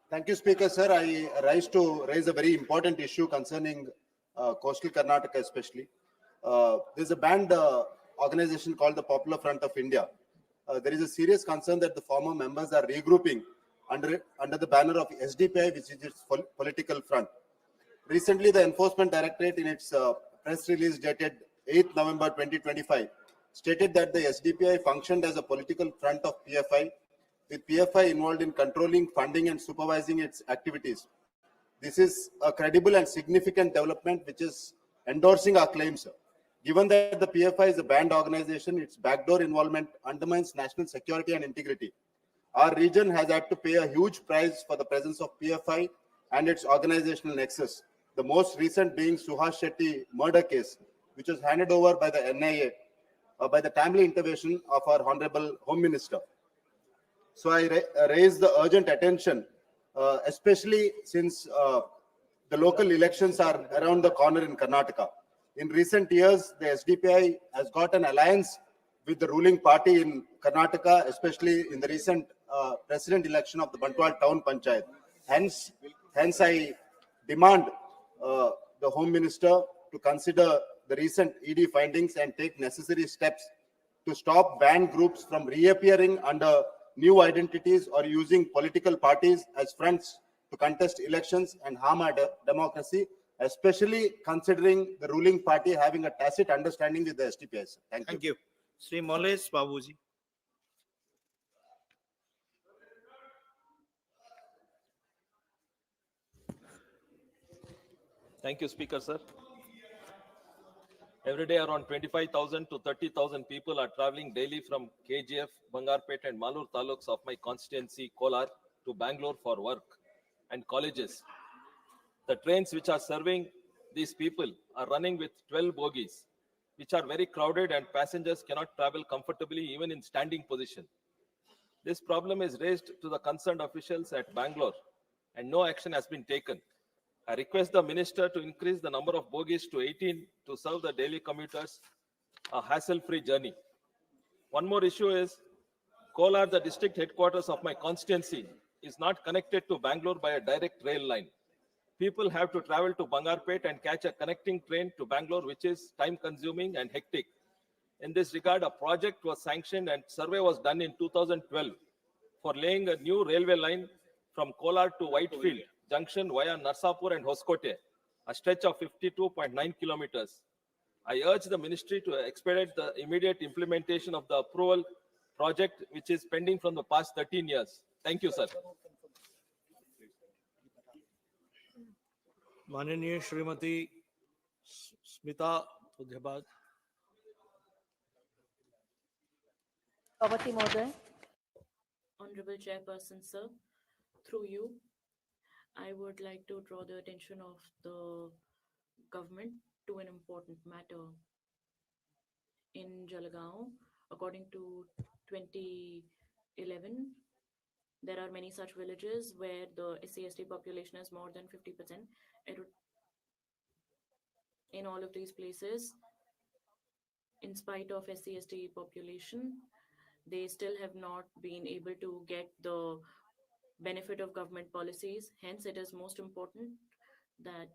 Thank you, Speaker, sir. I rise to raise a very important issue concerning coastal Karnataka especially. There's a banned organization called the Popular Front of India. There is a serious concern that the former members are regrouping under the banner of SDPI, which is its political front. Recently, the Enforcement Directorate in its press release dated 8th November 2025 stated that the SDPI functioned as a political front of PFI, with PFI involved in controlling, funding and supervising its activities. This is a credible and significant development which is endorsing our claims, sir. Given that the PFI is a banned organization, its backdoor involvement undermines national security and integrity. Our region has had to pay a huge price for the presence of PFI and its organizational nexus. The most recent being Suhas Shetty murder case, which was handed over by the NIA by the timely intervention of our Honorable Home Minister. So I raise the urgent attention, especially since the local elections are around the corner in Karnataka. In recent years, the SDPI has got an alliance with the ruling party in Karnataka, especially in the recent president election of the Bantwal Town Panchayat. Hence I demand the Home Minister to consider the recent ED findings and take necessary steps to stop banned groups from reappearing under new identities or using political parties as fronts to contest elections and harm our democracy, especially considering the ruling party having a tacit understanding with the STPS. Thank you. Thank you. Sri Moles Babuji. Thank you, Speaker, sir. Every day, around 25,000 to 30,000 people are traveling daily from KGF, Bangarpet, and Malur taluks of my constituency, Kolar, to Bangalore for work and colleges. The trains which are serving these people are running with 12 bogies, which are very crowded, and passengers cannot travel comfortably even in standing position. This problem is raised to the concerned officials at Bangalore, and no action has been taken. I request the minister to increase the number of bogies to 18 to serve the daily commuters a hassle-free journey. One more issue is Kolar, the district headquarters of my constituency, is not connected to Bangalore by a direct rail line. People have to travel to Bangarpet and catch a connecting train to Bangalore, which is time-consuming and hectic. In this regard, a project was sanctioned and survey was done in 2012 for laying a new railway line from Kolar to Whitefield Junction via Narsapur and Hoskote, a stretch of 52.9 kilometers. I urge the ministry to expedite the immediate implementation of the approval project, which is pending from the past 13 years. Thank you, sir. माननीय Shrimati Smita उध्यबाद. Pavati Moday. Honorable Chairperson, sir, through you, I would like to draw the attention of the government to an important matter. In Jalgaon, according to 2011, there are many such villages where the SC/ST population is more than 50%. In all of these places, in spite of SC/ST population, they still have not been able to get the benefit of government policies. Hence, it is most important that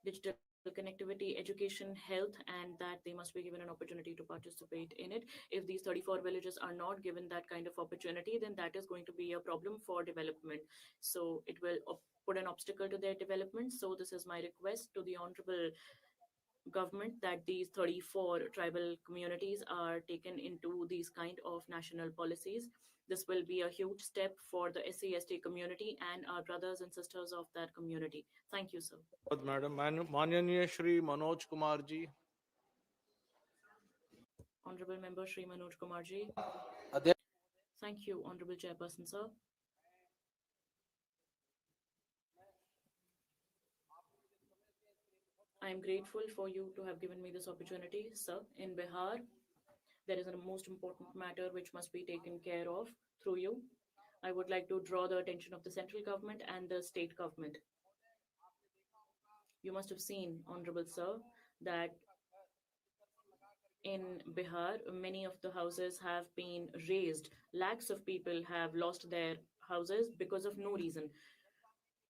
digital connectivity, education, health, and that they must be given an opportunity to participate in it. If these 34 villages are not given that kind of opportunity, then that is going to be a problem for development. So it will put an obstacle to their development. So this is my request to the Honorable Government that these 34 tribal communities are taken into these kind of national policies. This will be a huge step for the SC/ST community and our brothers and sisters of that community. Thank you, sir. Madam, माननीय Shri Manoj Kumar ji. Honorable Member Shri Manoj Kumar ji. Thank you, Honorable Chairperson, sir. I am grateful for you to have given me this opportunity, sir. In Bihar, there is a most important matter which must be taken care of through you. I would like to draw the attention of the central government and the state government. You must have seen, Honorable Sir, that in Bihar, many of the houses have been razed. Lakhs of people have lost their houses because of no reason.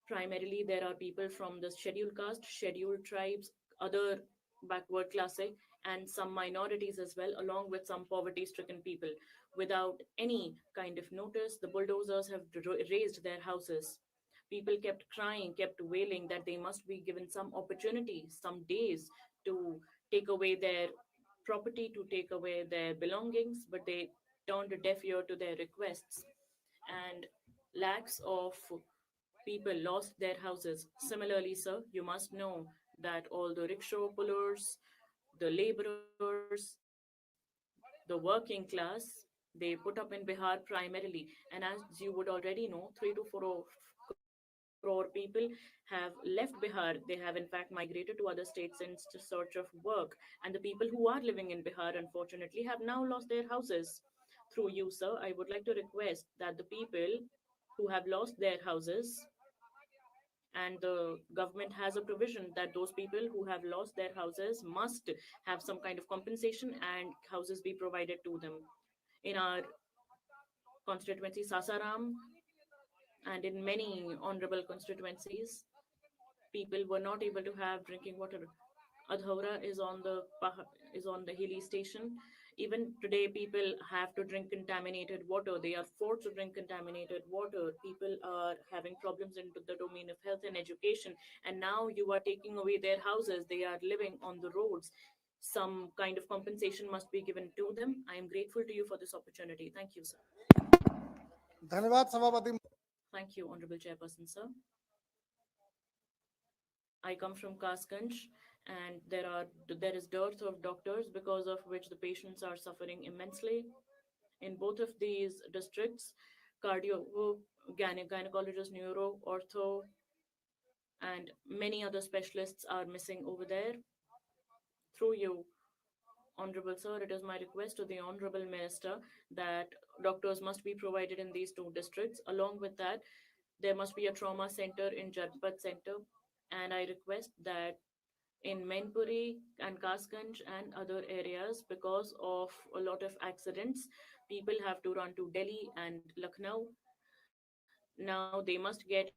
Primarily, there are people from the scheduled caste, scheduled tribes, other backward classic, and some minorities as well, along with some poverty-stricken people. Without any kind of notice, the bulldozers have razed their houses. People kept crying, kept wailing that they must be given some opportunity, some days to take away their property, to take away their belongings, but they turned a deaf ear to their requests. And lakhs of people lost their houses. Similarly, sir, you must know that all the rickshaw pullers, the laborers, the working class, they put up in Bihar primarily. And as you would already know, 3 to 4 crore people have left Bihar. They have in fact migrated to other states in search of work. And the people who are living in Bihar, unfortunately, have now lost their houses. Through you, sir, I would like to request that the people who have lost their houses, and the government has a provision that those people who have lost their houses must have some kind of compensation and houses be provided to them. In our constituency, Sasaram, and in many honorable constituencies, people were not able to have drinking water. Adhaura is on the hilly station. Even today, people have to drink contaminated water. They are forced to drink contaminated water. People are having problems into the domain of health and education. And now you are taking away their houses. They are living on the roads. Some kind of compensation must be given to them. I am grateful to you for this opportunity. Thank you, sir. धन्यवाद सभापति Thank you, Honorable Chairperson, sir. I come from Kasganj, and there is dearth of doctors, because of which the patients are suffering immensely. In both of these districts, cardio, gynecologist, neuro, ortho, and many other specialists are missing over there. Through you, Honorable Sir, it is my request to the Honorable Minister that doctors must be provided in these two districts. Along with that, there must be a trauma center in Janpat Center, and I request that in Mainpuri and Kasganj and other areas, because of a lot of accidents, people have to run to Delhi and Lucknow. Now they must get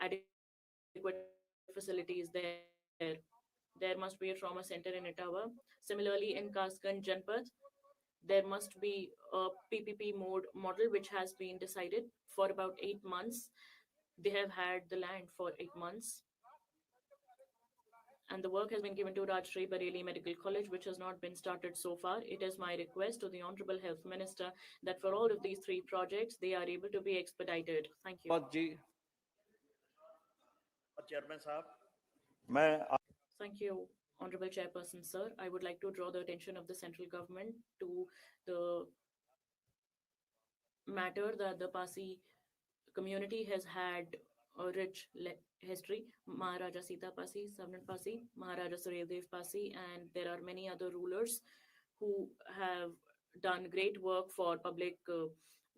adequate facilities there. There must be a trauma center in Etawah. Similarly, in Kasganj Janpat, there must be a PPP model which has been decided for about 8 months. They have had the land for 8 months. And the work has been given to Rajshri Bareilly Medical College, which has not been started so far. It is my request to the Honorable Health Minister that for all of these 3 projects, they are able to be expedited. Thank you. Chairman साहब मैं Thank you, Honorable Chairperson, sir. I would like to draw the attention of the central government to the matter that the Pasi community has had a rich history. Maharaja Sita Pasi, Savnan Pasi, Maharaja Suryadev Pasi, and there are many other rulers who have done great work for public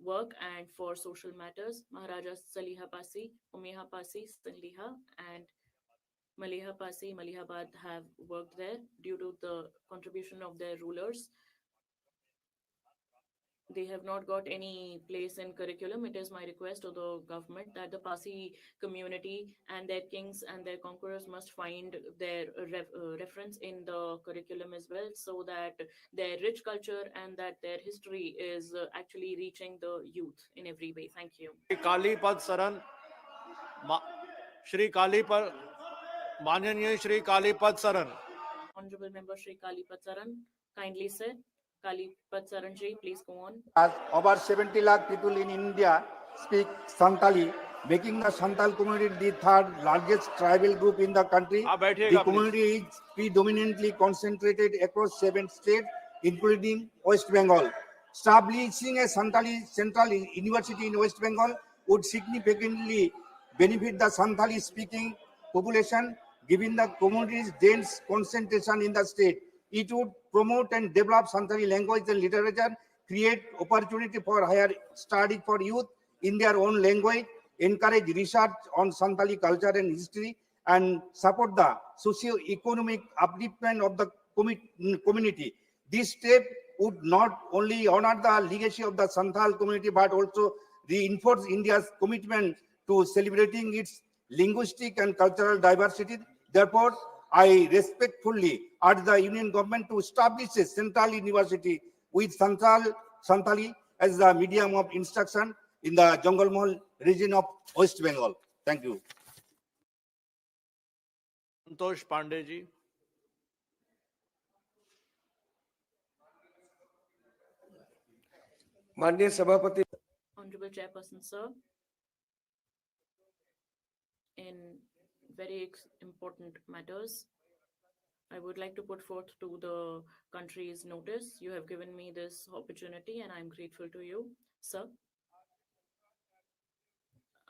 work and for social matters. Maharaja Saliha Pasi, Umeha Pasi, Saliha, and Maliha Pasi, Malihabad have worked there due to the contribution of their rulers. They have not got any place in curriculum. It is my request to the government that the Pasi community and their kings and their conquerors must find their reference in the curriculum as well, so that their rich culture and that their history is actually reaching the youth in every way. Thank you. Kalipada शरण श्री कालीपद माननीय श्री कालीपद शरण Honorable Member Shri Kalipat Saran, kindly sit. Kalipat Saranji, please go on. As over 70 lakh people in India speak Santali, making the Santal community the third largest tribal group in the country. The community is predominantly concentrated across 7 states, including West Bengal. Establishing a Santali Central University in West Bengal would significantly benefit the Santali speaking population, given the community's dense concentration in the state. It would promote and develop Santali language and literature, create opportunity for higher study for youth in their own language, encourage research on Santali culture and history, and support the socio-economic upliftment of the community. This step would not only honor the legacy of the Santhal community, but also reinforce India's commitment to celebrating its linguistic and cultural diversity. Therefore, I respectfully urge the Union government to establish a central university with Santali as the medium of instruction in the Jungle Mahal region of West Bengal. Thank you. Santosh Pandey ji माननीय सभापति Honorable Chairperson, sir, in very important matters, I would like to put forth to the country's notice. You have given me this opportunity and I'm grateful to you, sir.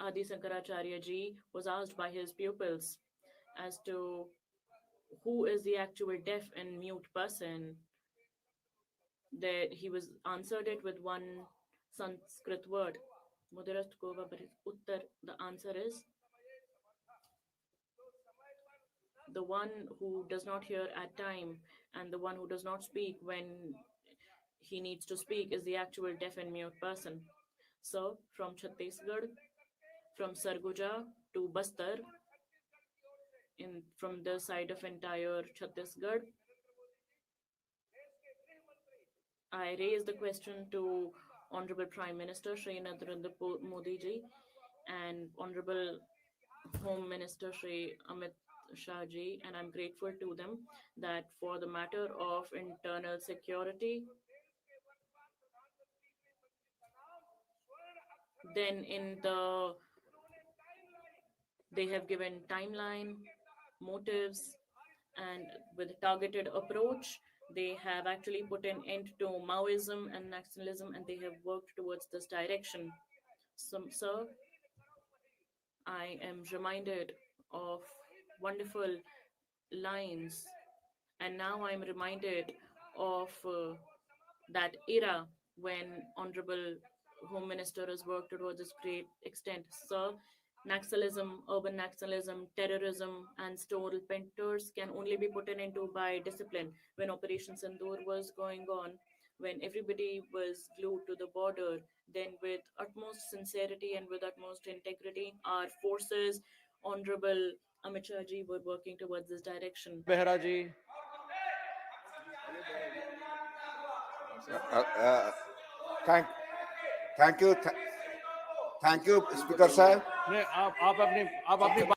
Adi Sankaracharya ji was asked by his pupils as to who is the actual deaf and mute person. There he was answered it with one Sanskrit word. Mudarast Kova Uttar, the answer is the one who does not hear at time and the one who does not speak when he needs to speak is the actual deaf and mute person. So from Chhattisgarh, from Sarguja to Bastar, from the side of entire Chhattisgarh. I raised the question to Honorable Prime Minister Shri Narendra Modi ji and Honorable Home Minister Shri Amit Shah ji, and I'm grateful to them that for the matter of internal security, then they have given timeline, motives, and with targeted approach, they have actually put an end to Maoism and nationalism, and they have worked towards this direction. So, sir, I am reminded of wonderful lines, and now I'm reminded of that era when Honorable Home Minister has worked towards this great extent. Sir, nationalism, urban nationalism, terrorism, and store painters can only be put an into by discipline. When Operation Sindoor was going on, when everybody was glued to the border, then with utmost sincerity and with utmost integrity, our forces, Honorable Amit Shah ji, were working towards this direction. Behra ji. Thank you, Speaker sir. नहीं, आप अपनी बात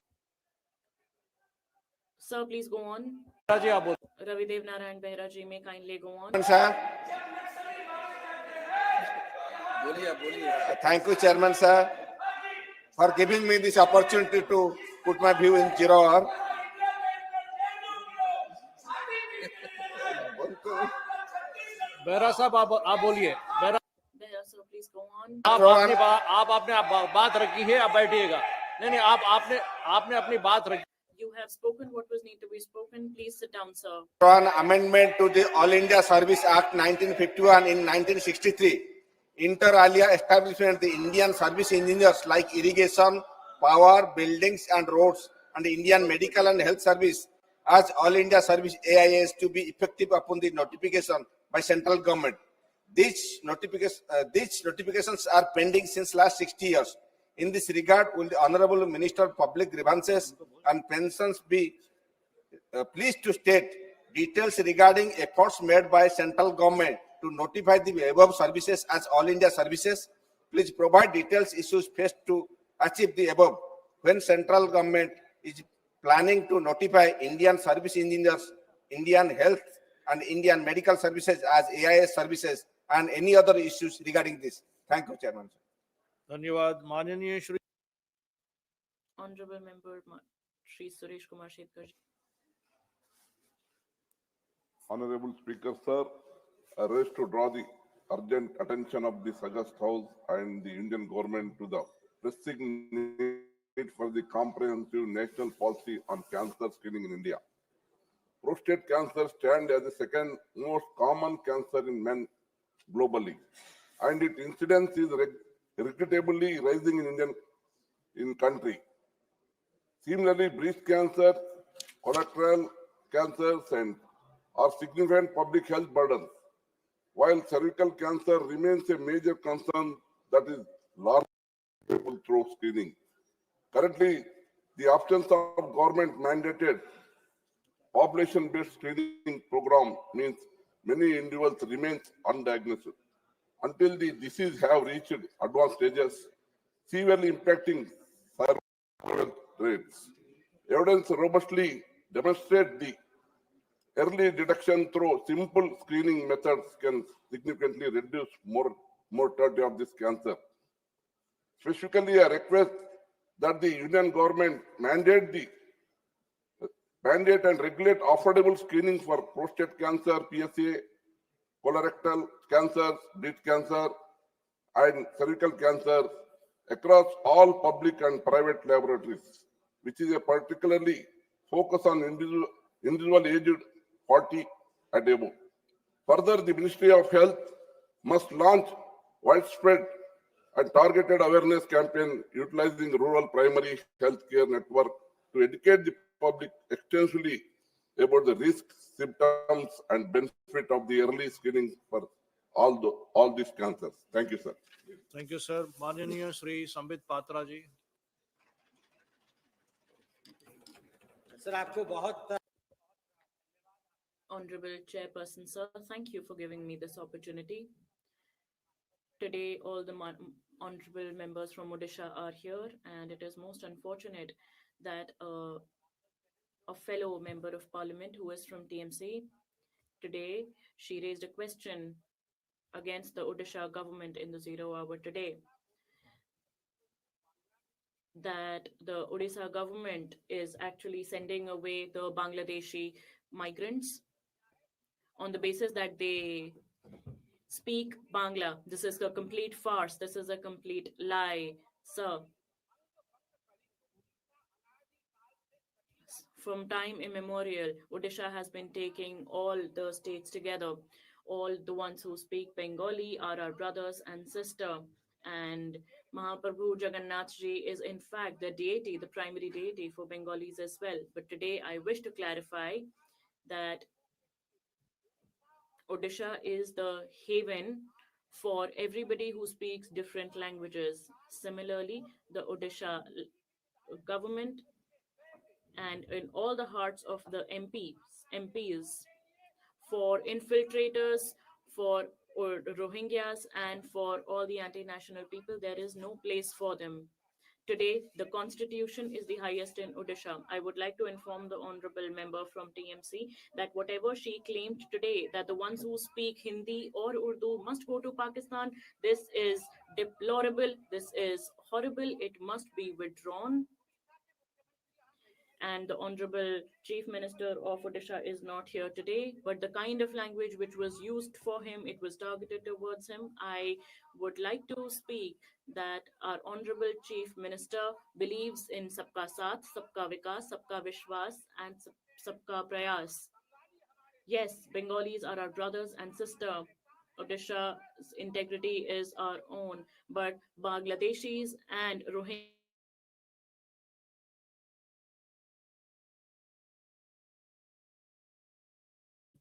Sir, please go on. जी आप बोल Ravidev Narayan Behra ji may kindly go on. Sir. Thank you, Chairman sir, for giving me this opportunity to put my view in 0 hour. Behera साहब आप बोलिए Behera Behra sir, please go on. आप अपने बात रखी है, आप बैठिएगा। नहीं आपने अपनी बात रखी। You have spoken what was need to be spoken. Please sit down, sir. An amendment to the All India Service Act 1951 in 1963. Inter alia establishment the Indian service engineers like irrigation, power, buildings and roads, and the Indian Medical and Health Service as All India Service AIS to be effective upon the notification by central government. These notifications are pending since last 60 years. In this regard, will the Honorable Minister of Public Grievances and Pensions be pleased to state details regarding efforts made by central government to notify the above services as All India services? Please provide details issues faced to achieve the above. When central government is planning to notify Indian service engineers, Indian health and Indian medical services as AIS services and any other issues regarding this. Thank you, Chairman. धन्यवाद माननीय Shri Honorable Member Shri Suresh Kumar Shetkar ji. Honorable Speaker, sir, I wish to draw the urgent attention of this August House and the Indian government to the pressing need for the comprehensive national policy on cancer screening in India. Prostate cancer stands as the second most common cancer in men globally, and its incidence is regrettably rising in country. Similarly, breast cancer, colorectal cancers, and are significant public health burdens, while cervical cancer remains a major concern that is largely treatable through screening. Currently, the absence of government-mandated population-based screening program means many individuals remain undiagnosed until the disease have reached advanced stages, severely impacting survival rates. Evidence robustly demonstrates the early detection through simple screening methods can significantly reduce mortality of this cancer. Specifically, I request that the Union government mandate and regulate affordable screening for prostate cancer, PSA, colorectal cancers, breast cancer, and cervical cancer across all public and private laboratories, which is a particularly focus on individual aged 40 and above. Further, the Ministry of Health must launch widespread and targeted awareness campaign utilizing rural primary health care network to educate the public extensively about the risks, symptoms, and benefit of the early screening for all these cancers. Thank you, sir. Thank you, sir. माननीय श्री संबित पात्रा जी. Sir आपको बहुत Honorable Chairperson, sir, thank you for giving me this opportunity. Today, all the honorable members from Odisha are here, and it is most unfortunate that a fellow member of parliament who is from TMC, today she raised a question against the Odisha government in the 0 hour today, that the Odisha government is actually sending away the Bangladeshi migrants on the basis that they speak Bangla. This is a complete farce. This is a complete lie, sir. From time immemorial, Odisha has been taking all the states together. All the ones who speak Bengali are our brothers and sister. And Mahaprabhu Jagannath Ji is in fact the deity, the primary deity for Bengalis as well. But today I wish to clarify that Odisha is the haven for everybody who speaks different languages. Similarly, the Odisha government and in all the hearts of the MPs for infiltrators, for Rohingyas, and for all the anti-national people, there is no place for them. Today, the constitution is the highest in Odisha. I would like to inform the honorable member from TMC that whatever she claimed today, that the ones who speak Hindi or Urdu must go to Pakistan, this is deplorable, this is horrible, it must be withdrawn. And the Honorable Chief Minister of Odisha is not here today, but the kind of language which was used for him, it was targeted towards him. I would like to speak that our Honorable Chief Minister believes in Sabka Saath, Sabka Vikas, Sabka Vishwas, and Sabka Prayas. Yes, Bengalis are our brothers and sister. Odisha's integrity is our own, but Bangladeshis and Rohingyas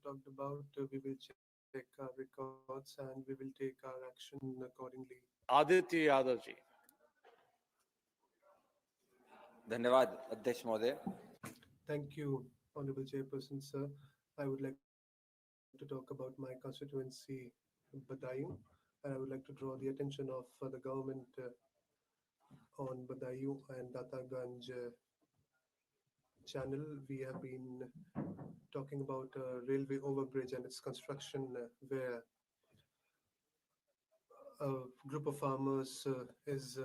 talked about, we will check our records and we will take our action accordingly. Aditya Yadav ji. धन्यवाद अध्यक्ष महोदय. Thank you, Honorable Chairperson, sir. I would like to talk about my constituency, Badaयूं, and I would like to draw the attention of the government on Badaयूं and Dataganj channel. We have been talking about a railway overbridge and its construction, where a group of farmers is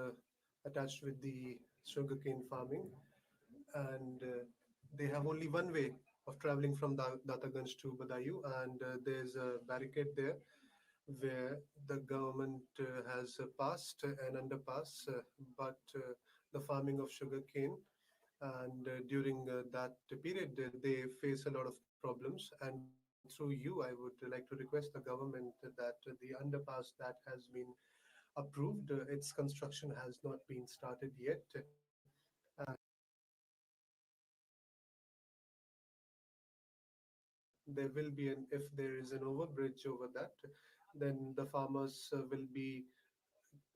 attached with the sugarcane farming, and they have only one way of traveling from Dataganj to Badaयूं, and there's a barricade there where the government has passed an underpass, but the farming of sugarcane, and during that period they face a lot of problems. And through you, I would like to request the government that the underpass that has been approved, its construction has not been started yet. There will be if there is an overbridge over that, then the farmers will be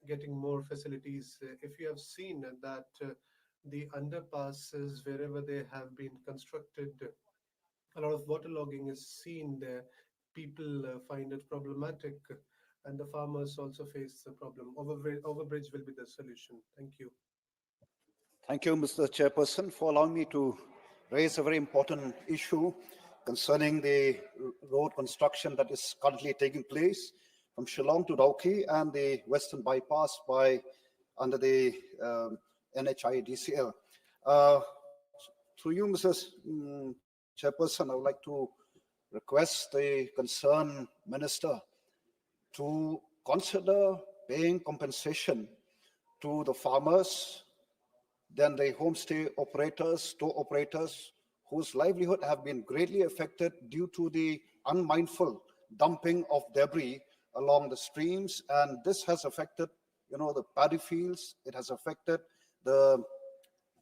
getting more facilities. If you have seen that the underpasses, wherever they have been constructed, a lot of waterlogging is seen there. People find it problematic, and the farmers also face the problem. Overbridge will be the solution. Thank you. Thank you, Mr. Chairperson, for allowing me to raise a very important issue concerning the road construction that is currently taking place from Shillong to Dauki and the western bypass under the NHIDCL. Through you, Mrs. Chairperson, I would like to request the concerned minister to consider paying compensation to the farmers, then the homestay operators, store operators, whose livelihood have been greatly affected due to the unmindful dumping of debris along the streams. And this has affected, the paddy fields. It has affected the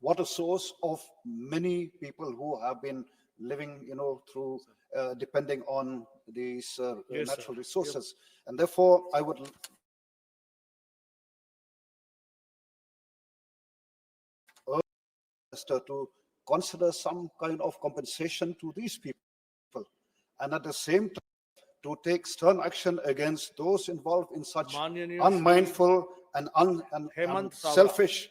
water source of many people who have been living, through depending on these Yes, natural sir. resources. And therefore, I would urge the minister to consider some kind of compensation to these people. And at the same time, to take stern action against those involved in such Manyanaya unmindful and Hemant Savra. selfish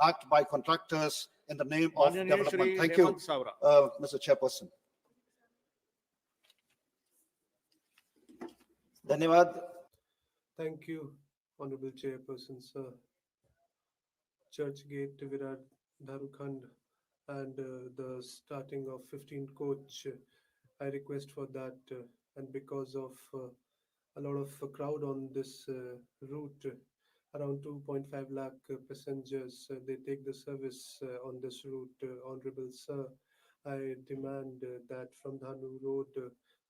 act by contractors in the name of Manyanaya development. Shri Thank you, Hemant Savra. Mr. Chairperson. Dhanyavad. Thank you, Honorable Chairperson, sir. Churchgate, Virar, Dharukhand, and the starting of 15 coach, I request for that. And because of a lot of crowd on this route, around 2.5 lakh passengers, they take the service on this route. Honorable Sir, I demand that from Dhanu Road,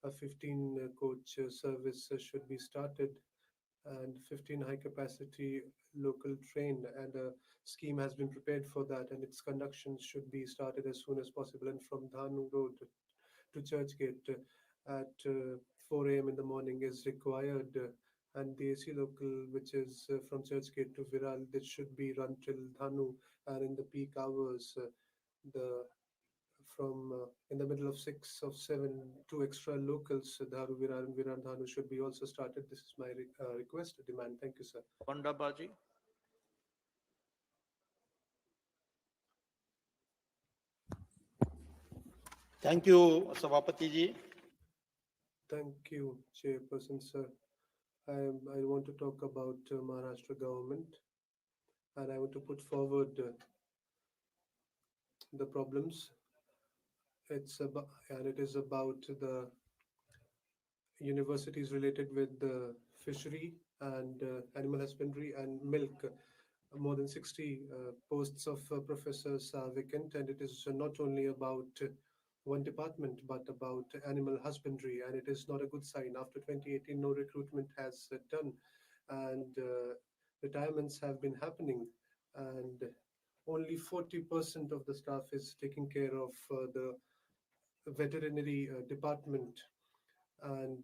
a 15 coach service should be started and 15 high capacity local train, and a scheme has been prepared for that, and its conduction should be started as soon as possible. And from Dhanu Road to Churchgate at 4 a.m. in the morning is required. And the AC local, which is from Churchgate to Viral, this should be run till Dhanu, and in the peak hours, the from in the middle of 6 of 7, 2 extra locals, Dharu Virar and Virar Dhanu, should be also started. This is my request, demand. Thank you, sir. Pandabaji. Thank you, Sabapati ji. Thank you, Chairperson, sir. I want to talk about Maharashtra government, and I want to put forward the problems. It is about the universities related with the fishery and animal husbandry and milk. More than 60 posts of professors are vacant, and it is not only about one department, but about animal husbandry, and it is not a good sign. After 2018, no recruitment has done, and retirements have been happening, and only 40% of the staff is taking care of the veterinary department, and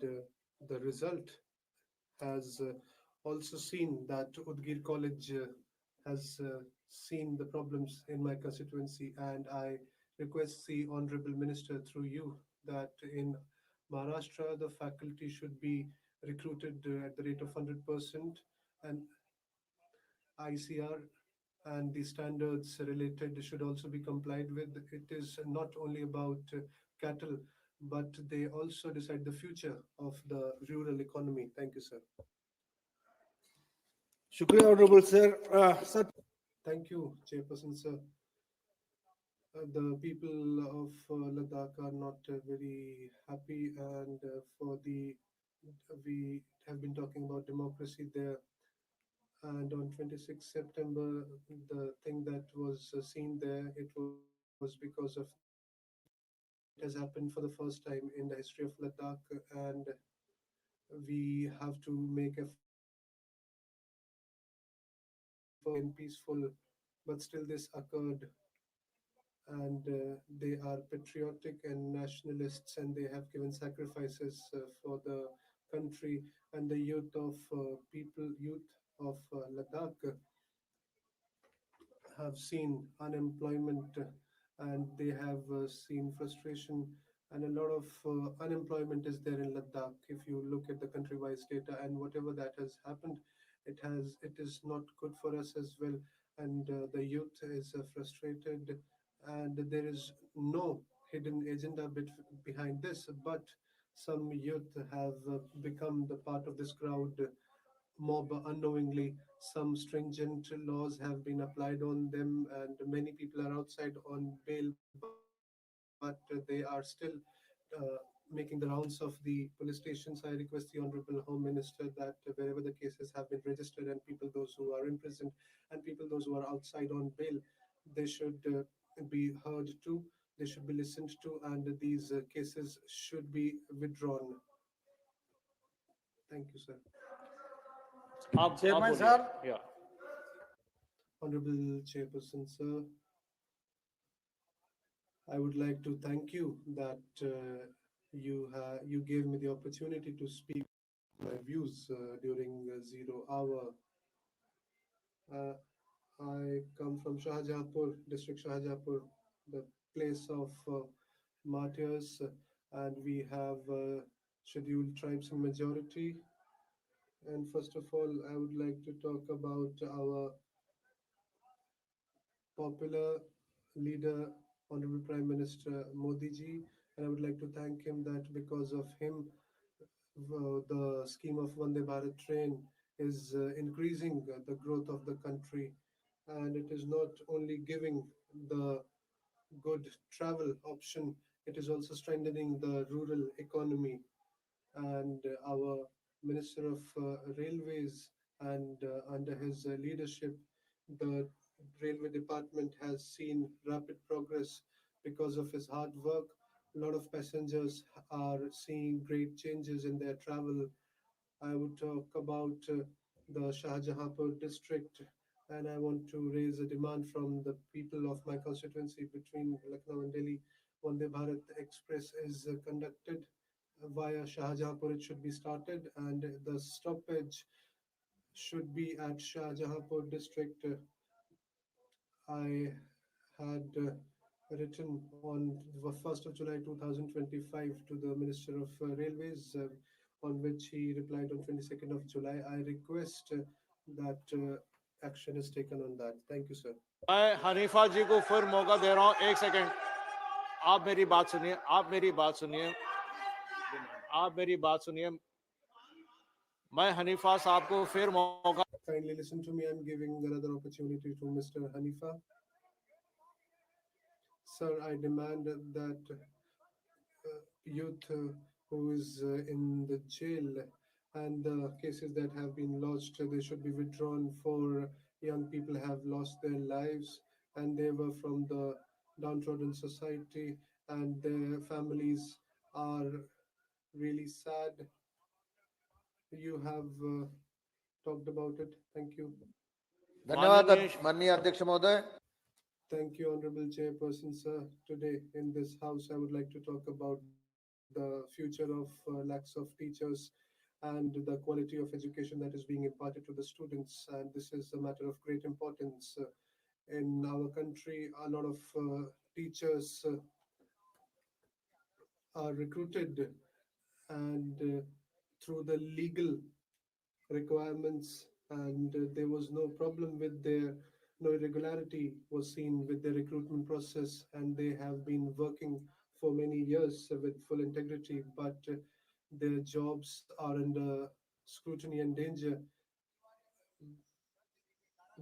the result has also seen that Udgir College has seen the problems in my constituency, and I request the Honorable Minister through you that in Maharashtra the faculty should be recruited at the rate of 100%, and ICR and the standards related should also be complied with. It is not only about cattle, but they also decide the future of the rural economy. Thank you, sir. Shukriya, Honorable Sir. Sir, Thank you, Chairperson, sir. The people of Ladakh are not very happy, and we have been talking about democracy there. And on 26 September, the thing that was seen there, it was because of it has happened for the first time in the history of Ladakh, and we have to make a peaceful, but still this occurred, and they are patriotic and nationalists, and they have given sacrifices for the country, and the youth of Ladakh have seen unemployment, and they have seen frustration, and a lot of unemployment is there in Ladakh. If you look at the country-wise data, and whatever that has happened, it is not good for us as well, and the youth is frustrated, and there is no hidden agenda behind this, but some youth have become the part of this crowd mob unknowingly. Some stringent laws have been applied on them, and many people are outside on bail, but they are still making the rounds of the police stations. I request the Honorable Home Minister that wherever the cases have been registered, and people those who are imprisoned, and people those who are outside on bail, they should be heard too. They should be listened to, and these cases should be withdrawn. Thank you, sir. Chairman, sir. Yeah. Honorable Chairperson, sir, I would like to thank you that you gave me the opportunity to speak my views during 0 hour. I come from Shahjahanpur, district Shahjahanpur, the place of martyrs, and we have scheduled tribes and majority. And first of all, I would like to talk about our popular leader, Honorable Prime Minister Modi ji, and I would like to thank him that because of him, the scheme of Vande Bharat train is increasing the growth of the country, and it is not only giving the good travel option, it is also strengthening the rural economy. And our Minister of Railways, and under his leadership, the railway department has seen rapid progress because of his hard work. A lot of passengers are seeing great changes in their travel. I would talk about the Shahjahanpur district, and I want to raise a demand from the people of my constituency between Lucknow and Delhi. Vande Bharat Express is conducted via Shahjahanpur. It should be started, and the stoppage should be at Shahjahanpur district. I had written on the 1st of July 2025 to the Minister of Railways, on which he replied on 22nd of July. I request that action is taken on that. Thank you, sir. मैं Hanifa जी को फिर मौका दे रहा हूं, एक second. आप मेरी बात सुनिए, आप मेरी बात सुनिए, आप मेरी बात सुनिए। मैं हनीफा साहब को फिर मौका। Kindly listen to me. I'm giving another opportunity to Mr. Hanifa. Sir, I demand that youth who is in the jail and the cases that have been lodged, they should be withdrawn. For young people have lost their lives, and they were from the downtrodden society, and their families are really sad. You have talked about it. Thank you. धन्यवाद माननीय अध्यक्ष महोदय। Thank you, Honorable Chairperson, sir. Today in this house, I would like to talk about the future of lakhs of teachers and the quality of education that is being imparted to the students. And this is a matter of great importance. In our country, a lot of teachers are recruited, and through the legal requirements, and there was no problem with no irregularity was seen with the recruitment process, and they have been working for many years with full integrity, but their jobs are under scrutiny and danger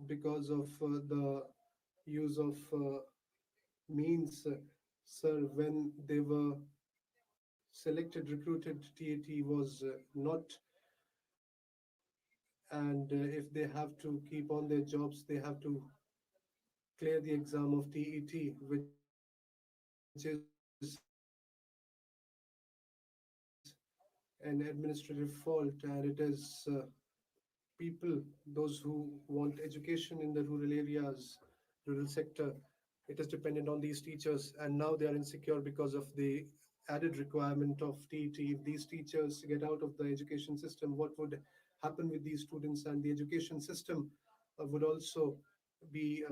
because of the use of means. Sir, when they were selected, recruited, TAT was not, and if they have to keep on their jobs, they have to clear the exam of TET, which is an administrative fault, and it is people, those who want education in the rural areas, rural sector, it is dependent on these teachers, and now they are insecure because of the added requirement of TET. If these teachers get out of the education system, what would happen with these students? And the education system would also be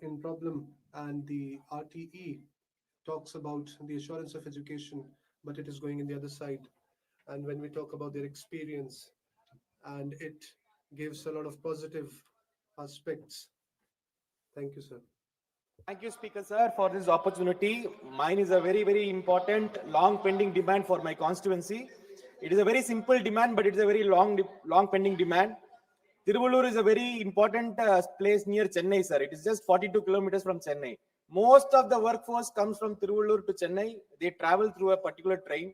in problem. And the RTE talks about the assurance of education, but it is going in the other side. And when we talk about their experience, and it gives a lot of positive aspects. Thank you, sir. Thank you, Speaker, sir, for this opportunity. Mine is a very, very important, long pending demand for my constituency. It is a very simple demand, but it is a very long pending demand. Tiruvallur is a very important place near Chennai, sir. It is just 42 kilometers from Chennai. Most of the workforce comes from Tiruvallur to Chennai. They travel through a particular train.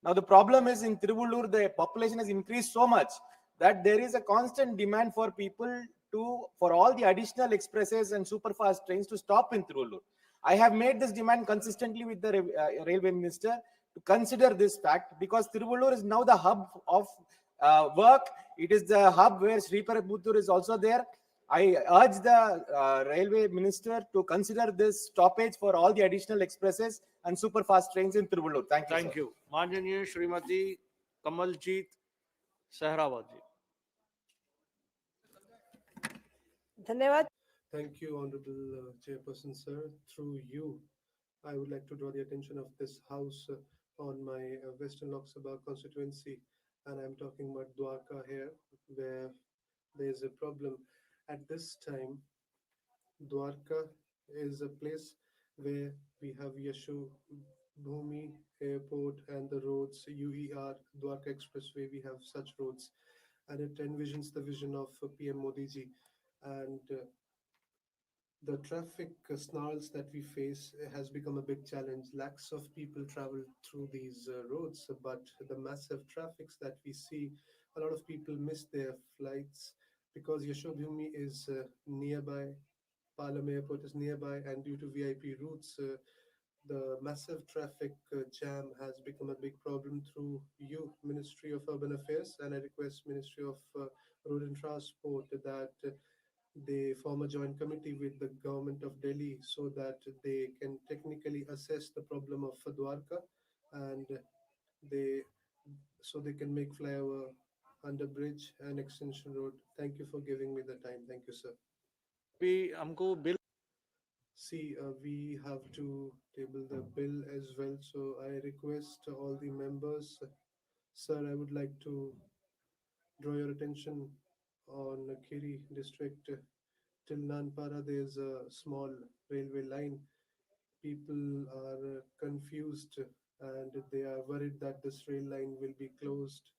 Now, the problem is in Tiruvallur, the population has increased so much that there is a constant demand for people for all the additional expresses and superfast trains to stop in Tiruvallur. I have made this demand consistently with the railway minister to consider this fact, because Tiruvallur is now the hub of work. It is the hub where Sriperumbudur is also there. I urge the railway minister to consider this stoppage for all the additional expresses and superfast trains in Tiruvallur. Thank you. Thank you. माननीय श्रीमती कमलजीत सहरावत जी। धन्यवाद। Thank you, Honorable Chairperson, sir. Through you, I would like to draw the attention of this House on my Western Lok Sabha constituency, and I'm talking about Dwarka here, where there's a problem. At this time, Dwarka is a place where we have Yashu Bhumi Airport and the roads, UER, Dwarka Expressway, we have such roads. And it envisions the vision of PM Modi ji. And the traffic snarls that we face has become a big challenge. Lakhs of people travel through these roads, but the massive traffics that we see, a lot of people miss their flights because Yashobhumi is nearby, Palam Airport is nearby, and due to VIP routes, the massive traffic jam has become a big problem through you, Ministry of Urban Affairs, and I request Ministry of Road and Transport that they form a joint committee with the government of Delhi so that they can technically assess the problem of Dwarka and they they can make flyover under bridge and extension road. Thank you for giving me the time. Thank you, sir. हमको bill See, we have to table the bill as well. So I request all the members, sir, I would like to draw your attention on Kiri district till Nanpara. There's a small railway line. People are confused and they are worried that this rail line will be closed.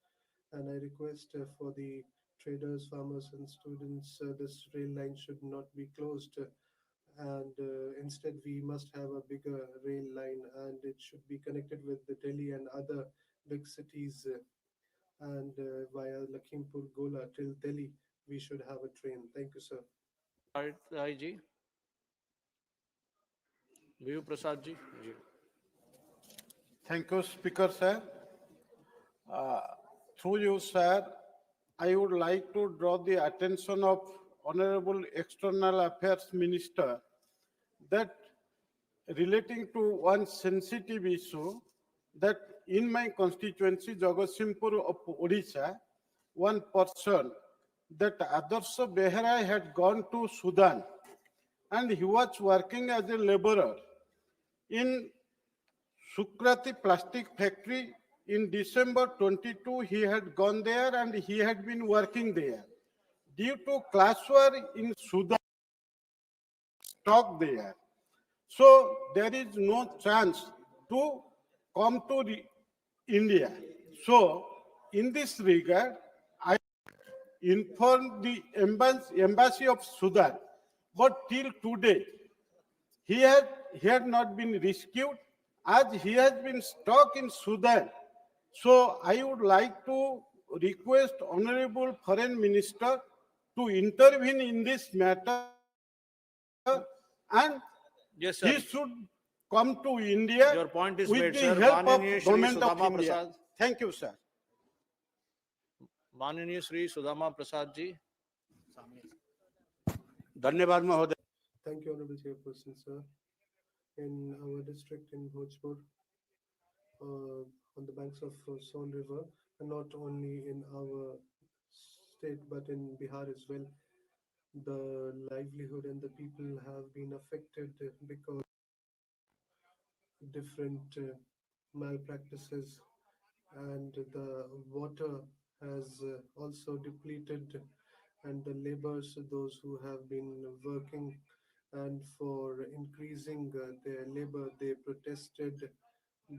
And I request for the traders, farmers, and students, this rail line should not be closed. And instead, we must have a bigger rail line and it should be connected with the Delhi and other big cities. And via Lakhimpur Gola till Delhi, we should have a train. Thank you, sir. Rai ji, Viu Prasad ji. Thank you, Speaker, sir. Through you, sir, I would like to draw the attention of Honorable External Affairs Minister that relating to one sensitive issue that in my constituency, Jagatsinghpur of Odisha, one person that Adarsha Behra had gone to Sudan and he was working as a laborer in Sukrati plastic factory. In December 22, he had gone there and he had been working there. Due to class war in Sudan, stock there. So there is no chance to come to India. So in this regard, I informed the embassy of Sudan, but till today, he had not been rescued as he has been stuck in Sudan. So I would like to request Honorable Foreign Minister to intervene in this matter and Yes, sir. he should come to India Your point is with made, the sir. help of Mananiya Shri government of Sudama India. Prasad. Thank you, sir. माननीय श्री सुदामा प्रसाद जी. धन्यवाद महोदय. Thank you, Honorable Chairperson, sir. In our district in Bhojpur, on the banks of Son River, and not only in our state but in Bihar as well, the livelihood and the people have been affected because different malpractices and the water has also depleted and the laborers, those who have been working and for increasing their labor, they protested,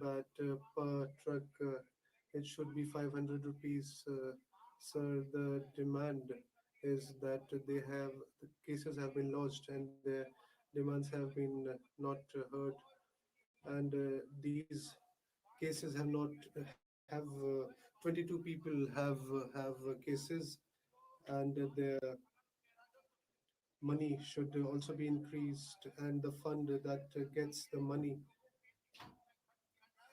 but per truck it should be 500 rupees. Sir, the demand is that the cases have been lodged and their demands have been not heard, and these cases have not have 22 people have cases, and their money should also be increased, and the fund that gets the money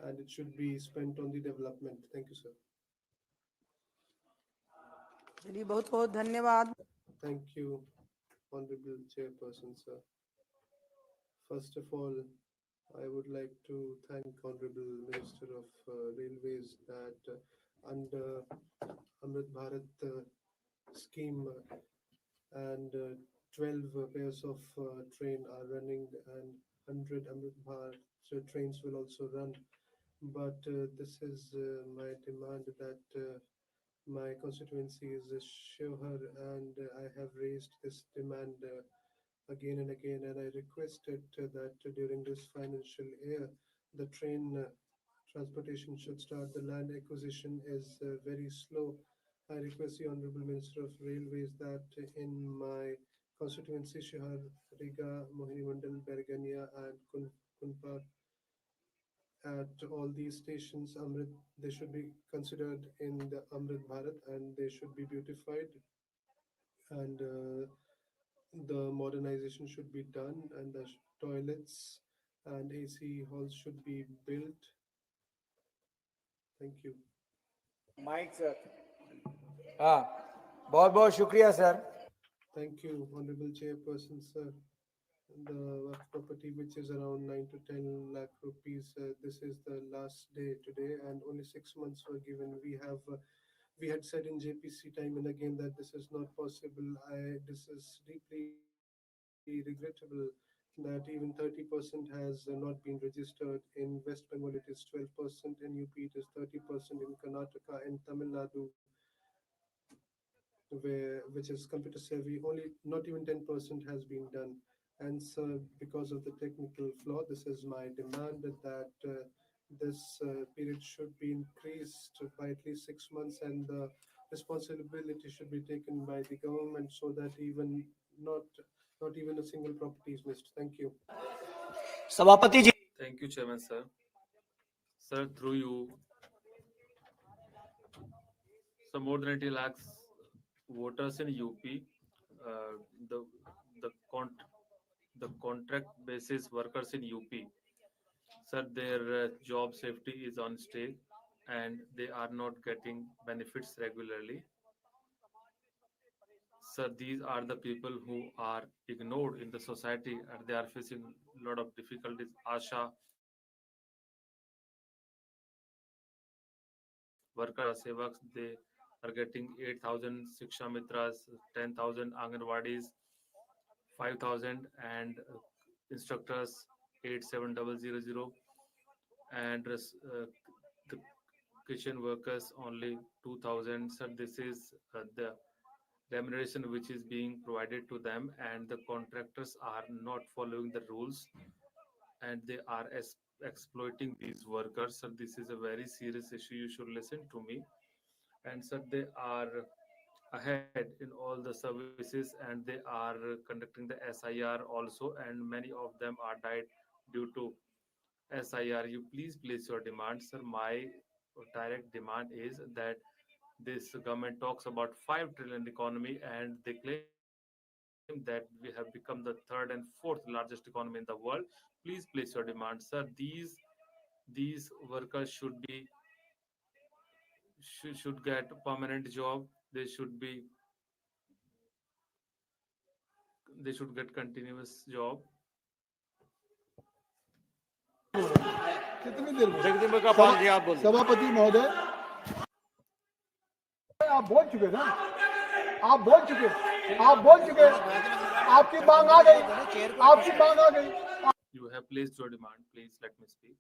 and it should be spent on the development. Thank you, sir. चलिए बहुत बहुत धन्यवाद. Thank you, Honorable Chairperson, sir. First of all, I would like to thank Honorable Minister of Railways that under Amrit Bharat scheme and 12 pairs of train are running and 100 Amrit Bharat trains will also run. But this is my demand that my constituency is Shivhar, and I have raised this demand again and again, and I requested that during this financial year, the train transportation should start. The land acquisition is very slow. I request the Honorable Minister of Railways that in my constituency, Shihar, Riga, Mohimandal, Bergania, and Kunpar, at all these stations, Amrit, they should be considered in the Amrit Bharat and they should be beautified. And the modernization should be done, and the toilets and AC halls should be built. Thank you. Mike sir हाँ बहुत बहुत शुक्रिया sir Thank you, Honorable Chairperson, sir. The Waqf property, which is around 9 to 10 lakh rupees, this is the last day today, and only 6 months were given. We had said in JPC time and again that this is not possible. This is deeply regrettable that even 30% has not been registered. In West Bengal, it is 12%. In UP, it is 30%. In Karnataka and Tamil Nadu, which is computer savvy, only not even 10% has been done. And so, because of the technical flaw, this is my demand that this period should be increased by at least 6 months, and the responsibility should be taken by the government so that not even a single property is missed. Thank you. सभापति जी Thank you, Chairman, sir. Sir, through you, so more than 80 lakhs voters in UP, the the contract basis workers in UP, sir, their job safety is on stake and they are not getting benefits regularly. Sir, these are the people who are ignored in the society and they are facing a lot of difficulties. ASHA workers, sevaks, they are getting 8,000 Shiksha Mitras, 10,000 Anganwadis, 5,000, and instructors 8,700, and the kitchen workers only 2,000. Sir, this is the remuneration which is being provided to them, and the contractors are not following the rules and they are exploiting these workers. Sir, this is a very serious issue. You should listen to me. And sir, they are ahead in all the services and they are conducting the SIR also, and many of them are died due to SIR. You please place your demand, sir. My direct demand is that this government talks about 5 trillion economy and they claim that we have become the third and fourth largest economy in the world. Please place your demand, sir. These workers should get a permanent job. They should get continuous job. कितनी देर में जगदीप का पाल जी आप बोलिए। सभापति महोदय आप बोल चुके ना आप बोल चुके आपकी मांग आ गई आपकी मांग आ गई You have placed your demand. Please let me speak.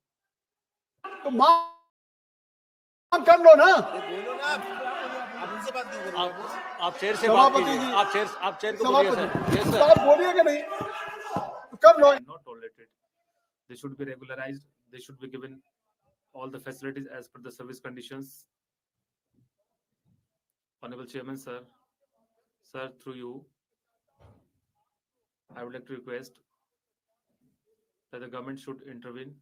तो मांग कर लो ना आप चेयर से बात सभापति कीजिए। जी आप चेयर को बोलिए सर। Yes, तो sir. आप बोलिएगा नहीं तो कर लो Not tolerated. They should be regularized. They should be given all the facilities as per the service conditions. Honorable Chairman, sir, through you, I would like to request that the government should intervene.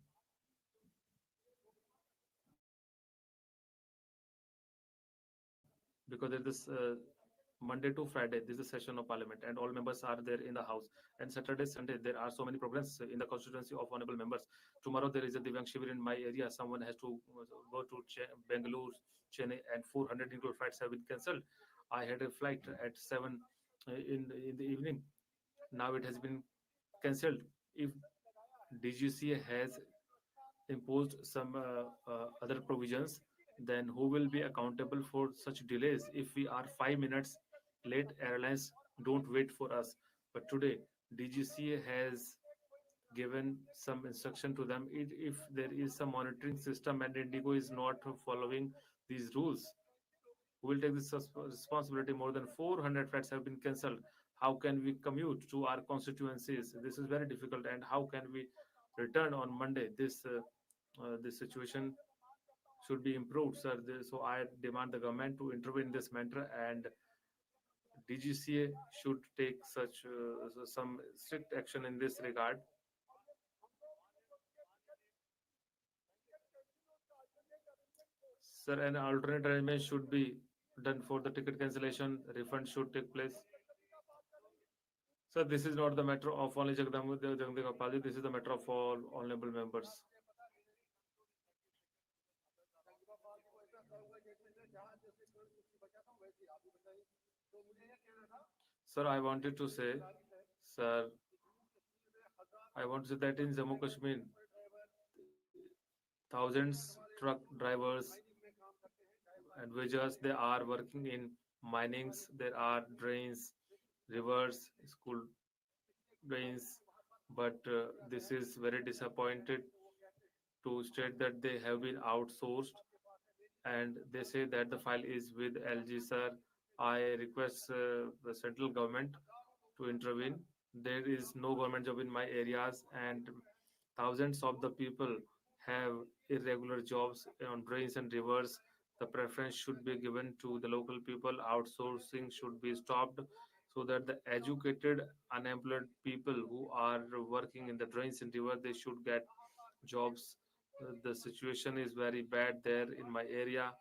Because there is Monday to Friday, this is a session of parliament and all members are there in the house. And Saturday, Sunday, there are so many programs in the constituency of honorable members. Tomorrow there is a Divyang Shivir in my area. Someone has to go to Bangalore, Chennai, and 400 individual flights have been cancelled. I had a flight at 7 in the evening. Now it has been cancelled. If DGCA has imposed some other provisions, then who will be accountable for such delays? If we are 5 minutes late, airlines don't wait for us. But today, DGCA has given some instruction to them. If there is some monitoring system and Indigo is not following these rules, who will take this responsibility? More than 400 flights have been cancelled. How can we commute to our constituencies? This is very difficult. And how can we return on Monday? This situation should be improved, sir. So I demand the government to intervene in this matter, and DGCA should take some strict action in this regard. Sir, an alternate arrangement should be done for the ticket cancellation. Refund should take place. Sir, this is not the matter of only Jagdambika Pali. This is the matter of all honorable members. Sir, I wanted to say, sir, I want to say that in Jammu Kashmir, thousands truck drivers and villagers, they are working in minings. There are drains, rivers, school drains, but this is very disappointed to state that they have been outsourced, and they say that the file is with LG, sir. I request the central government to intervene. There is no government job in my areas, and thousands of the people have irregular jobs on drains and rivers. The preference should be given to the local people. Outsourcing should be stopped so that the educated, unemployed people who are working in the drains and river, they should get jobs. The situation is very bad there in my area.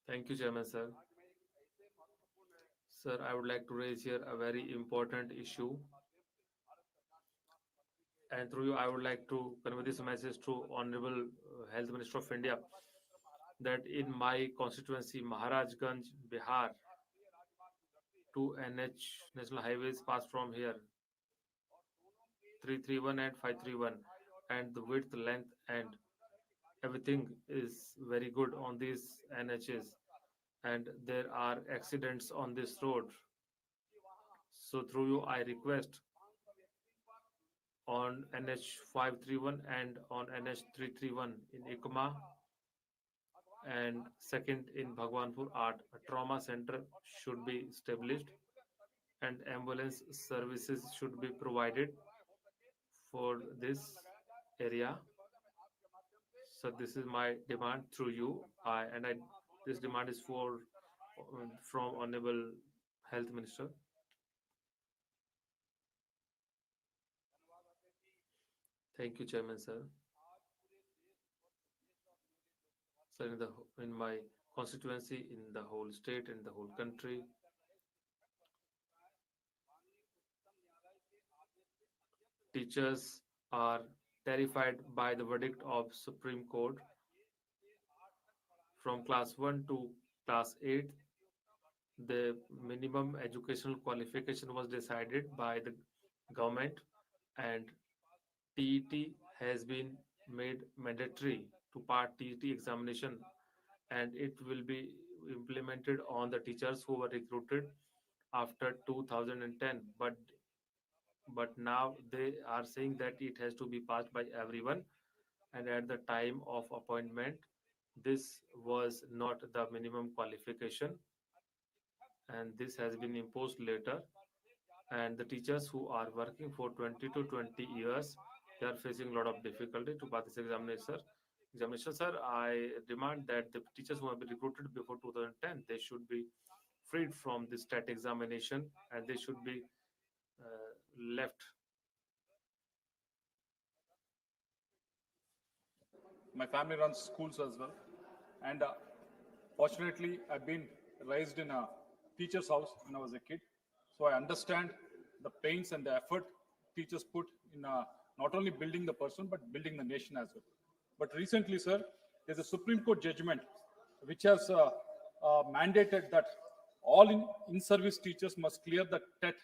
Thank you, Chairman, sir. Sir, I would like to raise here a very important issue. And through you, I would like to convey this message to Honorable Health Minister of India, that in my constituency, Maharajganj, Bihar, 2 NH national highways pass from here, 331 and 531, and the width, length, and everything is very good on these NHs, and there are accidents on this road. So through you, I request on NH 531 and on NH 331 in Ikma, and second in Bhagwanpur Art, a trauma center should be established, and ambulance services should be provided for this area. So this is my demand through you, this demand is from Honorable Health Minister. Thank you, Chairman, sir. Sir, in my constituency, in the whole state, in the whole country, teachers are terrified by the verdict of Supreme Court. From class 1 to class 8, the minimum educational qualification was decided by the government, and TET has been made mandatory to part TET examination, and it will be implemented on the teachers who were recruited after 2010. But now they are saying that it has to be passed by everyone, and at the time of appointment, this was not the minimum qualification, and this has been imposed later. And the teachers who are working for 20 to 20 years, they are facing a lot of difficulty to pass this examination. Sir, I demand that the teachers who have been recruited before 2010, they should be freed from this stat examination, and they should be left. My family runs schools as well, and fortunately, I've been raised in a teacher's house when I was a kid, so I understand the pains and the effort teachers put in not only building the person but building the nation as well. But recently, sir, there's a Supreme Court judgment which has mandated that all in-service teachers must clear the TET,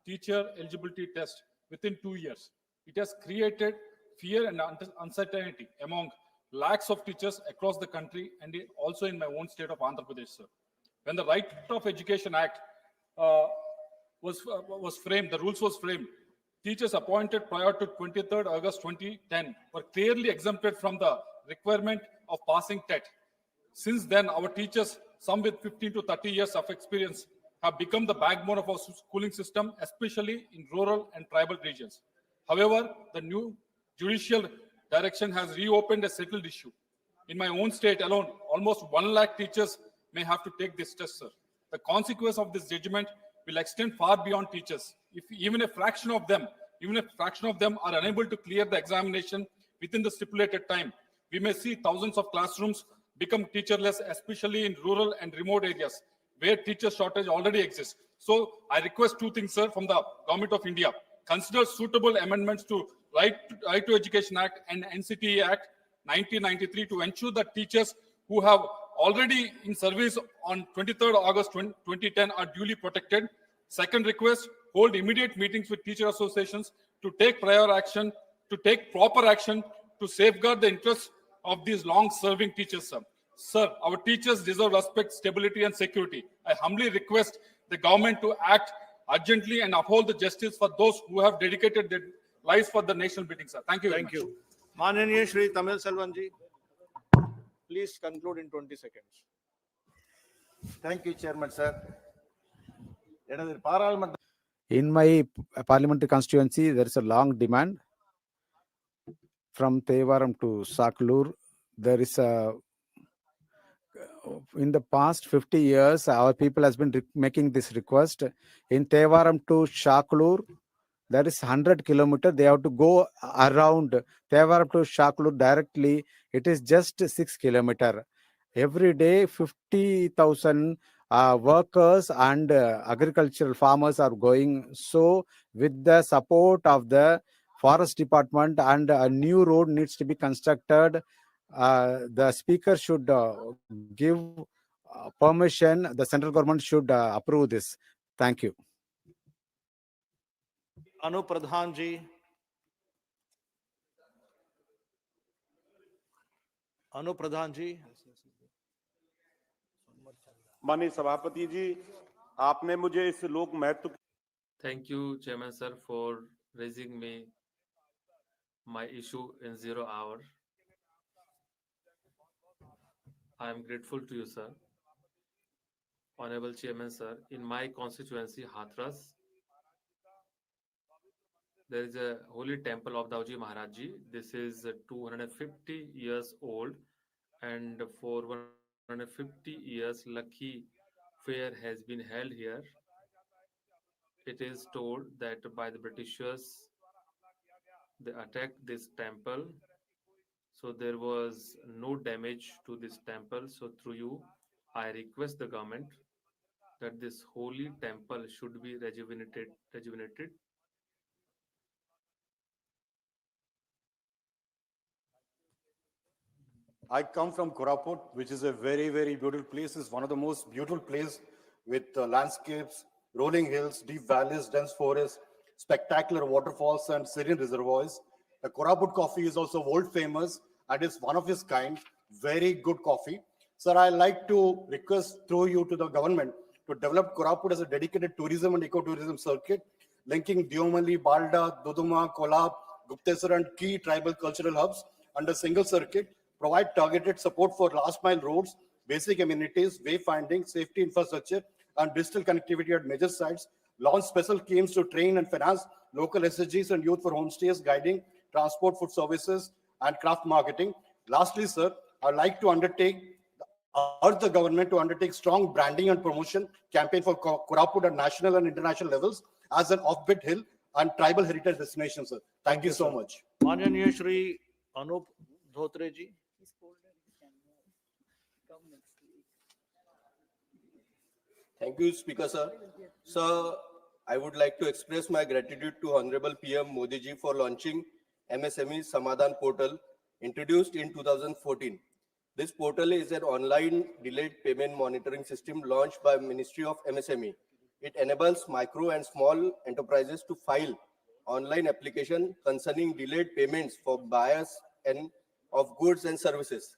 teacher eligibility test, within 2 years. It has created fear and uncertainty among lakhs of teachers across the country and also in my own state of Andhra Pradesh, sir. When the Right of Education Act was framed, the rules was framed, teachers appointed prior to 23rd August 2010 were clearly exempted from the requirement of passing TET. Since then, our teachers, some with 15 to 30 years of experience, have become the backbone of our schooling system, especially in rural and tribal regions. However, the new judicial direction has reopened a settled issue. In my own state alone, almost 1 lakh teachers may have to take this test, sir. The consequence of this judgment will extend far beyond teachers. If even a fraction of them are unable to clear the examination within the stipulated time, we may see thousands of classrooms become teacherless, especially in rural and remote areas where teacher shortage already exists. So I request two things, sir, from the Government of India. Consider suitable amendments to Right to Education Act and NCTA Act 1993 to ensure that teachers who have already in service on 23rd August 2010 are duly protected. Second request, hold immediate meetings with teacher associations to take proper action to safeguard the interests of these long-serving teachers, sir. Sir, our teachers deserve respect, stability, and security. I humbly request the government to act urgently and uphold the justice for those who have dedicated their lives for the national building, sir. Thank you very Thank much. you. Mananiya Shri Tamil Selvanji, please conclude in 20 seconds. Thank you, Chairman, sir. எனது பாராளுமன்ற In my parliamentary constituency, there is a long demand from Tevaram to Saklur. There is a, in the past 50 years, our people has been making this request. In Tevaram to Shaklur, there is 100 kilometers. They have to go around Tevaram to Shaklur directly. It is just 6 kilometers. Every day, 50,000 workers and agricultural farmers are going. So with the support of the forest department and a new road needs to be constructed, the speaker should give permission. The central government should approve this. Thank you. Anu Pradhan ji. Anu Pradhan ji. माननीय सभापति जी, आपने मुझे इस लोक महत्व Thank you, Chairman sir, for raising me my issue in 0 hour. I am grateful to you, sir. Honorable Chairman sir, in my constituency, Hathras, there is a holy temple of Dauji Maharaj Ji. This is 250 years old, and for 150 years, Lucky Fair has been held here. It is told that by the Britishers, they attacked this temple. So there was no damage to this temple. So through you, I request the government that this holy temple should be rejuvenated. I come from Koraput, which is a very, very beautiful place. It's one of the most beautiful places with landscapes, rolling hills, deep valleys, dense forests, spectacular waterfalls, and serene reservoirs. The Koraput coffee is also world famous and is one of its kind. Very good coffee. Sir, I like to request through you to the government to develop Koraput as a dedicated tourism and ecotourism circuit, linking Deomali, Balda, Duduma, Kolab, Guptesar, and key tribal cultural hubs under single circuit. Provide targeted support for last mile roads, basic amenities, wayfinding, safety infrastructure, and digital connectivity at major sites. Launch special schemes to train and finance local SSGs and youth for homestays, guiding, transport, food services, and craft marketing. Lastly, sir, I'd like to urge the government to undertake strong branding and promotion campaign for Koraput at national and international levels as an offbeat hill and tribal heritage destination, sir. Thank you so much. Mananiya Shri Anup Dhotre ji. Thank you, Speaker, sir. Sir, I would like to express my gratitude to Honorable PM Modi ji for launching MSME Samadhan portal introduced in 2014. This portal is an online delayed payment monitoring system launched by Ministry of MSME. It enables micro and small enterprises to file online application concerning delayed payments for buyers and of goods and services.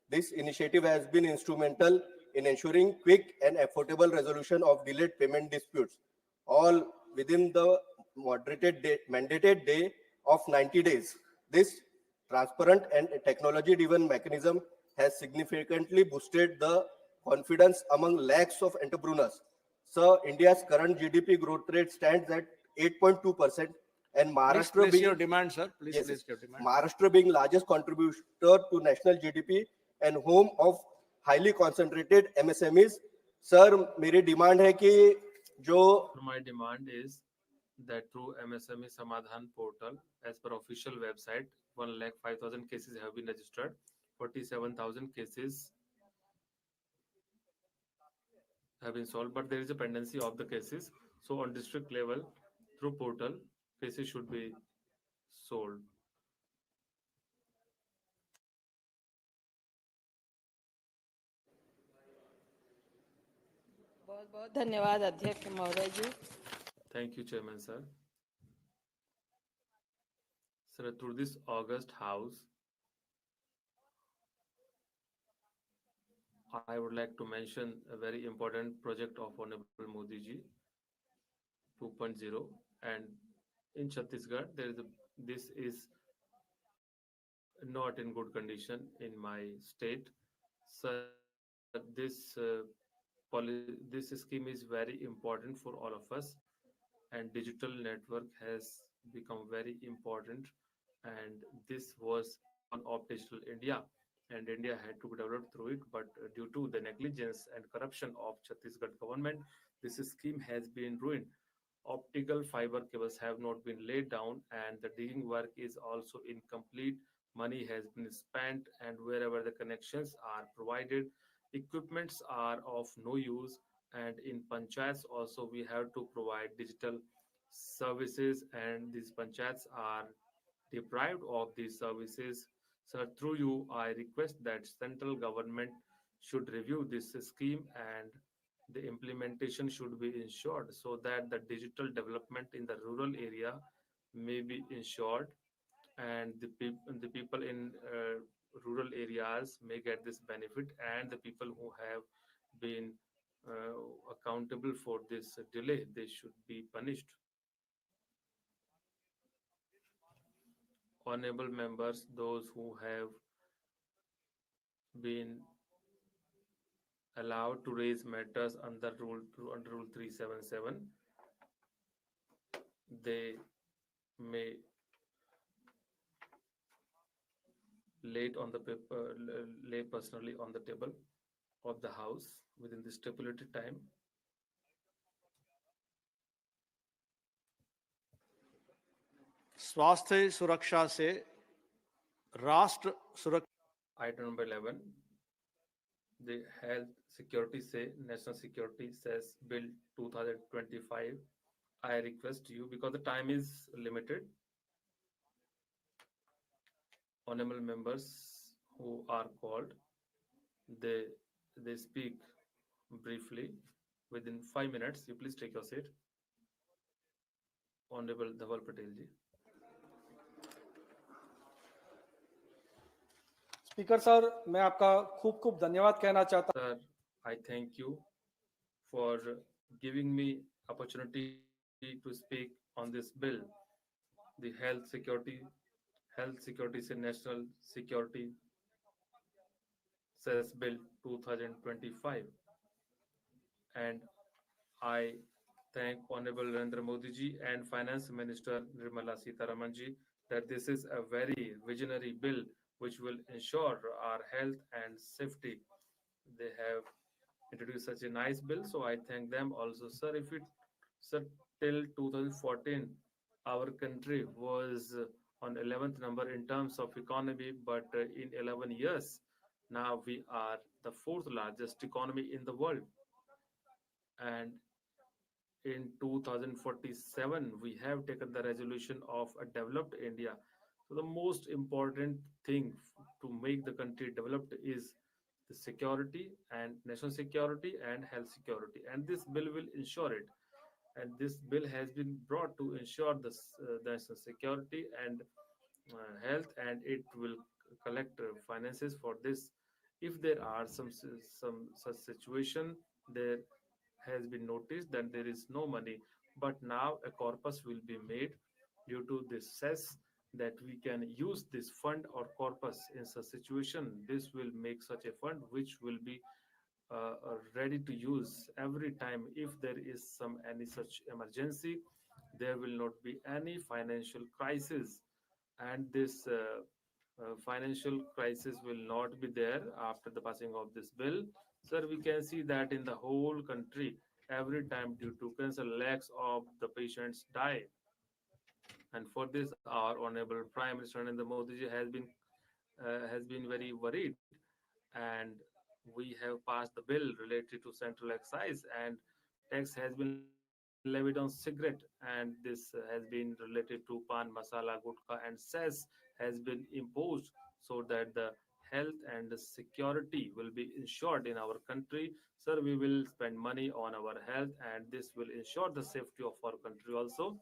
This initiative has been instrumental in ensuring quick and affordable resolution of delayed payment disputes, all within the mandated day of 90 days. This transparent and technology-driven mechanism has significantly boosted the confidence among lakhs of entrepreneurs. So India's current GDP growth rate stands at 8.2%, and Please Maharashtra place being your demand, sir. Please Yes, place your demand. Maharashtra being largest contributor to national GDP and home of highly concentrated MSMEs. Sir, मेरी demand है कि जो My demand is that through MSME Samadhan portal, as per official website, 1,05,000 cases have been registered, 47,000 cases have been solved, but there is a pendency of the cases. So on district level, through portal, cases should be solved. बहुत बहुत धन्यवाद अध्यक्ष महोदय जी. Thank you, Chairman, sir. Sir, through this August House, I would like to mention a very important project of Honorable Modi ji, 2.0, and in Chhattisgarh, this is not in good condition in my state. So this scheme is very important for all of us, and digital network has become very important, and this was one of Digital India, and India had to be developed through it, but due to the negligence and corruption of Chhattisgarh government, this scheme has been ruined. Optical fiber cables have not been laid down, and the digging work is also incomplete. Money has been spent, and wherever the connections are provided, equipments are of no use. And in panchayats also, we have to provide digital services, and these panchayats are deprived of these services. So through you, I request that central government should review this scheme, and the implementation should be ensured so that the digital development in the rural area may be ensured, and the people in rural areas may get this benefit, and the people who have been accountable for this delay, they should be punished. Honorable members, those who have been allowed to raise matters under rule 377, they may lay personally on the table of the house within the stipulated time. स्वास्थ्य सुरक्षा से राष्ट्र सुरक्षा. Item number 11, the health security say national security says bill 2025. I request you, because the time is limited, honorable members who are called, they speak briefly within 5 minutes. You please take your seat. Honorable Dhaval Patel ji. Speaker sir, मैं आपका खूब खूब धन्यवाद कहना चाहता हूं. Sir, I thank you for giving me opportunity to speak on this bill, the health security से national security says bill 2025, and I thank Honorable Narendra Modi ji and Finance Minister Nirmala Sitharaman ji that this is a very visionary bill which will ensure our health and safety. They have introduced such a nice bill, so I thank them also. Sir, till 2014, our country was on 11th number in terms of economy, but in 11 years, now we are the 4th largest economy in the world. And in 2047, we have taken the resolution of a developed India. So the most important thing to make the country developed is the security, and national security and health security. And this bill will ensure it. And this bill has been brought to ensure the national security and health, and it will collect finances for this. If there are some such situation, there has been noticed that there is no money, but now a corpus will be made due to this cess, that we can use this fund or corpus in such situation. This will make such a fund which will be ready to use every time if there is some any such emergency. There will not be any financial crisis, and this financial crisis will not be there after the passing of this bill. Sir, we can see that in the whole country, every time due to cancer, lakhs of the patients die. And for this, our honorable Prime Minister Narendra Modi ji has been very worried, and we have passed the bill related to central excise, and tax has been levied on cigarette, and this has been related to pan masala, gutka, and cess has been imposed, so that the health and the security will be ensured in our country. Sir, we will spend money on our health, and this will ensure the safety of our country also.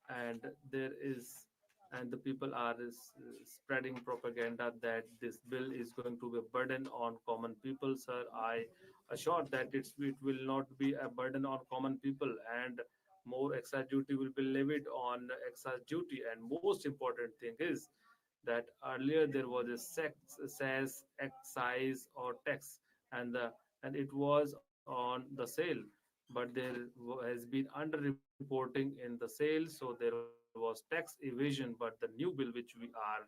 And there is, and the people are spreading propaganda that this bill is going to be a burden on common people. Sir, I assure that it will not be a burden on common people, and more excise duty will be levied on excise duty. And most important thing is that earlier there was a cess, excise or tax, and it was on the sale, but there has been underreporting in the sale, so there was tax evasion. But the new bill which we are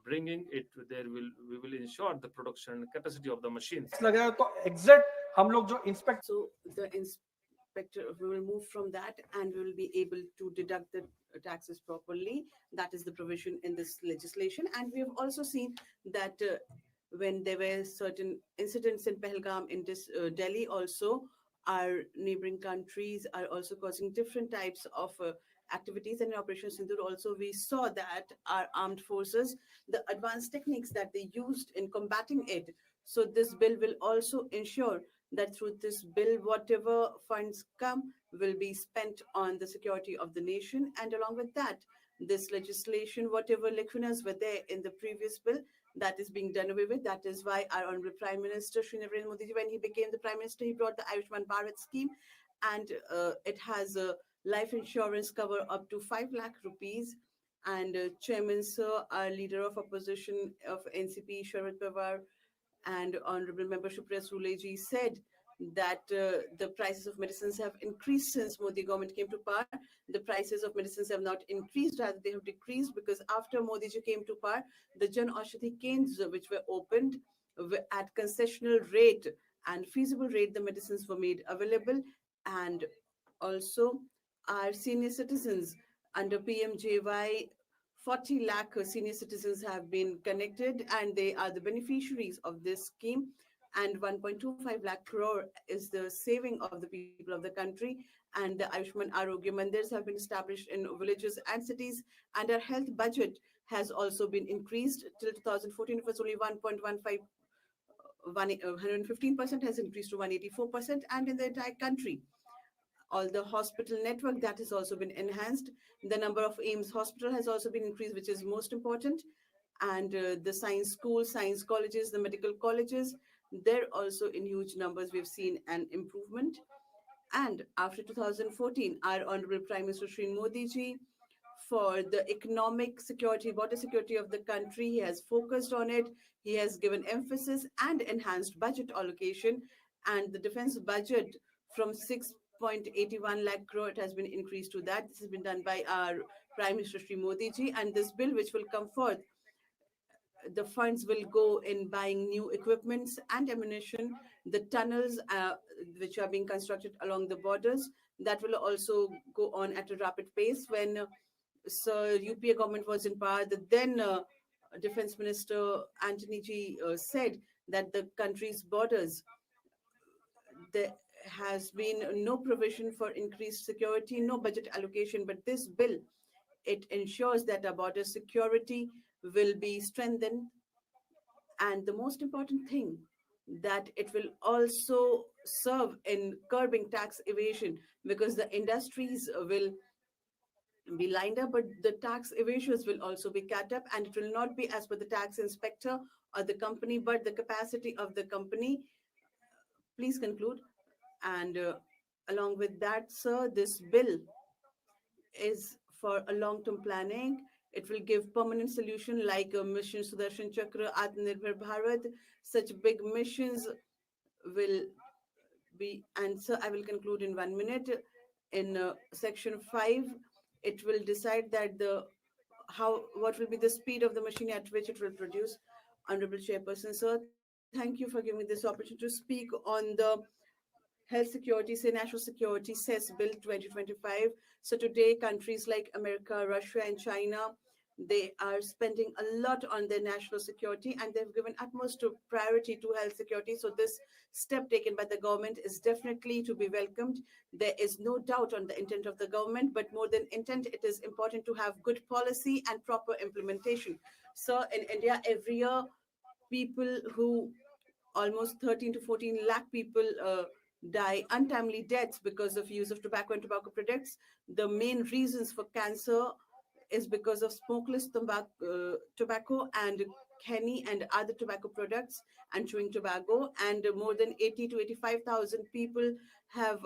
bringing it, we will ensure the production capacity of the machines. लगेगा तो exact हम लोग जो inspect So the inspector, we will move from that and we will be able to deduct the taxes properly. That is the provision in this legislation. And we have also seen that when there were certain incidents in Pahalgam, in this Delhi also, our neighboring countries are also causing different types of activities. And in Operation Sindoor also, we saw that our armed forces, the advanced techniques that they used in combating it. So this bill will also ensure that through this bill, whatever funds come will be spent on the security of the nation. And along with that, this legislation, whatever lacunas were there in the previous bill, that is being done away with. That is why our Honorable Prime Minister, Shri Narendra Modi ji, when he became the Prime Minister, he brought the Ayushman Bharat scheme, and it has a life insurance cover up to 5 lakh rupees. And Chairman Sir, our Leader of Opposition of NCP, Sharad Pawar, and Honorable Member Supriya Sule ji said that the prices of medicines have increased since Modi government came to power. The prices of medicines have not increased, rather they have decreased, because after Modi ji came to power, the Jan Aushadhi Kendras which were opened at concessional rate and feasible rate, the medicines were made available. And also our senior citizens under PMJY, 40 lakh senior citizens have been connected, and they are the beneficiaries of this scheme. And 1.25 lakh crore is the saving of the people of the country. And the Ayushman Arogya Mandirs have been established in villages and cities. And our health budget has also been increased. Till 2014, it was only 1.15, 115% has increased to 184%. And in the entire country, all the hospital network that has also been enhanced. The number of AIIMS hospital has also been increased, which is most important. And the science schools, science colleges, the medical colleges, they're also in huge numbers. We've seen an improvement. And after 2014, our Honorable Prime Minister Shri Modi ji, for the economic security, water security of the country, he has focused on it. He has given emphasis and enhanced budget allocation. And the defense budget from 6.81 lakh crore, it has been increased to that. This has been done by our Prime Minister Shri Modi ji. And this bill which will come forth, the funds will go in buying new equipments and ammunition, the tunnels which are being constructed along the borders, that will also go on at a rapid pace. When Sir UPA government was in power, the then Defense Minister Antony ji said that the country's borders, there has been no provision for increased security, no budget allocation, but this bill, it ensures that our border security will be strengthened. And the most important thing, that it will also serve in curbing tax evasion, because the industries will be lined up, but the tax evasions will also be cut up, and it will not be as per the tax inspector or the company, but the capacity of the company. Please conclude. And along with that, sir, this bill is for a long-term planning. It will give permanent solution like Mission Sudarshan Chakra, Atmanirbhar Bharat. Such big missions will be, and so I will conclude in 1 minute. In section 5, it will decide that what will be the speed of the machine at which it will produce. Honorable Chairperson, sir, thank you for giving me this opportunity to speak on the health security, say national security, says Bill 2025. So today, countries like America, Russia, and China, they are spending a lot on their national security, and they've given utmost priority to health security. So this step taken by the government is definitely to be welcomed. There is no doubt on the intent of the government, but more than intent, it is important to have good policy and proper implementation. So in India, every year, people who almost 13 to 14 lakh people die untimely deaths because of use of tobacco and tobacco products. The main reasons for cancer is because of smokeless tobacco and henny and other tobacco products and chewing tobacco. And more than 80 to 85,000 people have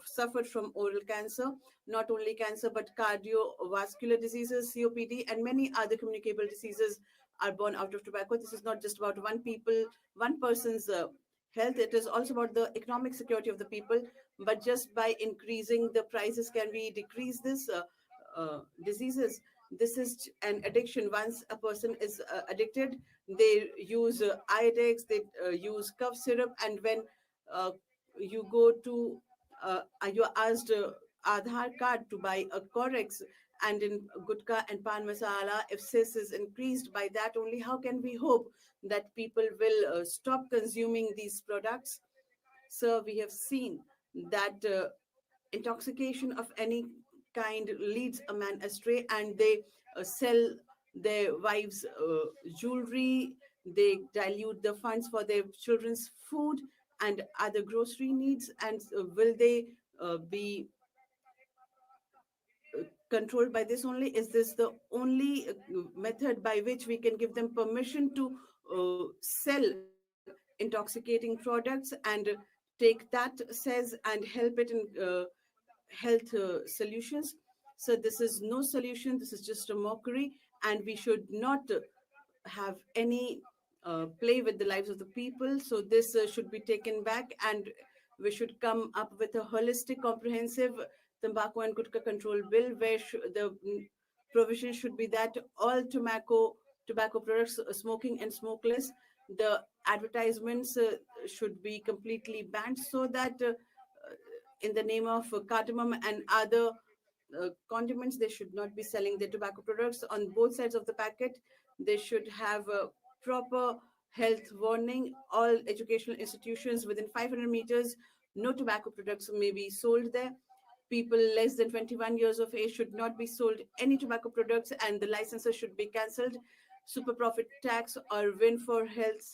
suffered from oral cancer. Not only cancer, but cardiovascular diseases, COPD, and many other communicable diseases are born out of tobacco. This is not just about one person's health. It is also about the economic security of the people. But just by increasing the prices, can we decrease this diseases? This is an addiction. Once a person is addicted, they use Iodex, they use cough syrup, and when you go to, you're asked Aadhaar card to buy a Corex, and in gutka and pan masala, if cess is increased by that only, how can we hope that people will stop consuming these products? So we have seen that intoxication of any kind leads a man astray, and they sell their wives' jewelry, they dilute the funds for their children's food and other grocery needs. And will they be controlled by this only? Is this the only method by which we can give them permission to sell intoxicating products and take that says and help it in health solutions? So this is no solution. This is just a mockery, and we should not have any play with the lives of the people. So this should be taken back, and we should come up with a holistic, comprehensive tobacco and gutka control bill, where the provision should be that all tobacco products, smoking and smokeless, the advertisements should be completely banned, so that in the name of cardamom and other condiments, they should not be selling their tobacco products. On both sides of the packet, they should have a proper health warning. All educational institutions within 500 meters, no tobacco products may be sold there. People less than 21 years of age should not be sold any tobacco products, and the licenses should be cancelled. Super profit tax or win for health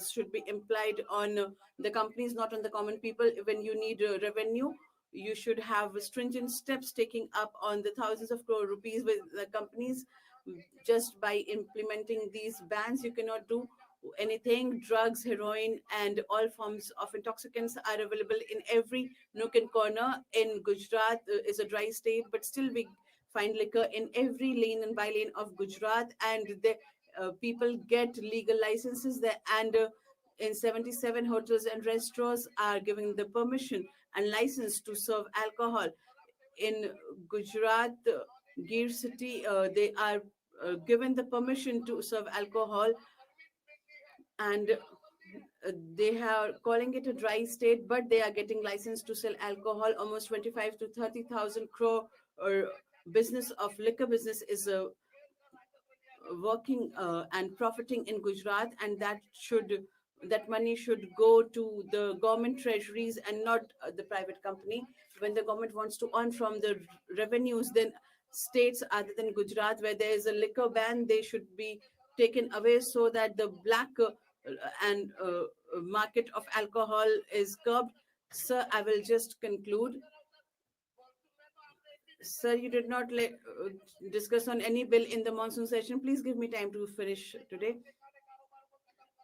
should be implied on the companies, not on the common people. When you need revenue, you should have stringent steps taking up on the thousands of crore rupees with the companies. Just by implementing these bans, you cannot do anything. Drugs, heroin, and all forms of intoxicants are available in every nook and corner. In Gujarat is a dry state, but still we find liquor in every lane and by-lane of Gujarat, and the people get legal licenses there, and in 77 hotels and restaurants are giving the permission and license to serve alcohol. In Gujarat, Gir city, they are given the permission to serve alcohol, and they are calling it a dry state, but they are getting license to sell alcohol. Almost 25 to 30,000 crore business of liquor business is working and profiting in Gujarat, and that money should go to the government treasuries and not the private company. When the government wants to earn from the revenues, then states other than Gujarat, where there is a liquor ban, they should be taken away, so that the black and market of alcohol is curbed. Sir, I will just conclude. Sir, you did not discuss on any bill in the monsoon session. Please give me time to finish today.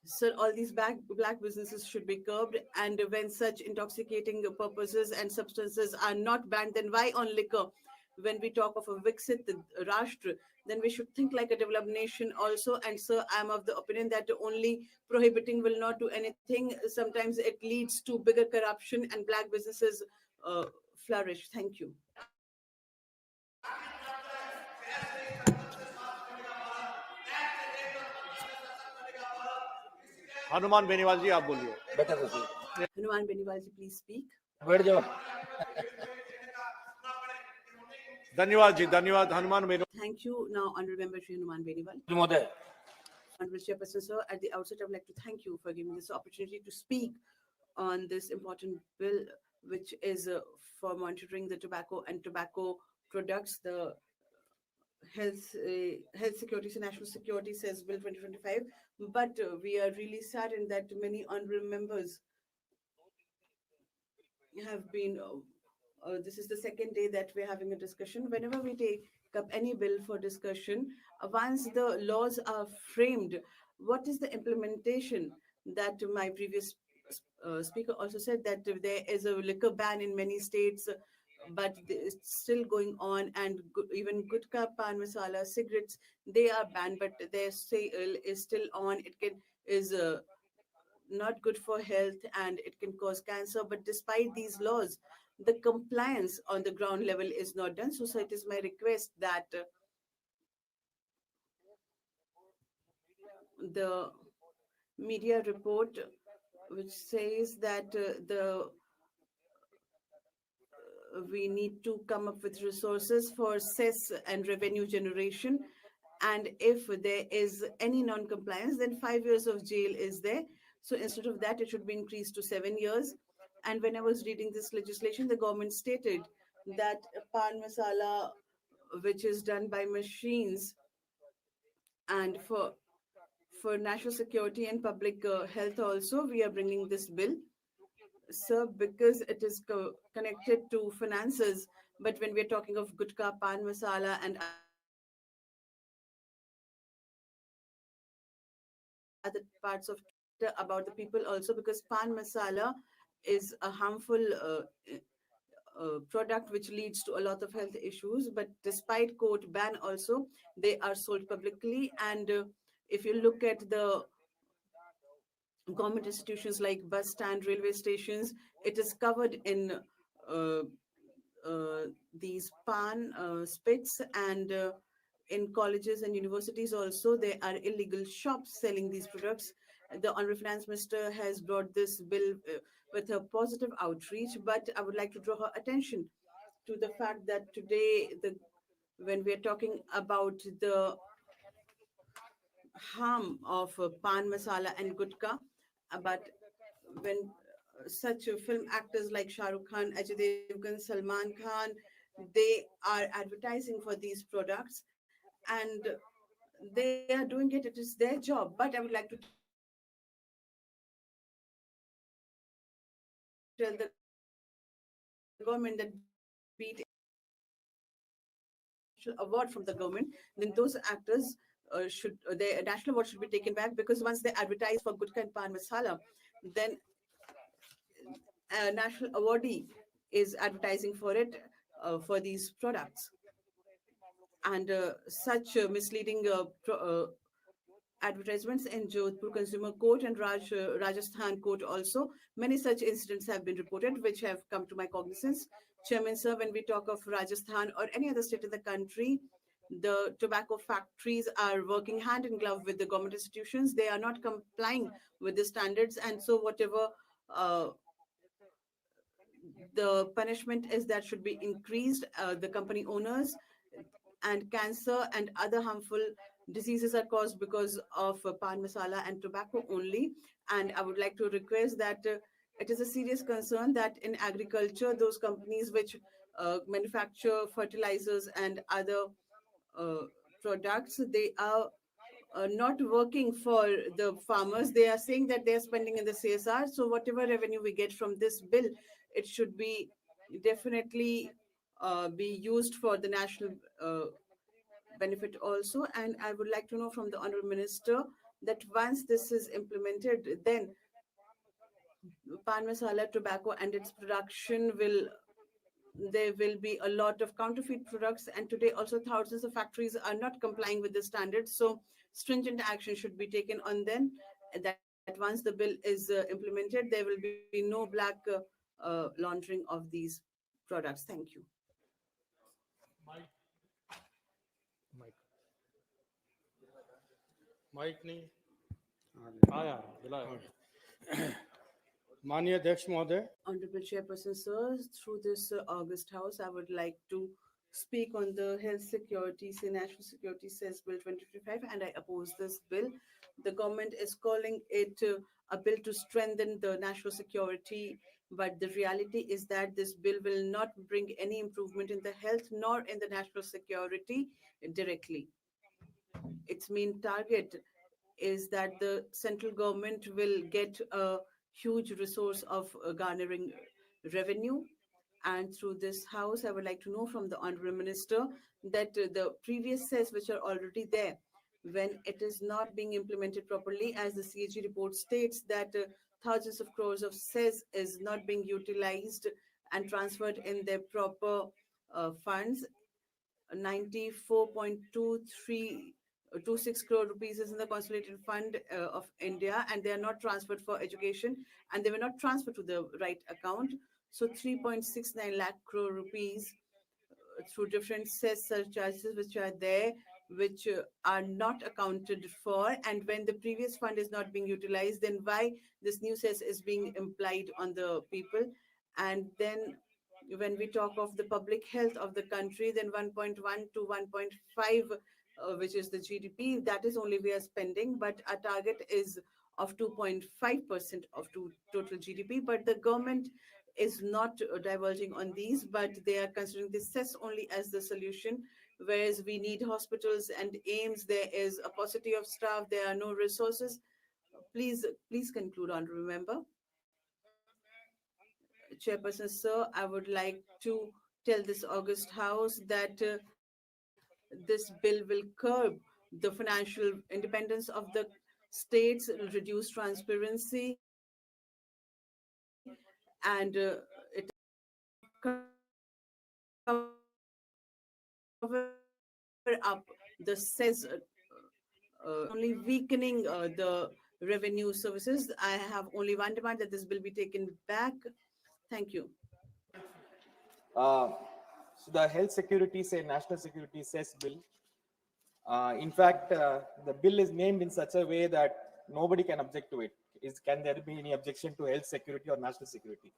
Sir, all these black businesses should be curbed. And when such intoxicating purposes and substances are not banned, then why on liquor? When we talk of a Viksit Rashtra, then we should think like a developed nation also. And sir, I am of the opinion that only prohibiting will not do anything. Sometimes it leads to bigger corruption and black businesses flourish. Thank you. Hanuman Beniwal ji आप बोलिए Hanuman Beniwal ji, please speak. बैठ जाओ धन्यवाद जी धन्यवाद Hanuman Beniwal Thank you. Now, Honorable Member Shri Hanuman Beniwal. महोदय Honorable Chairperson, sir, at the outset, I would like to thank you for giving me this opportunity to speak on this important bill, which is for monitoring the tobacco and tobacco products, the Health Security and National Security says Bill 2025. But we are really saddened that many honorable members have been. This is the second day that we're having a discussion. Whenever we take up any bill for discussion, once the laws are framed, what is the implementation? That my previous speaker also said that there is a liquor ban in many states, but it's still going on, and even gutka, pan masala, cigarettes, they are banned, but their sale is still on. It is not good for health and it can cause cancer. But despite these laws, the compliance on the ground level is not done. So it is my request that the media report, which says that we need to come up with resources for cess and revenue generation. And if there is any non-compliance, then 5 years of jail is there. So instead of that, it should be increased to 7 years. And when I was reading this legislation, the government stated that pan masala, which is done by machines, and for national security and public health also, we are bringing this bill. Sir, because it is connected to finances, but when we're talking of gutka, pan masala, and other parts of about the people also, because pan masala is a harmful product which leads to a lot of health issues. But despite court ban also, they are sold publicly. And if you look at the government institutions like bus stand, railway stations, it is covered in these pan spits. And in colleges and universities also, there are illegal shops selling these products. The Honorable Finance Minister has brought this bill with a positive outreach, but I would like to draw her attention to the fact that today, when we are talking about the harm of pan masala and gutka, but when such film actors like Shah Rukh Khan, Ajay Devgan, Salman Khan, they are advertising for these products and they are doing it. It is their job. But I would like to tell the government that be it award from the government, then those actors their national award should be taken back, because once they advertise for gutka and pan masala, then a national awardee is advertising for it, for these products. And such misleading advertisements in Jodhpur Consumer Court and Rajasthan Court also, many such incidents have been reported, which have come to my cognizance. Chairman, sir, when we talk of Rajasthan or any other state in the country, the tobacco factories are working hand in glove with the government institutions. They are not complying with the standards. And so whatever the punishment is, that should be increased. The company owners, and cancer and other harmful diseases are caused because of pan masala and tobacco only. And I would like to request that it is a serious concern that in agriculture, those companies which manufacture fertilizers and other products, they are not working for the farmers. They are saying that they are spending in the CSR. So whatever revenue we get from this bill, it should be definitely be used for the national benefit also. And I would like to know from the Honorable Minister that once this is implemented, then pan masala, tobacco and its production there will be a lot of counterfeit products, and today also thousands of factories are not complying with the standards. So stringent action should be taken on them, and that once the bill is implemented, there will be no black laundering of these products. Thank you. Mike नहीं आया बुलाया माननीय अध्यक्ष महोदय Honorable Chairperson, sir, through this August House, I would like to speak on the Health Security, National Security Cess Bill 2025, and I oppose this bill. The government is calling it a bill to strengthen the national security, but the reality is that this bill will not bring any improvement in the health nor in the national security directly. Its main target is that the central government will get a huge resource of garnering revenue. And through this house, I would like to know from the Honorable Minister that the previous cess which are already there, when it is not being implemented properly, as the CAG report states that thousands of crores of cess is not being utilized and transferred in their proper funds. 94.26 crore rupees is in the Consolidated Fund of India, and they are not transferred for education, and they were not transferred to the right account. So 3.69 lakh crore rupees through different cess surcharges which are there, which are not accounted for. And when the previous fund is not being utilized, then why this new cess is being implied on the people? And then when we talk of the public health of the country, then 1.1 to 1.5, which is the GDP, that is only we are spending, but our target is of 2.5% of total GDP. But the government is not diverging on these, but they are considering this cess only as the solution, whereas we need hospitals and AIIMS. There is a paucity of staff, there are no resources. Please conclude, Honorable Member. Chairperson, sir, I would like to tell this August House that this bill will curb the financial independence of the states, reduce transparency, and it cover up the cess, only weakening the revenue services. I have only one demand, that this bill be taken back. Thank you. So the health security, national security cess bill. In fact, the bill is named in such a way that nobody can object to it. Can there be any objection to health security or national security?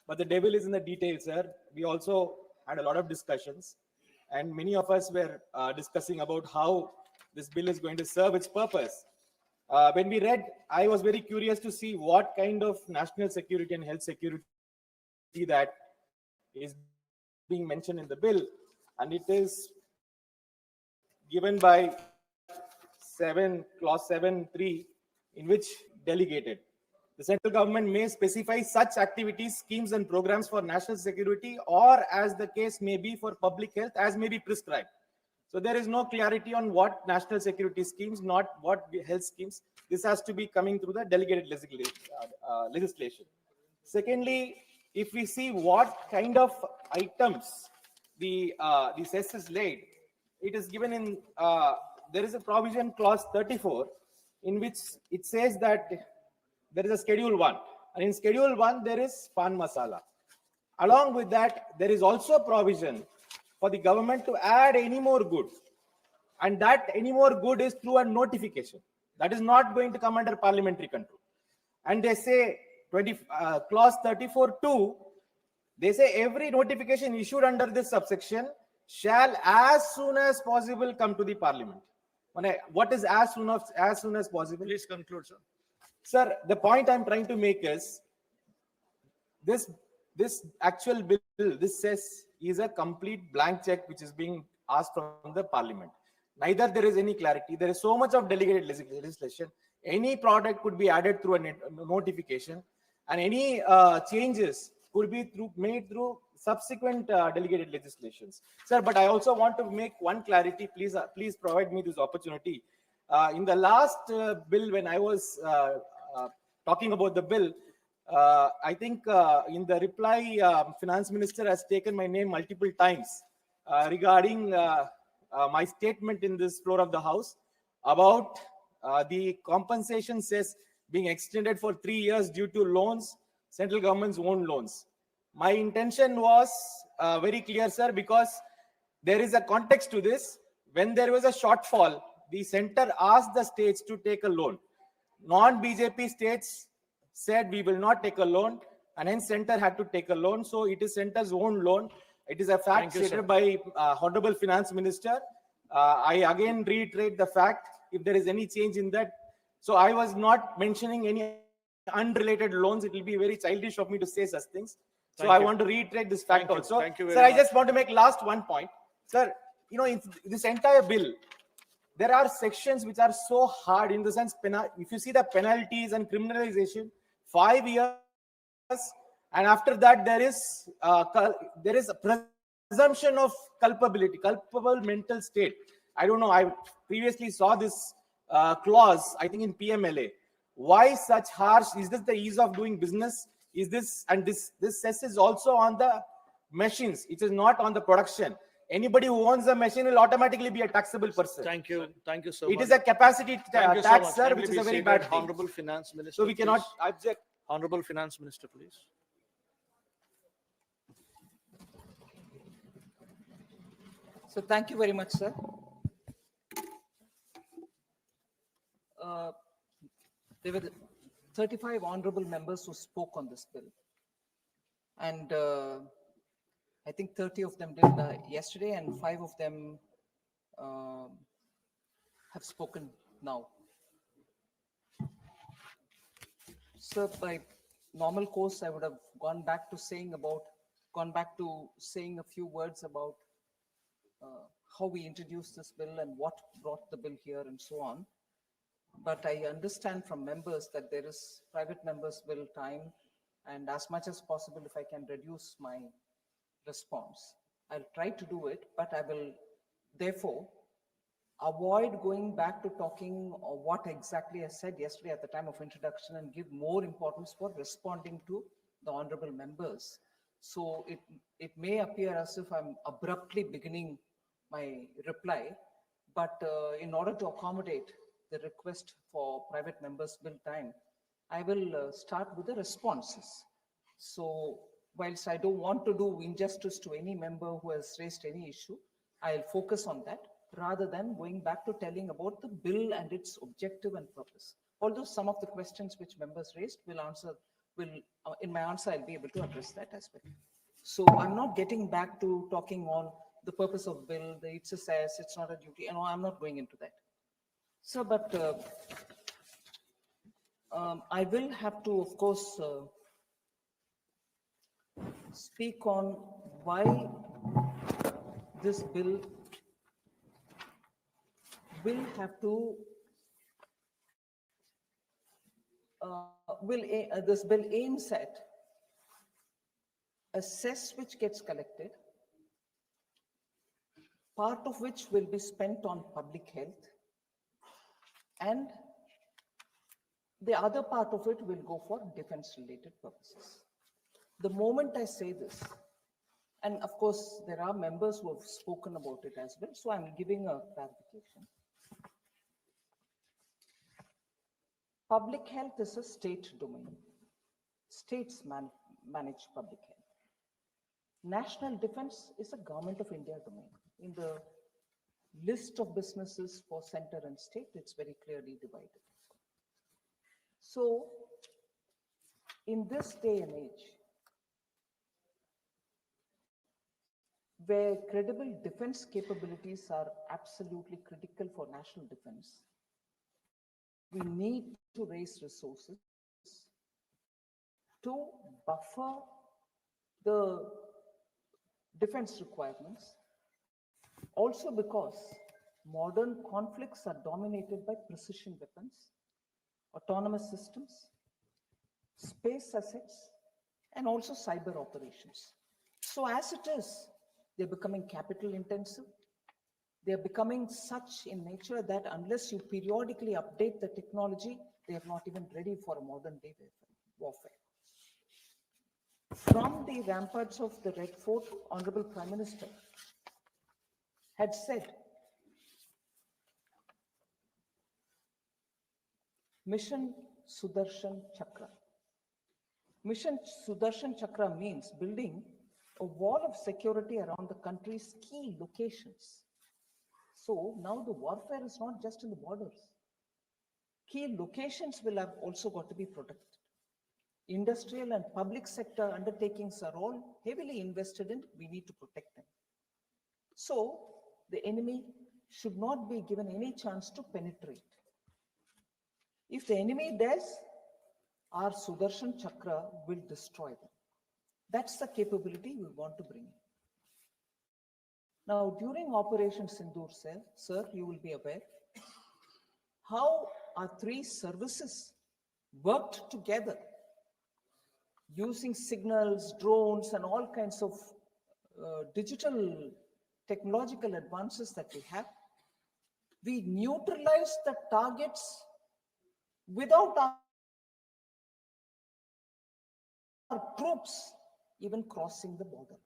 But the devil is in the details, sir. We also had a lot of discussions, and many of us were discussing about how this bill is going to serve its purpose. When we read, I was very curious to see what kind of national security and health security that is being mentioned in the bill, and it is given by clause 7.3, in which delegated. The central government may specify such activities, schemes and programs for national security, or as the case may be for public health, as may be prescribed. So there is no clarity on what national security schemes, not what health schemes. This has to be coming through the delegated legislation. Secondly, if we see what kind of items the cess is laid, it is given in, there is a provision, clause 34, in which it says that there is a schedule 1, and in schedule 1 there is pan masala. Along with that, there is also a provision for the government to add any more good, and that any more good is through a notification. That is not going to come under parliamentary control. And they say clause 34(2), they say every notification issued under this subsection shall as soon as possible come to the parliament. What is as soon as possible? Please conclude, sir. Sir, the point I'm trying to make is this actual bill, this says, is a complete blank check which is being asked from the parliament. Neither there is any clarity. There is so much of delegated legislation. Any product could be added through a notification, and any changes could be made through subsequent delegated legislations. Sir, but I also want to make one clarity. Please provide me this opportunity. In the last bill, when I was talking about the bill, I think in the reply, Finance Minister has taken my name multiple times regarding my statement in this floor of the House about the compensation cess being extended for 3 years due to loans, central government's own loans. My intention was very clear, sir, because there is a context to this. When there was a shortfall, the center asked the states to take a loan. Non-BJP states said we will not take a loan, and hence center had to take a loan. So it is center's own loan. It is a fact stated by Honorable Finance Minister. I again reiterate the fact, if there is any change in that. So I was not mentioning any unrelated loans. It will be very childish of me to say such things. So I want to reiterate this fact also. Thank you very Sir, I much. just want to make last one point. Sir, you know, in this entire bill, there are sections which are so hard in the sense, if you see the penalties and criminalization, 5 years, and after that there is a presumption of culpability, culpable mental state. I don't know, I previously saw this clause, I think in PMLA. Why such harsh? Is this the ease of doing business? Is this, and this cess is also on the machines, it is not on the production. Anybody who owns a machine will automatically be a taxable person. Thank you so It much. is a capacity Thank you so tax, much. sir, Kindly which is be a very seated. bad thing. Honorable Finance Minister. So we cannot please. object. Honorable Finance Minister, please. So thank you very much, sir. There were 35 honorable members who spoke on this bill. And I think 30 of them did yesterday, and 5 of them have spoken now. So by normal course, I would have gone back to saying a few words about how we introduced this bill and what brought the bill here and so on. But I understand from members that there is private members' bill time, and as much as possible, if I can reduce my response, I'll try to do it, but I will therefore avoid going back to talking or what exactly I said yesterday at the time of introduction and give more importance for responding to the honorable members. So it may appear as if I'm abruptly beginning my reply, but in order to accommodate the request for private members' bill time, I will start with the responses. So whilst I don't want to do injustice to any member who has raised any issue, I'll focus on that rather than going back to telling about the bill and its objective and purpose. Although some of the questions which members raised in my answer, I'll be able to address that as well. So I'm not getting back to talking on the purpose of bill, it's a cess, it's not a duty, and I'm not going into that. So, but I will have to, of course, speak on why this bill will have to, this bill aims at a cess which gets collected, part of which will be spent on public health, and the other part of it will go for defense-related purposes. The moment I say this, and of course, there are members who have spoken about it as well, so I'm giving a clarification. Public health is a state domain. States manage public health. National defense is a Government of India domain. In the list of businesses for center and state, it's very clearly divided. So, in this day and age, where credible defense capabilities are absolutely critical for national defense, we need to raise resources to buffer the defense requirements. Also because modern conflicts are dominated by precision weapons, autonomous systems, space assets, and also cyber operations. So as it is, they're becoming capital intensive. They're becoming such in nature that unless you periodically update the technology, they are not even ready for a modern day warfare. From the ramparts of the Red Fort, Honorable Prime Minister had said, Mission Sudarshan Chakra. Mission Sudarshan Chakra means building a wall of security around the country's key locations. So now the warfare is not just in the borders. Key locations will have also got to be protected. Industrial and public sector undertakings are all heavily invested in. We need to protect them. So the enemy should not be given any chance to penetrate. If the enemy does, our Sudarshan Chakra will destroy them. That's the capability we want to bring in. Now, during Operation Sindoor, sir, you will be aware how our three services worked together using signals, drones, and all kinds of digital technological advances that we have. We neutralized the targets without our troops even crossing the border.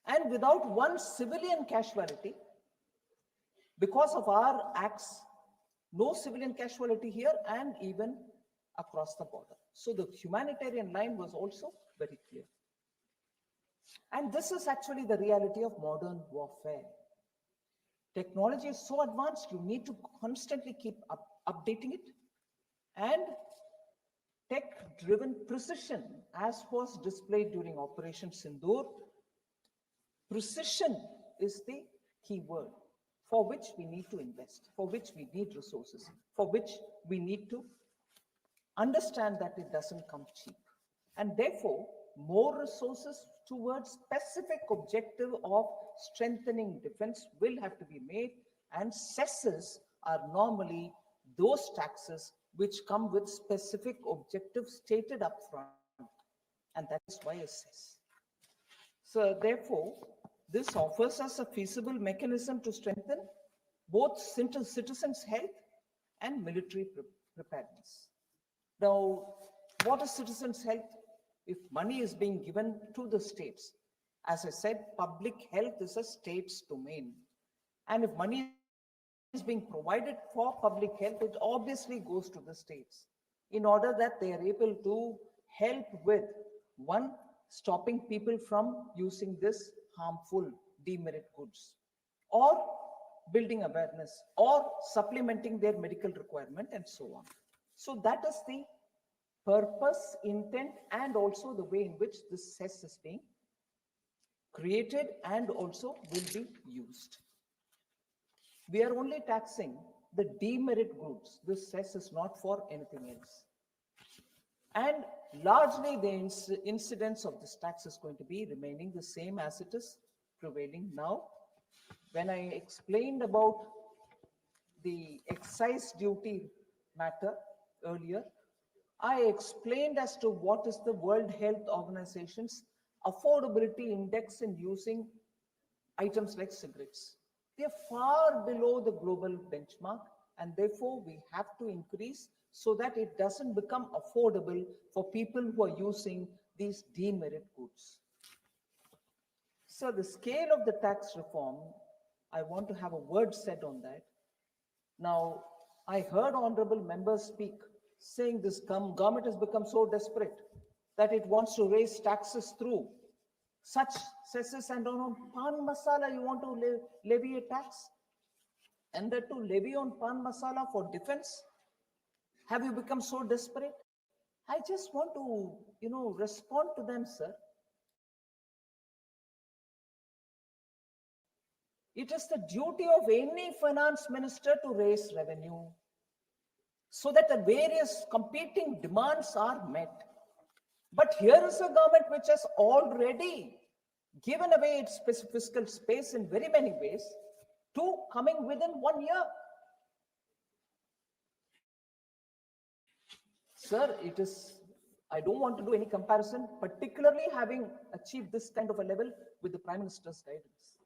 And without one civilian casualty, because of our acts, no civilian casualty here and even across the border. So the humanitarian line was also very clear. And this is actually the reality of modern warfare. Technology is so advanced, you need to constantly keep updating it. And tech-driven precision, as was displayed during Operation Sindoor, precision is the key word for which we need to invest, for which we need resources, for which we need to understand that it doesn't come cheap. And therefore, more resources towards specific objective of strengthening defense will have to be made, and cesses are normally those taxes which come with specific objectives stated up front, and that is why a cess. So therefore, this offers us a feasible mechanism to strengthen both citizens' health and military preparedness. Now, what is citizens' health? If money is being given to the states, as I said, public health is a state's domain. And if money is being provided for public health, it obviously goes to the states in order that they are able to help with, one, stopping people from using this harmful demerit goods, or building awareness, or supplementing their medical requirement, and so on. So that is the purpose, intent, and also the way in which this cess is being created and also will be used. We are only taxing the demerit goods. This cess is not for anything else. And largely the incidence of this tax is going to be remaining the same as it is prevailing now. When I explained about the excise duty matter earlier, I explained as to what is the World Health Organization's affordability index in using items like cigarettes. They are far below the global benchmark, and therefore we have to increase so that it doesn't become affordable for people who are using these demerit goods. So the scale of the tax reform, I want to have a word said on that. Now, I heard honorable members speak saying this government has become so desperate that it wants to raise taxes through such cesses, and on pan masala you want to levy a tax, and that to levy on pan masala for defense. Have you become so desperate? I just want to, respond to them, sir. It is the duty of any finance minister to raise revenue so that the various competing demands are met. But here is a government which has already given away its fiscal space in very many ways to coming within 1 year. Sir, it is I don't want to do any comparison, particularly having achieved this kind of a level with the Prime Minister's guidance.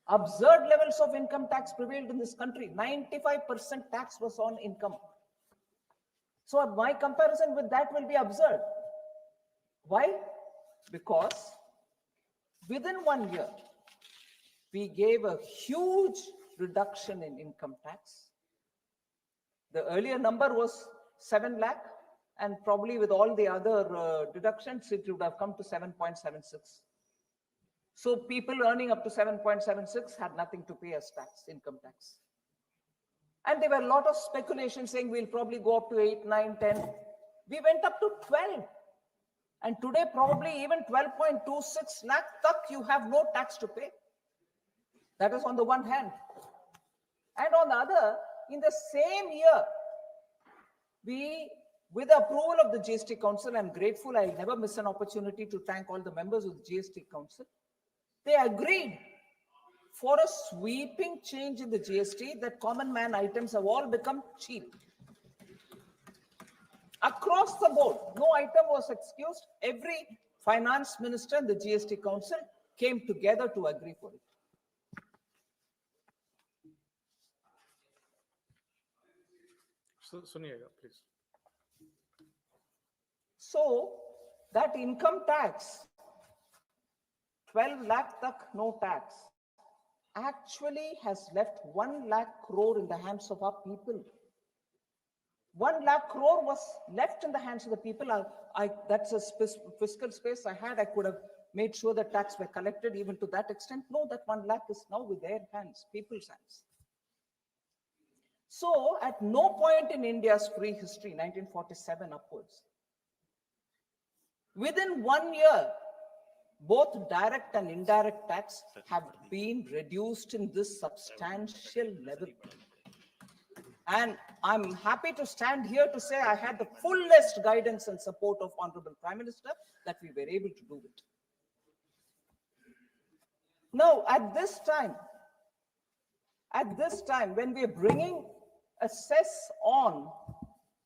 Absurd levels of income tax prevailed in this country. 95% tax was on income. So my comparison with that will be absurd. Why? Because within 1 year, we gave a huge reduction in income tax. The earlier number was 7 lakh, and probably with all the other deductions, it would have come to 7.76. So people earning up to 7.76 had nothing to pay as tax, income tax. And there were a lot of speculation saying we'll probably go up to 8, 9, 10. We went up to 12. And today, probably even 12.26 lakh tak, you have no tax to pay. That is on the one hand. And on the other, in the same year, we, with the approval of the GST Council, I'm grateful, I'll never miss an opportunity to thank all the members of the GST Council. They agreed for a sweeping change in the GST that common man items have all become cheap. Across the board, no item was excused. Every finance minister and the GST Council came together to agree for it. Suniega, please. So that income tax, 12 lakh tak no tax, actually has left 1 lakh crore in the hands of our people. 1 lakh crore was left in the hands of the people. That's a fiscal space I had. I could have made sure the tax were collected even to that extent. No, that 1 lakh is now with their hands, people's hands. So at no point in India's free history, 1947 upwards, within 1 year, both direct and indirect tax have been reduced in this substantial level. And I'm happy to stand here to say I had the fullest guidance and support of Honorable Prime Minister that we were able to do it. Now, at this time, when we are bringing a cess on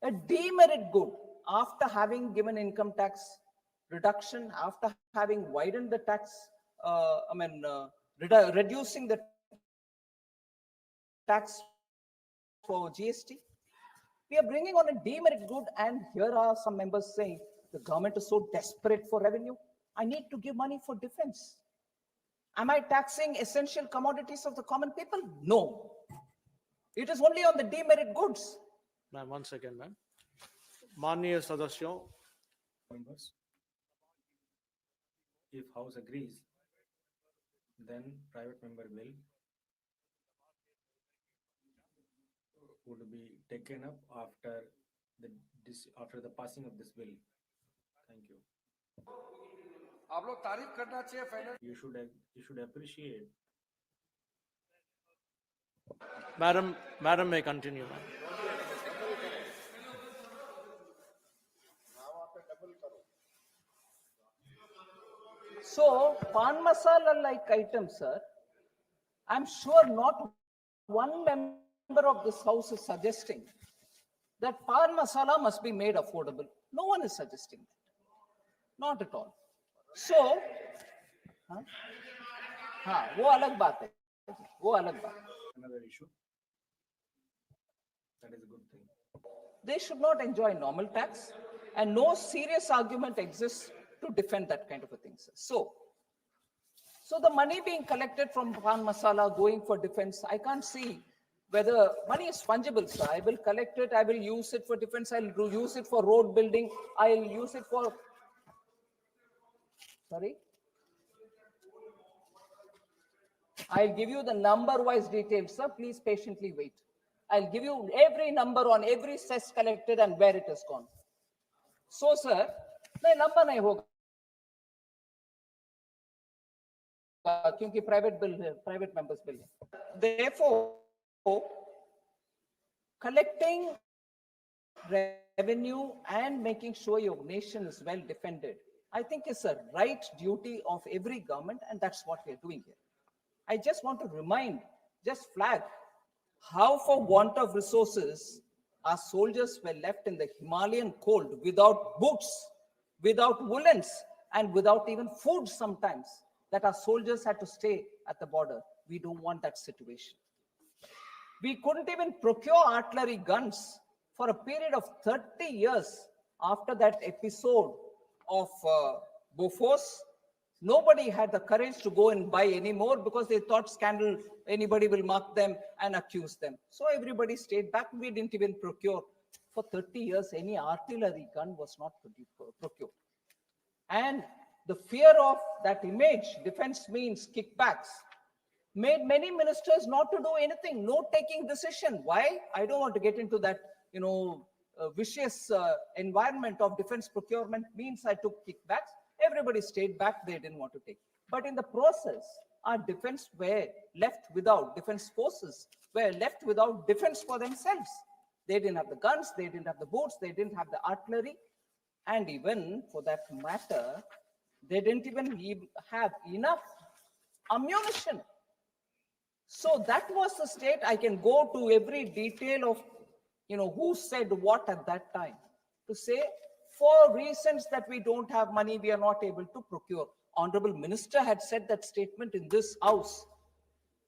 a demerit good after having given income tax reduction, after having widened the tax, reducing the tax for GST, we are bringing on a demerit good, and here are some members saying the government is so desperate for revenue. I need to give money for defense. Am I taxing essential commodities of the common people? No. It is only on the demerit goods. Ma'am, 1 second, ma'am. Maanniya Sadasyo. Members, if House agrees, then private member bill would be taken up after the passing of this bill. Thank you. You should appreciate. Madam, may continue, ma'am. So, pan masala like items, sir, I'm sure not one member of this house is suggesting that pan masala must be made affordable. No one is suggesting that. Not at all. So, वो अलग बात है, वो अलग बात. Another issue. That is a good thing. They should not enjoy normal tax, and no serious argument exists to defend that kind of a thing, sir. So the money being collected from pan masala going for defense, I can't see whether money is fungible, sir. I will collect it, I will use it for defense, I'll use it for road building, I'll use it for, sorry? I'll give you the number-wise details, sir. Please patiently wait. I'll give you every number on every cess collected and where it has gone. So, sir, no number nahi hoga. Kyunki private members bill. Therefore, collecting revenue and making sure your nation is well defended, I think is a right duty of every government, and that's what we are doing here. I just want to flag how, for want of resources, our soldiers were left in the Himalayan cold without boots, without woolens, and without even food sometimes, that our soldiers had to stay at the border. We don't want that situation. We couldn't even procure artillery guns for a period of 30 years after that episode of Bofors. Nobody had the courage to go and buy any more because they thought scandal, anybody will mark them and accuse them. So everybody stayed back. We didn't even procure. For 30 years, any artillery gun was not procured. And the fear of that image, defense means kickbacks, made many ministers not to do anything, no taking decision. Why? I don't want to get into that, vicious environment of defense procurement means I took kickbacks. Everybody stayed back, they didn't want to take. But in the process, our defense were left without, defense forces were left without defense for themselves. They didn't have the guns, they didn't have the boots, they didn't have the artillery, and even for that matter, they didn't even have enough ammunition. So that was the state. I can go to every detail of, who said what at that time, to say, for reasons that we don't have money, we are not able to procure. Honorable Minister had said that statement in this house.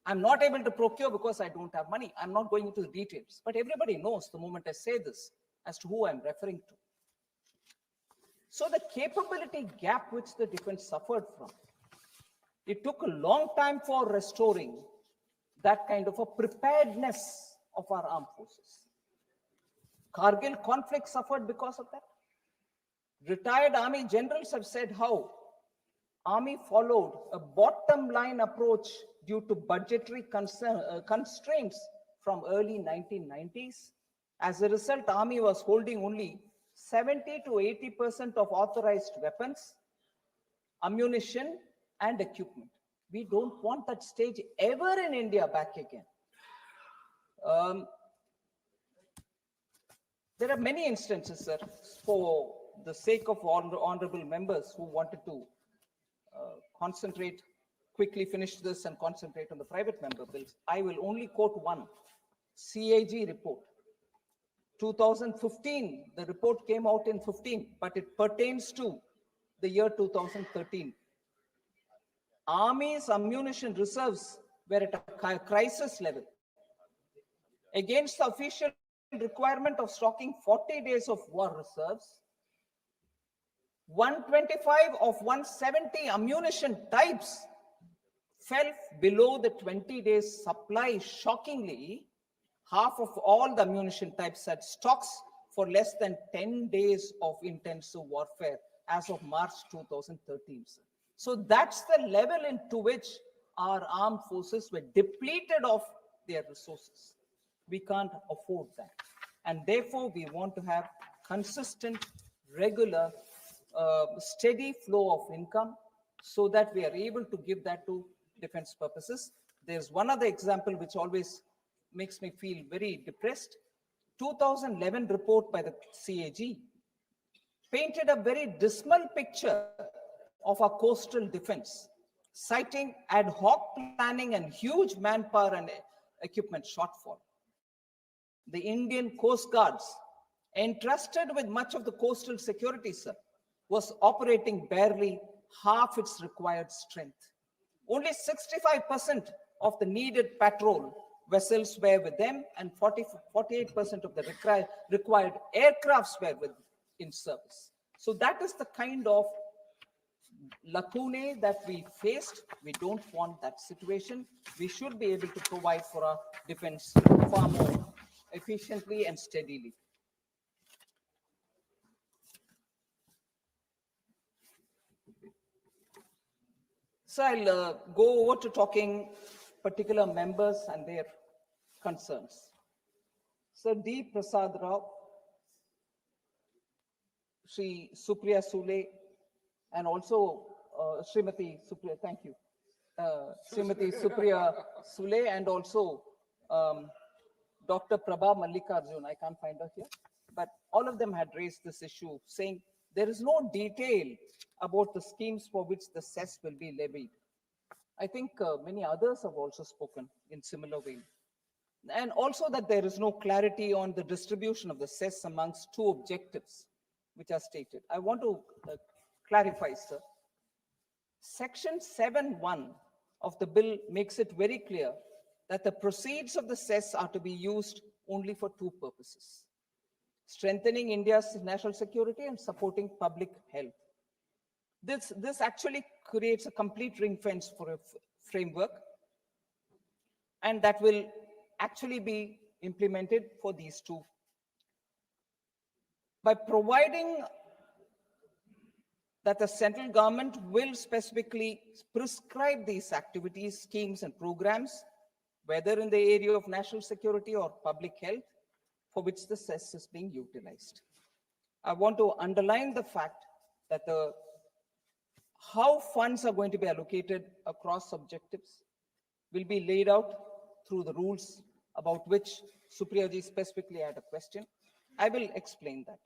I'm not able to procure because I don't have money. I'm not going into the details, but everybody knows the moment I say this as to who I'm referring to. So the capability gap which the defense suffered from, it took a long time for restoring that kind of a preparedness of our armed forces. Kargil conflict suffered because of that. Retired army generals have said how army followed a bottom line approach due to budgetary constraints from early 1990s. As a result, army was holding only 70 to 80% of authorized weapons, ammunition, and equipment. We don't want that stage ever in India back again. There are many instances, sir, for the sake of honorable members who wanted to quickly finish this and concentrate on the private member bills. I will only quote one, CAG report. 2015, the report came out in 15, but it pertains to the year 2013. Army's ammunition reserves were at a crisis level. Against the official requirement of stocking 40 days of war reserves, 125 of 170 ammunition types fell below the 20 days supply. Shockingly, half of all the ammunition types had stocks for less than 10 days of intensive warfare as of March 2013. So that's the level into which our armed forces were depleted of their resources. We can't afford that. And therefore, we want to have consistent, regular, steady flow of income so that we are able to give that to defense purposes. There's one other example which always makes me feel very depressed. 2011 report by the CAG painted a very dismal picture of our coastal defense, citing ad hoc planning and huge manpower and equipment shortfall. The Indian Coast Guards, entrusted with much of the coastal security, sir, was operating barely half its required strength. Only 65% of the needed patrol vessels were with them, and 48% of the required aircrafts were in service. So that is the kind of lacunae that we faced. We don't want that situation. We should be able to provide for our defense far more efficiently and steadily. So I'll go over to talking particular members and their concerns. Sir D. Prasad Rao, Sri Supriya Sule, and also Srimati Supriya, thank you. Srimati Supriya Sule, and also Dr. Prabha Mallikarjun, I can't find her here, but all of them had raised this issue, saying there is no detail about the schemes for which the cess will be levied. I think many others have also spoken in similar way. And also that there is no clarity on the distribution of the cess amongst two objectives, which are stated. I want to clarify, sir. Section 7(1) of the bill makes it very clear that the proceeds of the cess are to be used only for two purposes: strengthening India's national security and supporting public health. This actually creates a complete ring fence for a framework, and that will actually be implemented for these two. By providing that the central government will specifically prescribe these activities, schemes, and programs, whether in the area of national security or public health, for which the cess is being utilized. I want to underline the fact that how funds are going to be allocated across objectives will be laid out through the rules about which Supriya ji specifically had a question. I will explain that.